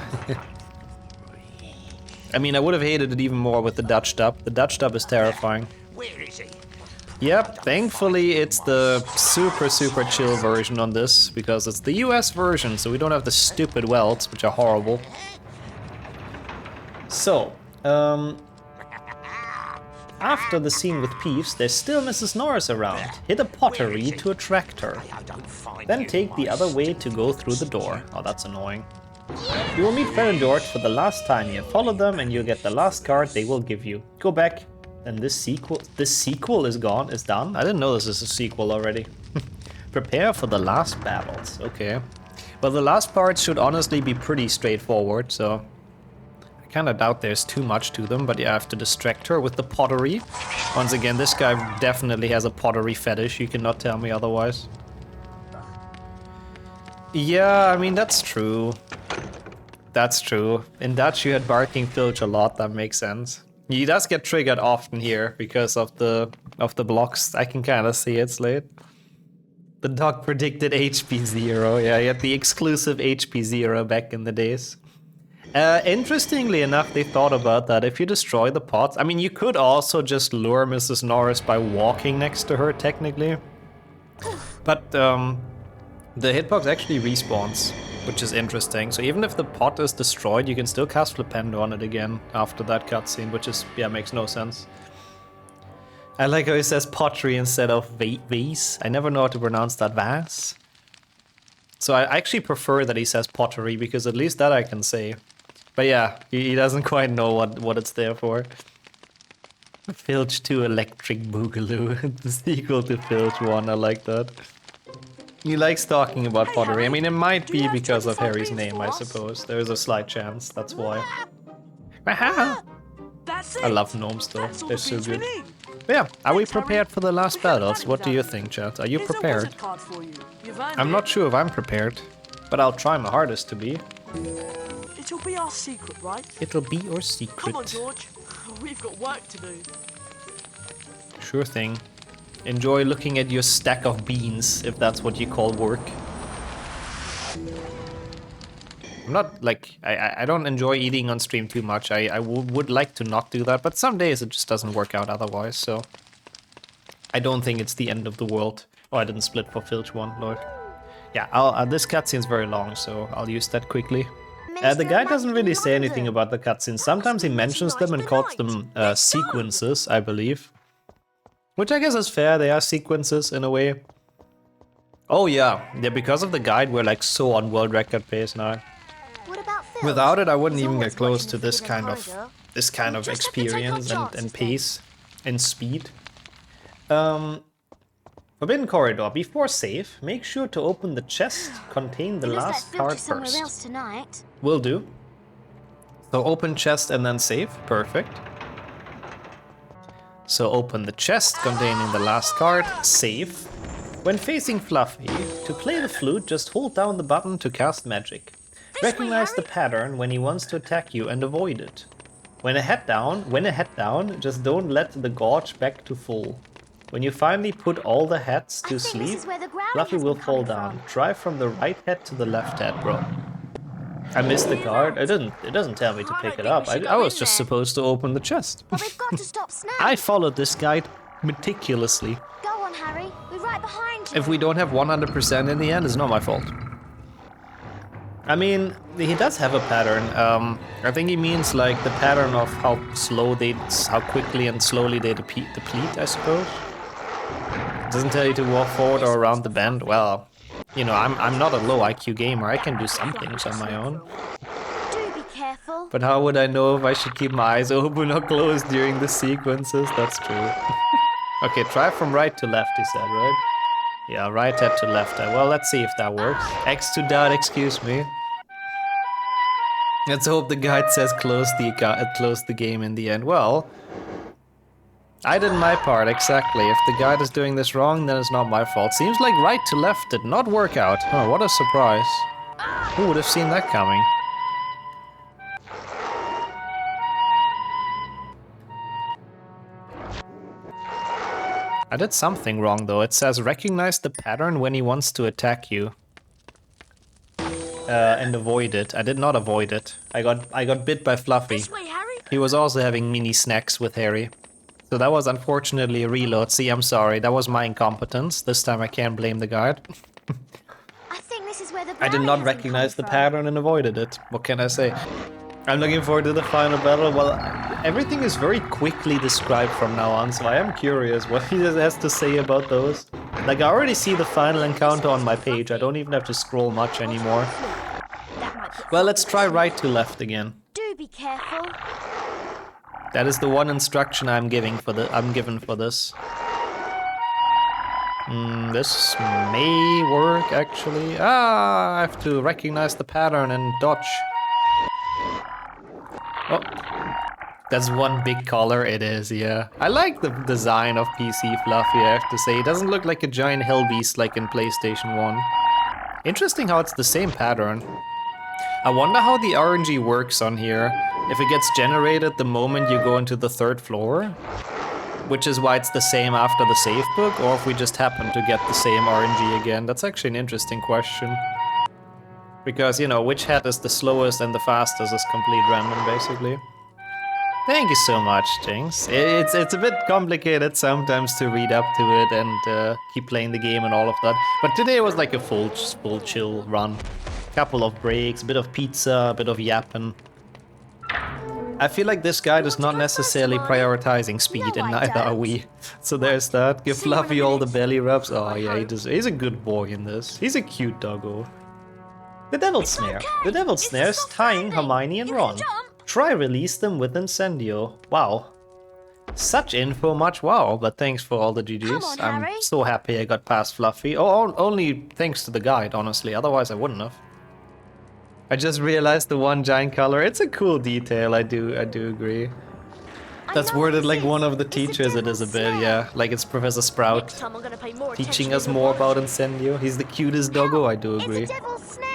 I mean, I would have hated it even more with the Dutch dub. The Dutch dub is terrifying. Where is he? Yep, thankfully it's the super chill version on this, because it's the US version, so we don't have the stupid welts, which are horrible. So, after the scene with Peeves, there's still Mrs. Norris around. Hit a pottery to attract her. Then take the other way to go through the door. Oh, that's annoying. You will meet Fred and George for the last time. You follow them and you'll get the last card they will give you. Go back. And this sequel is done? I didn't know this is a sequel already. Prepare for the last battles. Okay. Well, the last part should honestly be pretty straightforward, so I kind of doubt there's too much to them, but yeah, I have to distract her with the pottery. Once again, this guy definitely has a pottery fetish. You cannot tell me otherwise. Yeah, I mean, that's true. That's true. In Dutch, you had barking Filch a lot. That makes sense. He does get triggered often here because of the blocks. I can kind of see it, Slade. The dog predicted HP 0. Yeah, he had the exclusive HP 0 back in the days. Interestingly enough, they thought about that. If you destroy the pots, I mean, you could also just lure Mrs. Norris by walking next to her, technically. But the hitbox actually respawns, which is interesting. So even if the pot is destroyed, you can still cast Flipendo on it again after that cutscene, which is, yeah, makes no sense. I like how he says pottery instead of vase. I never know how to pronounce that, vase. So I actually prefer that he says pottery, because at least that I can say. But yeah, he doesn't quite know what it's there for. Filch 2 Electric Boogaloo. The sequel to Filch 1, I like that. He likes talking about pottery. I mean, it might be because of Harry's name, I suppose. There's a slight chance, that's why. I love gnomes though, they're so good. But yeah, are we prepared for the last battles? What do you think, chat? Are you prepared? I'm not sure if I'm prepared, but I'll try my hardest to be. It'll be our secret, right? It'll be your secret. Come on, George. We've got work to do. Sure thing. Enjoy looking at your stack of beans, if that's what you call work. I'm not, like, I don't enjoy eating on stream too much. I would like to not do that, but some days it just doesn't work out otherwise, so... I don't think it's the end of the world. Oh, I didn't split for Filch 1, lord. Yeah, this cutscene's very long, so I'll use that quickly. The guy doesn't really say anything about the cutscenes. Sometimes he mentions them and calls them sequences, I believe. Which I guess is fair, they are sequences in a way. Oh yeah, because of the guide, we're like so on world record pace now. What about Phil? Without it, I wouldn't He's even always get close watching to the this forbidden kind corridor. of We'll just have to take our experience chances and then. pace and speed. Forbidden corridor. Before save, make sure to open the chest containing the We must let last Phil card to somewhere first. else tonight. Will do. So open chest and then save. Perfect. So open the chest containing the last card, save. When facing Fluffy, to play the flute, just hold down the button to cast magic. Recognize the pattern when he wants to attack you and avoid it. When a head down, just don't let the gorge back to full. When you finally put all the heads to I think this sleep, is where the growling Fluffy has will been fall coming down. from. Try from the right head to the left head, bro. I missed the card. It doesn't tell me to I pick don't it think up. we should I go was in just there. supposed to open the chest. But we've got to stop Snake. I followed this guide meticulously. Go on, Harry. We're right behind you. If we don't have 100% in the end, it's not my fault. I mean, he does have a pattern. I think he means like the pattern of how quickly and slowly they deplete, I suppose. It doesn't tell you to walk forward or around the bend. Well, you know, I'm not a low IQ gamer. I can do some things on my own. Do be careful. But how would I know if I should keep my eyes open or closed during the sequences? That's true. Okay, try from right to left, he said, right? Yeah, right head to left head. Well, let's see if that works. X to dot, excuse me. Let's hope the guide says close the game in the end. Well, I did my part, exactly. If the guide is doing this wrong, then it's not my fault. Seems like right to left did not work out. Oh, what a surprise. Who would have seen that coming? I did something wrong though. It says recognize the pattern when he wants to attack you. And avoid it. I did not avoid it. I got bit by Fluffy. This way, Harry. He was also having mini snacks with Harry. So that was unfortunately a reload. See, I'm sorry. That was my incompetence. This time I can't blame the guide. I think this is where the I did growling not has been recognize the coming from. pattern and avoided it. What can I say? I'm looking forward to the final battle. Well, everything is very quickly described from now on, so I am curious what he has to say about those. Like, I already see the final encounter on my page. I don't even have to scroll much anymore. That might put Well, let's try right to left again. Do be careful. That is the one instruction I'm given for this. This may work, actually. I have to recognize the pattern and dodge. Oh, that's one big color. It is, yeah. I like the design of PC Fluffy, I have to say. It doesn't look like a giant hellbeast like in PlayStation 1. Interesting how it's the same pattern. I wonder how the RNG works on here. If it gets generated the moment you go into the third floor, which is why it's the same after the save book, or if we just happen to get the same RNG again. That's actually an interesting question. Because, you know, which head is the slowest and the fastest is complete random, basically. Thank you so much, Jinx. It's a bit complicated sometimes to read up to it and keep playing the game and all of that. But today was like a full chill run. Couple of breaks, bit of pizza, a bit of yapping. I feel like this guide is not necessarily prioritizing speed, and neither are we. So there's that. Give Fluffy all the belly rubs. Oh yeah, he's a good boy in this. He's a cute doggo. The Devil's Snare. The Devil's Snare is tying Hermione and Ron. Try release them with Incendio. Wow. Such info, much wow, but thanks for all the GGs. I'm Harry. so happy I got past Fluffy. Oh, only thanks to the guide, honestly. Otherwise I wouldn't have. I just realized the one giant color. It's a cool detail, I do agree. That's know worded what like this one is. of the It's the teachers, it is a Devil's bit, Snare. yeah. Like it's Professor Sprout Next time I'm gonna pay more teaching attention us in the more about biology. Incendio. He's the cutest doggo, I do agree. It's a devil's snare.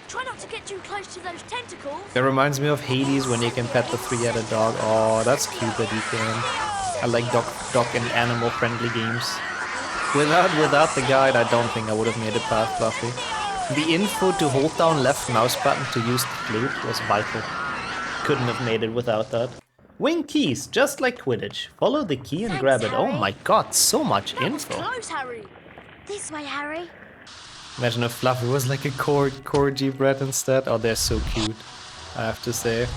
Try not to get too close to those tentacles. It reminds me of Hades when you can pet the three-headed dog. Oh, that's cute that you can. I like dog and animal-friendly games. Without the guide, I don't think I would have made it past Fluffy. The info to hold down left mouse button to use the flute was vital. Couldn't have made it without that. Wing keys, just like Quidditch. Follow the key and Thanks, grab it. Oh Harry. my god, so much That was info. close, Harry. This way, Harry. Imagine if Fluffy was like a corgi brat instead. Oh, they're so cute, I have to say.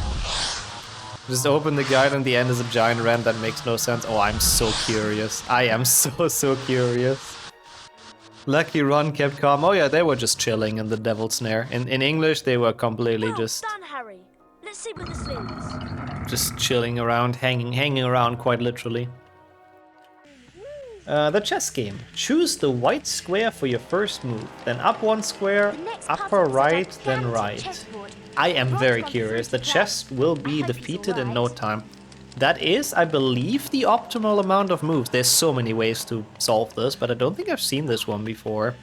Just open the guide and the end is a giant ram. That makes no sense. Oh, I'm so curious. I am so curious. Lucky Ron kept calm. Oh yeah, they were just chilling in the devil's snare. In English, they were completely Well just done, Harry. Let's see where this leads. just chilling around, hanging around quite literally. The chess game. Choose the white square for your first move, then up one square, The next upper puzzle is a right, then gigantic right. chessboard. I am Ron's very gone curious. through The to chest play. will I be hope he's defeated in no alright. time. That is, I believe, the optimal amount of moves. There's so many ways to solve this, but I don't think I've seen this one before.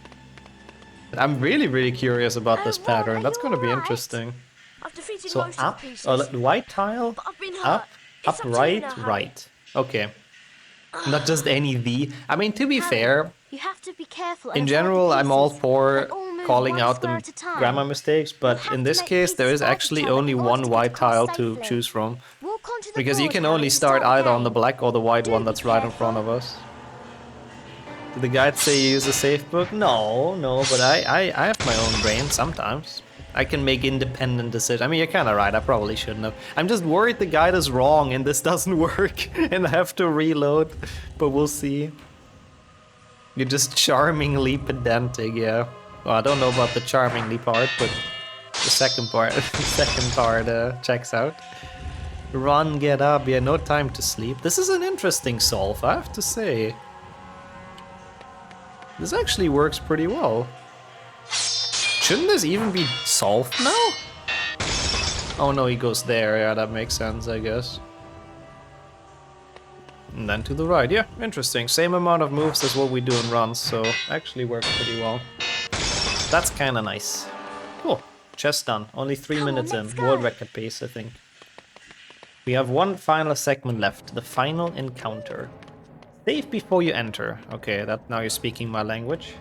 I'm really curious about Oh, this Ron, pattern. are That's you going to be alright? interesting. I've defeated So most of up, the pieces. white tile, But I've been hurt. up, It's up, up to you right, now, Harry. right. Okay. Not just any V. I mean, to be Harry, fair, you have to be careful and in avoid the general, I'm all pieces. for They all move calling one out square the at a time. grammar mistakes, but have in to this make case, pieces there is fight actually each other only in order one to get white across tile to safely. choose from. Walk onto the Because you board, can Harry, only and start the either on the game. black or the white Do one be that's right in front of careful. us. Did the guide say you use a safe book? No, but I have my own brain sometimes. I can make independent decisions. I mean, you're kind of right. I probably shouldn't have. I'm just worried the guide is wrong and this doesn't work and I have to reload. But we'll see. You're just charmingly pedantic, yeah. Well, I don't know about the charmingly part, but the second part, checks out. Run, get up. Yeah, no time to sleep. This is an interesting solve, I have to say. This actually works pretty well. Shouldn't this even be solved now? Oh no, he goes there. Yeah, that makes sense, I guess. And then to the right. Yeah, interesting. Same amount of moves as what we do in runs, so actually works pretty well. That's kind of nice. Cool. Chess done. Only 3 Come on, minutes in. let's go. World record pace, I think. We have one final segment left. The final encounter. Save before you enter. Okay, that now you're speaking my language.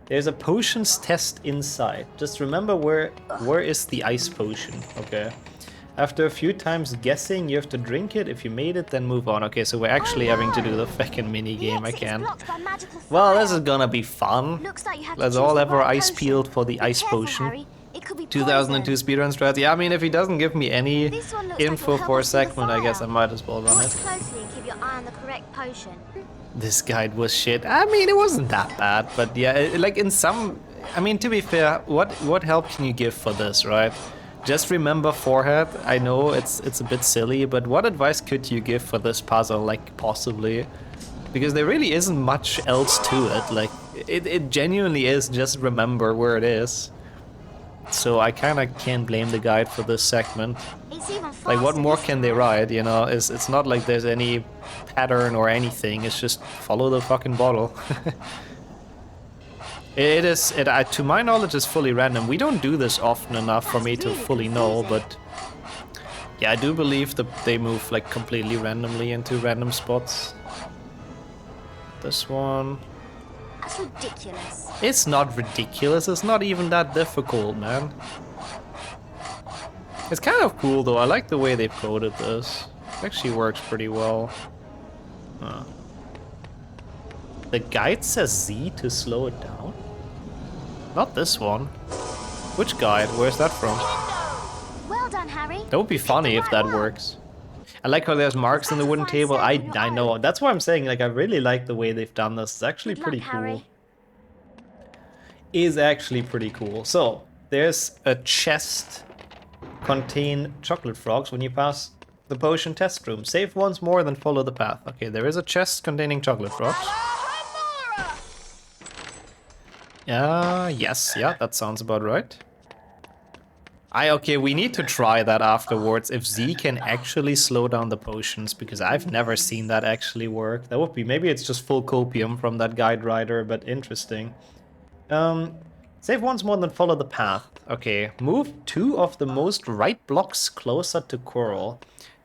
There's a potions test inside. Just remember where is the ice potion, okay? After a few times guessing, you have to drink it. If you made it, then move on. Okay, so we're actually having to do the fucking mini The game. I exit is can. blocked by magical Well, fire. this is gonna be fun. Looks like you have to Let's choose all the have our right ice potion. peeled for the Be ice careful, potion. Harry. It could be 2002 poison. speedrun strat. Yeah, I mean, if he doesn't give me any This one looks like info it'll help for a us with the segment, I guess I fire. might as well run Watch it. closely and keep your eye on the correct potion. This guide was shit. I mean, it wasn't that bad, but yeah, like in some... I mean, to be fair, what help can you give for this, right? Just remember forehead. I know it's a bit silly, but what advice could you give for this puzzle, like, possibly? Because there really isn't much else to it. Like, it genuinely is just remember where it is. So I kind of can't blame the guide for this segment. It's even Like, what faster more this can they time. write, you know? It's not like there's any pattern or anything. It's just follow the fucking bottle. To my knowledge, is fully random. We don't do this often enough for me to That's really fully know, confusing. but yeah, I do believe that they move like completely randomly into random spots. This one. That's ridiculous. It's not ridiculous. It's not even that difficult, man. It's kind of cool though. I like the way they've coded this. It actually works pretty well. Huh. The guide says Z to slow it down? Not this one. Which guide? Where's that from? Well done, Harry. That would be funny if that works. I like how there's marks in the wooden table. I know. That's why I'm saying, like, I really like the way they've done this. It's actually Good pretty luck, cool. Harry. Is actually pretty cool. So, there's a chest contain chocolate frogs when you pass the potion test room. Save once more, then follow the path. Okay, there is a chest containing chocolate frogs. Yes, yeah, that sounds about right. Okay, we need to try that afterwards, if Z can actually slow down the potions, because I've never seen that actually work. That would be, maybe it's just full copium from that guide writer, but interesting. Save once more, then follow the path. Okay, move 2 of the most right blocks closer to Quirrell.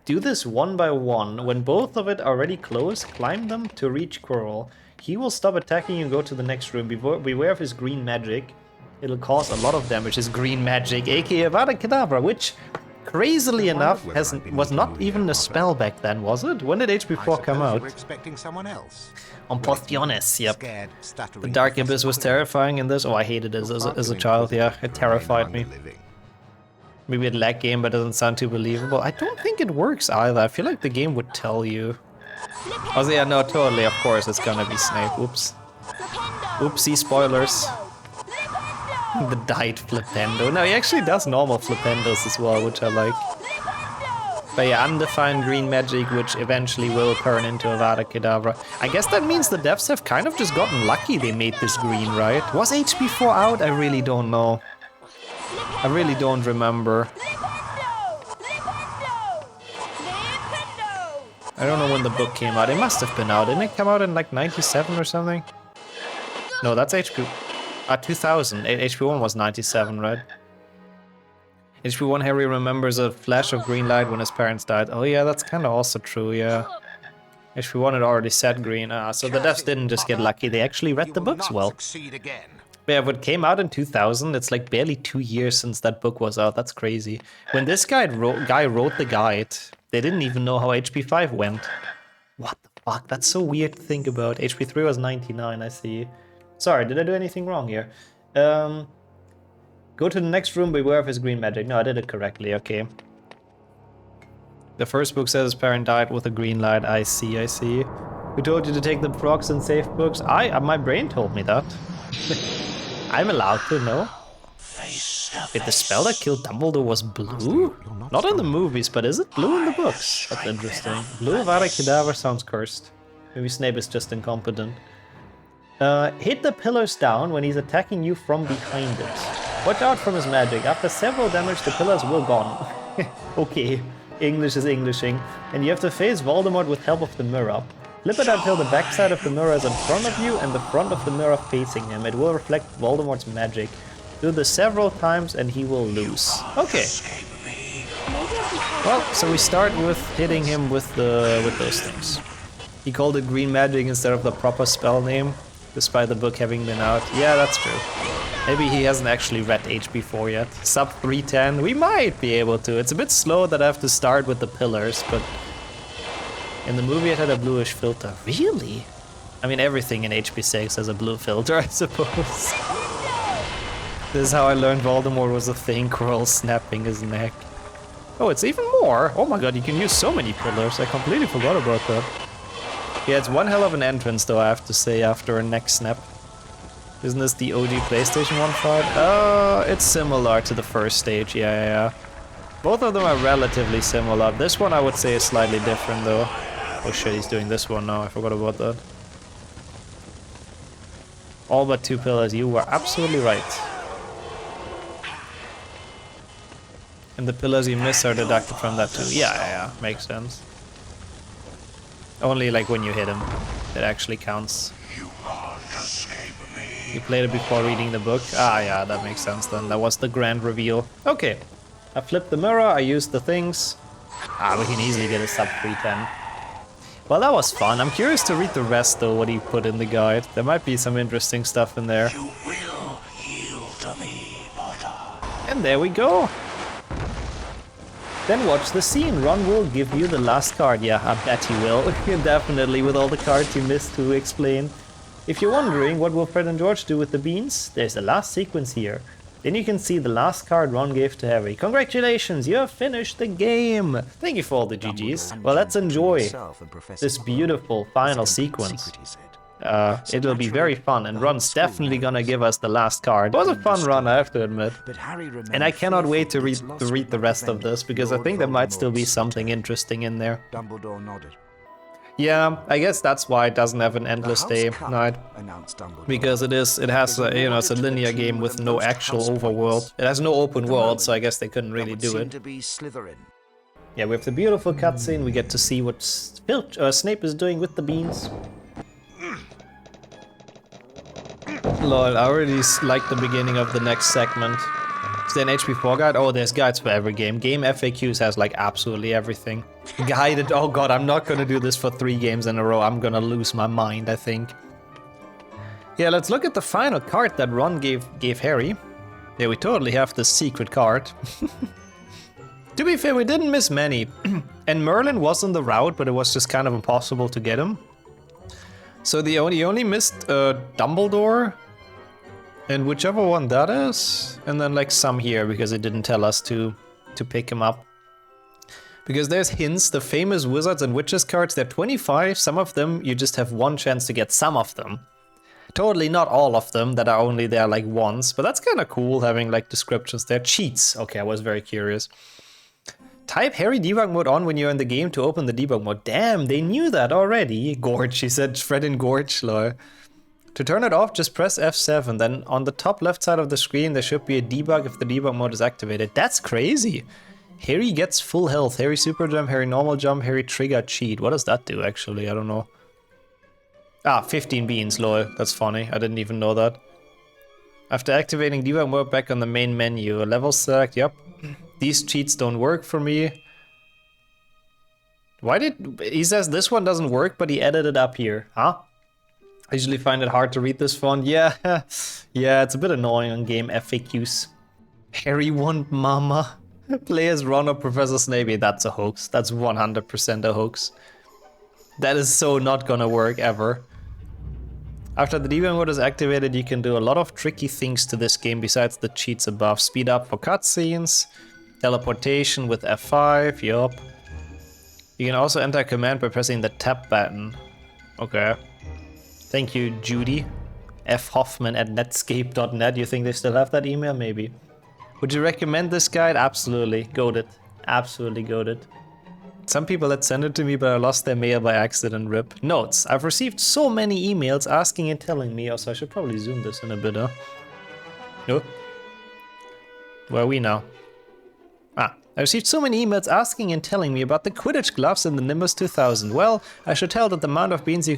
Do this one by one. When both of it are already close, climb them to reach Quirrell. He will stop attacking you and go to the next room. Beware of his green magic. It'll cause a lot of damage. His green magic, aka Avada Kedavra, which, crazily enough, was not even a spell back then, was it? When did HP4 come out? We're expecting someone else. On Postiones, yep. Scared, stuttering, The Dark Abyss was terrifying in this. Oh, I hated it as a child, yeah. It terrified me. Maybe a lag game, but it doesn't sound too believable. I don't think it works either. I feel like the game would tell you. Oh, yeah, no, totally, of course, it's gonna be Snape. Oops. Oopsie, spoilers. The died Flipendo. No, he actually does normal Flipendos as well, which I like. But yeah, undefined green magic, which eventually will turn into Avada Kedavra. I guess that means the devs have kind of just gotten lucky they made this green, right? Was HP4 out? I really don't know. I really don't remember. I don't know when the book came out. It must have been out. Didn't it come out in like 97 or something? No, that's HP... 2000. HP1 was 97, right? HP1 Harry remembers a flash of green light when his parents died. Oh yeah, that's kind of also true, yeah. HP1 had already said green. So the devs didn't just get lucky, they actually read the books well. But yeah, what came out in 2000, it's like barely 2 years since that book was out. That's crazy. When this guy wrote the guide, they didn't even know how HP5 went. What the fuck? That's so weird to think about. HP3 was 99, I see. Sorry, did I do anything wrong here? Go to the next room, beware of his green magic. No, I did it correctly, okay. The first book says his parent died with a green light. I see, I see. Who told you to take the frogs and save books? My brain told me that. I'm allowed to know. Wait, the spell that killed Dumbledore was blue? Not in the movies, but is it blue in the books? That's interesting. Blue Avada Kedavra sounds cursed. Maybe Snape is just incompetent. Hit the pillars down when he's attacking you from behind it. Watch out from his magic. After several damage, the pillars will gone. Okay, English is Englishing. And you have to face Voldemort with help of the mirror. Flip it until the backside of the mirror is in front of you and the front of the mirror facing him. It will reflect Voldemort's magic. Do this several times and he will lose. Okay. Well, so we start with hitting him with those things. He called it green magic instead of the proper spell name, despite the book having been out. Yeah, that's true. Maybe he hasn't actually read HP4 yet. Sub 310, we might be able to. It's a bit slow that I have to start with the pillars, but in the movie it had a bluish filter. Really? I mean, everything in HP6 has a blue filter, I suppose. This is how I learned Voldemort was a thing, Quirrell snapping his neck. Oh, it's even more! Oh my god, you can use so many pillars. I completely forgot about that. Yeah, it's one hell of an entrance though, I have to say, after a neck snap. Isn't this the OG PlayStation 1 fight? It's similar to the first stage, yeah. Both of them are relatively similar. This one I would say is slightly different though. Oh shit, he's doing this one now, I forgot about that. All but 2 pillars, you were absolutely right. And the pillars you miss are deducted from that too. Yeah, makes sense. Only like when you hit him, it actually counts. You played it before reading the book? Ah, yeah, that makes sense then. That was the grand reveal. Okay, I flipped the mirror, I used the things. Ah, we can easily get a sub 310. Well, that was fun. I'm curious to read the rest though, what he put in the guide. There might be some interesting stuff in there. You will yield to me, Potter. And there we go. Then watch the scene. Ron will give you the last card. Yeah, I bet he will. Definitely, with all the cards you missed to explain. If you're wondering what will Fred and George do with the beans, there's the last sequence here. Then you can see the last card Ron gave to Harry. Congratulations, you have finished the game! Thank you for all the GGs. Well, let's enjoy this beautiful final sequence. It'll be very fun, and Ron's definitely gonna give us the last card. It was a fun run, I have to admit. And I cannot wait to read the rest of this, because I think there might still be something interesting in there. Dumbledore nodded. Yeah, I guess that's why it doesn't have an endless day night. Because it has a, it's a linear game with no actual overworld. It has no open world, so I guess they couldn't really do it. Yeah, we have the beautiful cutscene. We get to see what Snape is doing with the beans. Lol, I already like the beginning of the next segment. Is there an HP4 guide? Oh, there's guides for every game. Gamefaqs has like absolutely everything. Guided, oh god, I'm not gonna do this for 3 games in a row. I'm gonna lose my mind, I think. Yeah, let's look at the final card that Ron gave Harry. Yeah, we totally have the secret card. To be fair, we didn't miss many. And Merlin was on the route, but it was just kind of impossible to get him. So he only missed Dumbledore, and whichever one that is, and then like some here, because it didn't tell us to pick him up. Because there's hints, the famous wizards and witches cards, they're 25, some of them you just have 1 chance to get some of them. Totally not all of them that are only there like once, but that's kind of cool having like descriptions there. Cheats. Okay, I was very curious. Type Harry debug mode on when you're in the game to open the debug mode. Damn, they knew that already. Gorge, she said Fred and Gorge, lol. To turn it off, just press F7. Then on the top left side of the screen, there should be a debug if the debug mode is activated. That's crazy. Harry gets full health. Harry super jump, Harry normal jump, Harry trigger cheat. What does that do actually? I don't know. Ah, 15 beans, lol. That's funny. I didn't even know that. After activating debug mode, back on the main menu. Level select, yep. These cheats don't work for me. Why did... He says this one doesn't work, but he added it up here. Huh? I usually find it hard to read this font. Yeah, yeah, it's a bit annoying on game FAQs. Harry want mama. Play as Ron or Professor Snape. That's a hoax. That's 100% a hoax. That is so not gonna work ever. After the debug mode is activated, you can do a lot of tricky things to this game besides the cheats above. Speed up for cutscenes, teleportation with F5, yup. You can also enter a command by pressing the tab button. Okay. Thank you, Judy. fhoffman@netscape.net. You think they still have that email? Maybe. Would you recommend this guide? Absolutely. Goated. Absolutely goated. Some people had sent it to me, but I lost their mail by accident, rip. Notes. I've received so many emails asking and telling me. Also, I should probably zoom this in a bit, huh? No? Where are we now? Ah. I received so many emails asking and telling me about the Quidditch gloves in the Nimbus 2000. Well, I should tell that the amount of beans you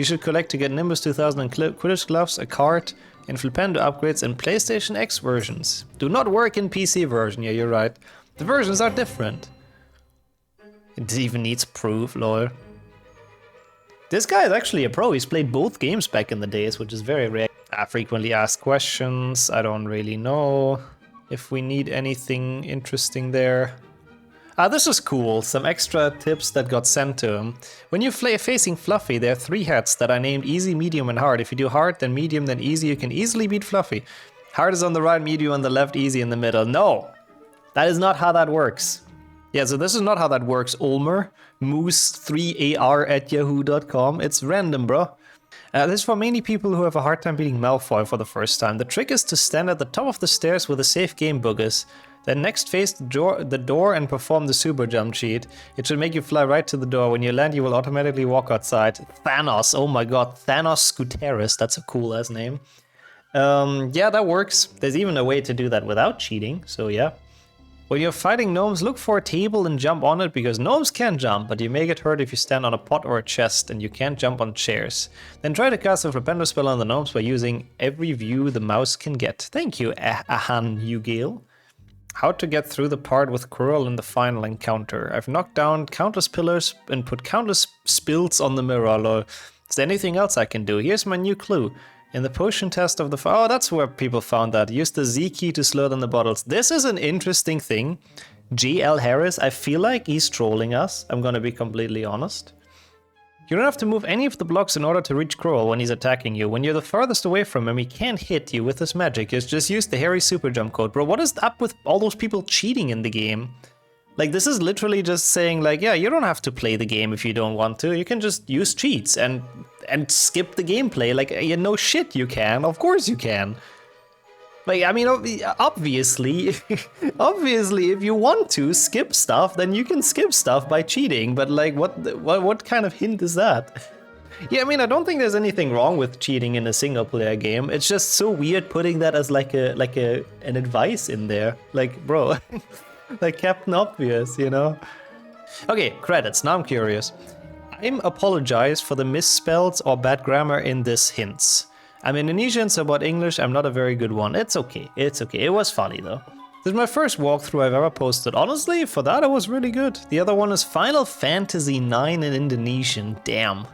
should collect to get Nimbus 2000 and Quidditch gloves, a card, and Flipendo upgrades in PlayStation X versions. Do not work in PC version. Yeah, you're right. The versions are different. It even needs proof, lol. This guy is actually a pro. He's played both games back in the days, which is very rare. Frequently asked questions. I don't really know if we need anything interesting there. Ah, this is cool. Some extra tips that got sent to him. When you're facing Fluffy, there are 3 heads that are named easy, medium, and hard. If you do hard, then medium, then easy, you can easily beat Fluffy. Hard is on the right, medium on the left, easy in the middle. No! That is not how that works. Yeah, so this is not how that works, Ulmer. Moose3ar@yahoo.com. It's random, bro. This is for mainly people who have a hard time beating Malfoy for the first time. The trick is to stand at the top of the stairs where the safe game book is. Then next face the door and perform the super jump cheat. It should make you fly right to the door. When you land, you will automatically walk outside. Thanos, oh my god, Thanos Scuteris, that's a cool ass name. Yeah, that works. There's even a way to do that without cheating, so yeah. When you're fighting gnomes, look for a table and jump on it, because gnomes can jump, but you may get hurt if you stand on a pot or a chest, and you can't jump on chairs. Then try to cast a Flipendo spell on the gnomes by using every view the mouse can get. Thank you, Ahan Ugale. How to get through the part with Quirrell in the final encounter. I've knocked down countless pillars and put countless spills on the mirror, lol. Is there anything else I can do? Here's my new clue. In the potion test of the... Oh, that's where people found that. Use the Z key to slow down the bottles. This is an interesting thing. J.L. Harris, I feel like he's trolling us. I'm gonna be completely honest. You don't have to move any of the blocks in order to reach Quirrell when he's attacking you. When you're the farthest away from him, he can't hit you with his magic. Just use the Harry super jump code. Bro, what is up with all those people cheating in the game? Like, this is literally just saying, like, yeah, you don't have to play the game if you don't want to. You can just use cheats and skip the gameplay. Like, yeah, no shit, you can. Of course you can. Like, I mean, obviously, obviously, if you want to skip stuff, then you can skip stuff by cheating. But like, what kind of hint is that? Yeah, I mean, I don't think there's anything wrong with cheating in a single-player game. It's just so weird putting that as like an advice in there. Like, bro, like Captain Obvious, you know? Okay, credits. Now I'm curious. I'm apologize for the misspells or bad grammar in this hints. I'm Indonesian, so about English, I'm not a very good one. It's okay. It's okay. It was funny, though. This is my first walkthrough I've ever posted. Honestly, for that, it was really good. The other one is Final Fantasy IX in Indonesian. Damn.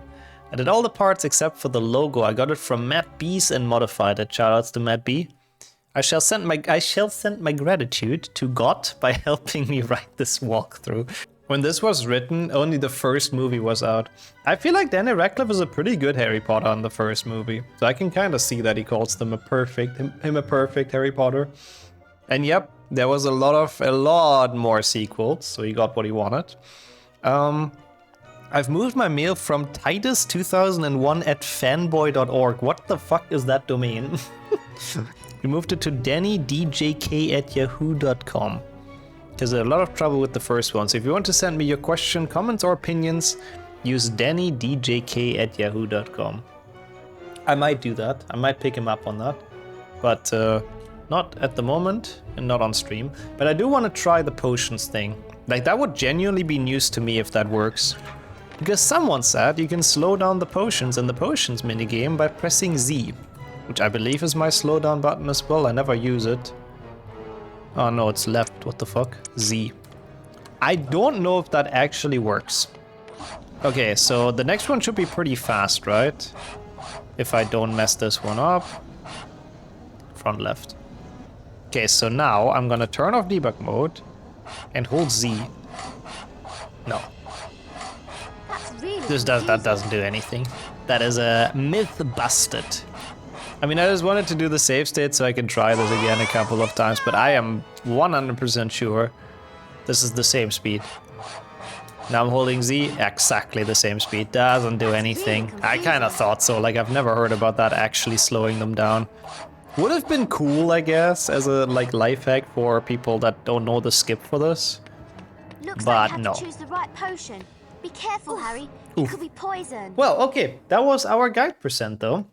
I did all the parts except for the logo. I got it from Matt B's and modified it. Shoutouts to Matt B. I shall send my gratitude to God by helping me write this walkthrough. When this was written, only the first movie was out. I feel like Daniel Radcliffe is a pretty good Harry Potter in the first movie, so I can kind of see that he calls them a perfect Harry Potter. And yep, there was a lot more sequels, so he got what he wanted. I've moved my mail from titus2001@fanboy.org. What the fuck is that domain? We moved it to dannydjk@yahoo.com. Because there's a lot of trouble with the first one. So if you want to send me your question, comments, or opinions, use dannydjk@yahoo.com. I might do that. I might pick him up on that. But not at the moment and not on stream. But I do want to try the potions thing. Like, that would genuinely be news to me if that works. Because someone said you can slow down the potions in the potions minigame by pressing Z. Which I believe is my slowdown button as well. I never use it. Oh no, it's left. What the fuck? Z. I don't know if that actually works. Okay, so the next one should be pretty fast, right? If I don't mess this one up. Front left. Okay, so now I'm gonna turn off debug mode and hold Z. No. That's really That doesn't do anything. That is a myth busted. I mean, I just wanted to do the save state so I can try this again a couple of times, but I am 100% sure this is the same speed. Now I'm holding Z, exactly the same speed. Doesn't do anything. I kind of thought so, like I've never heard about that actually slowing them down. Would have been cool, I guess, as a like life hack for people that don't know the skip for this. Looks But like you have no. to choose the right potion. Be careful, Harry. It could be poison. Well, okay, that was our guide percent though.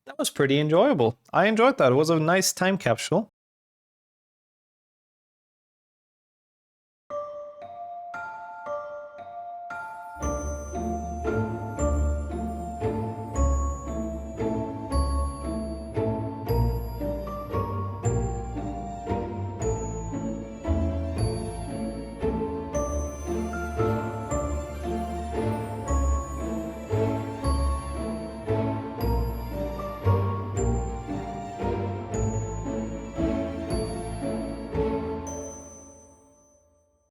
That was pretty enjoyable. I enjoyed that. It was a nice time capsule.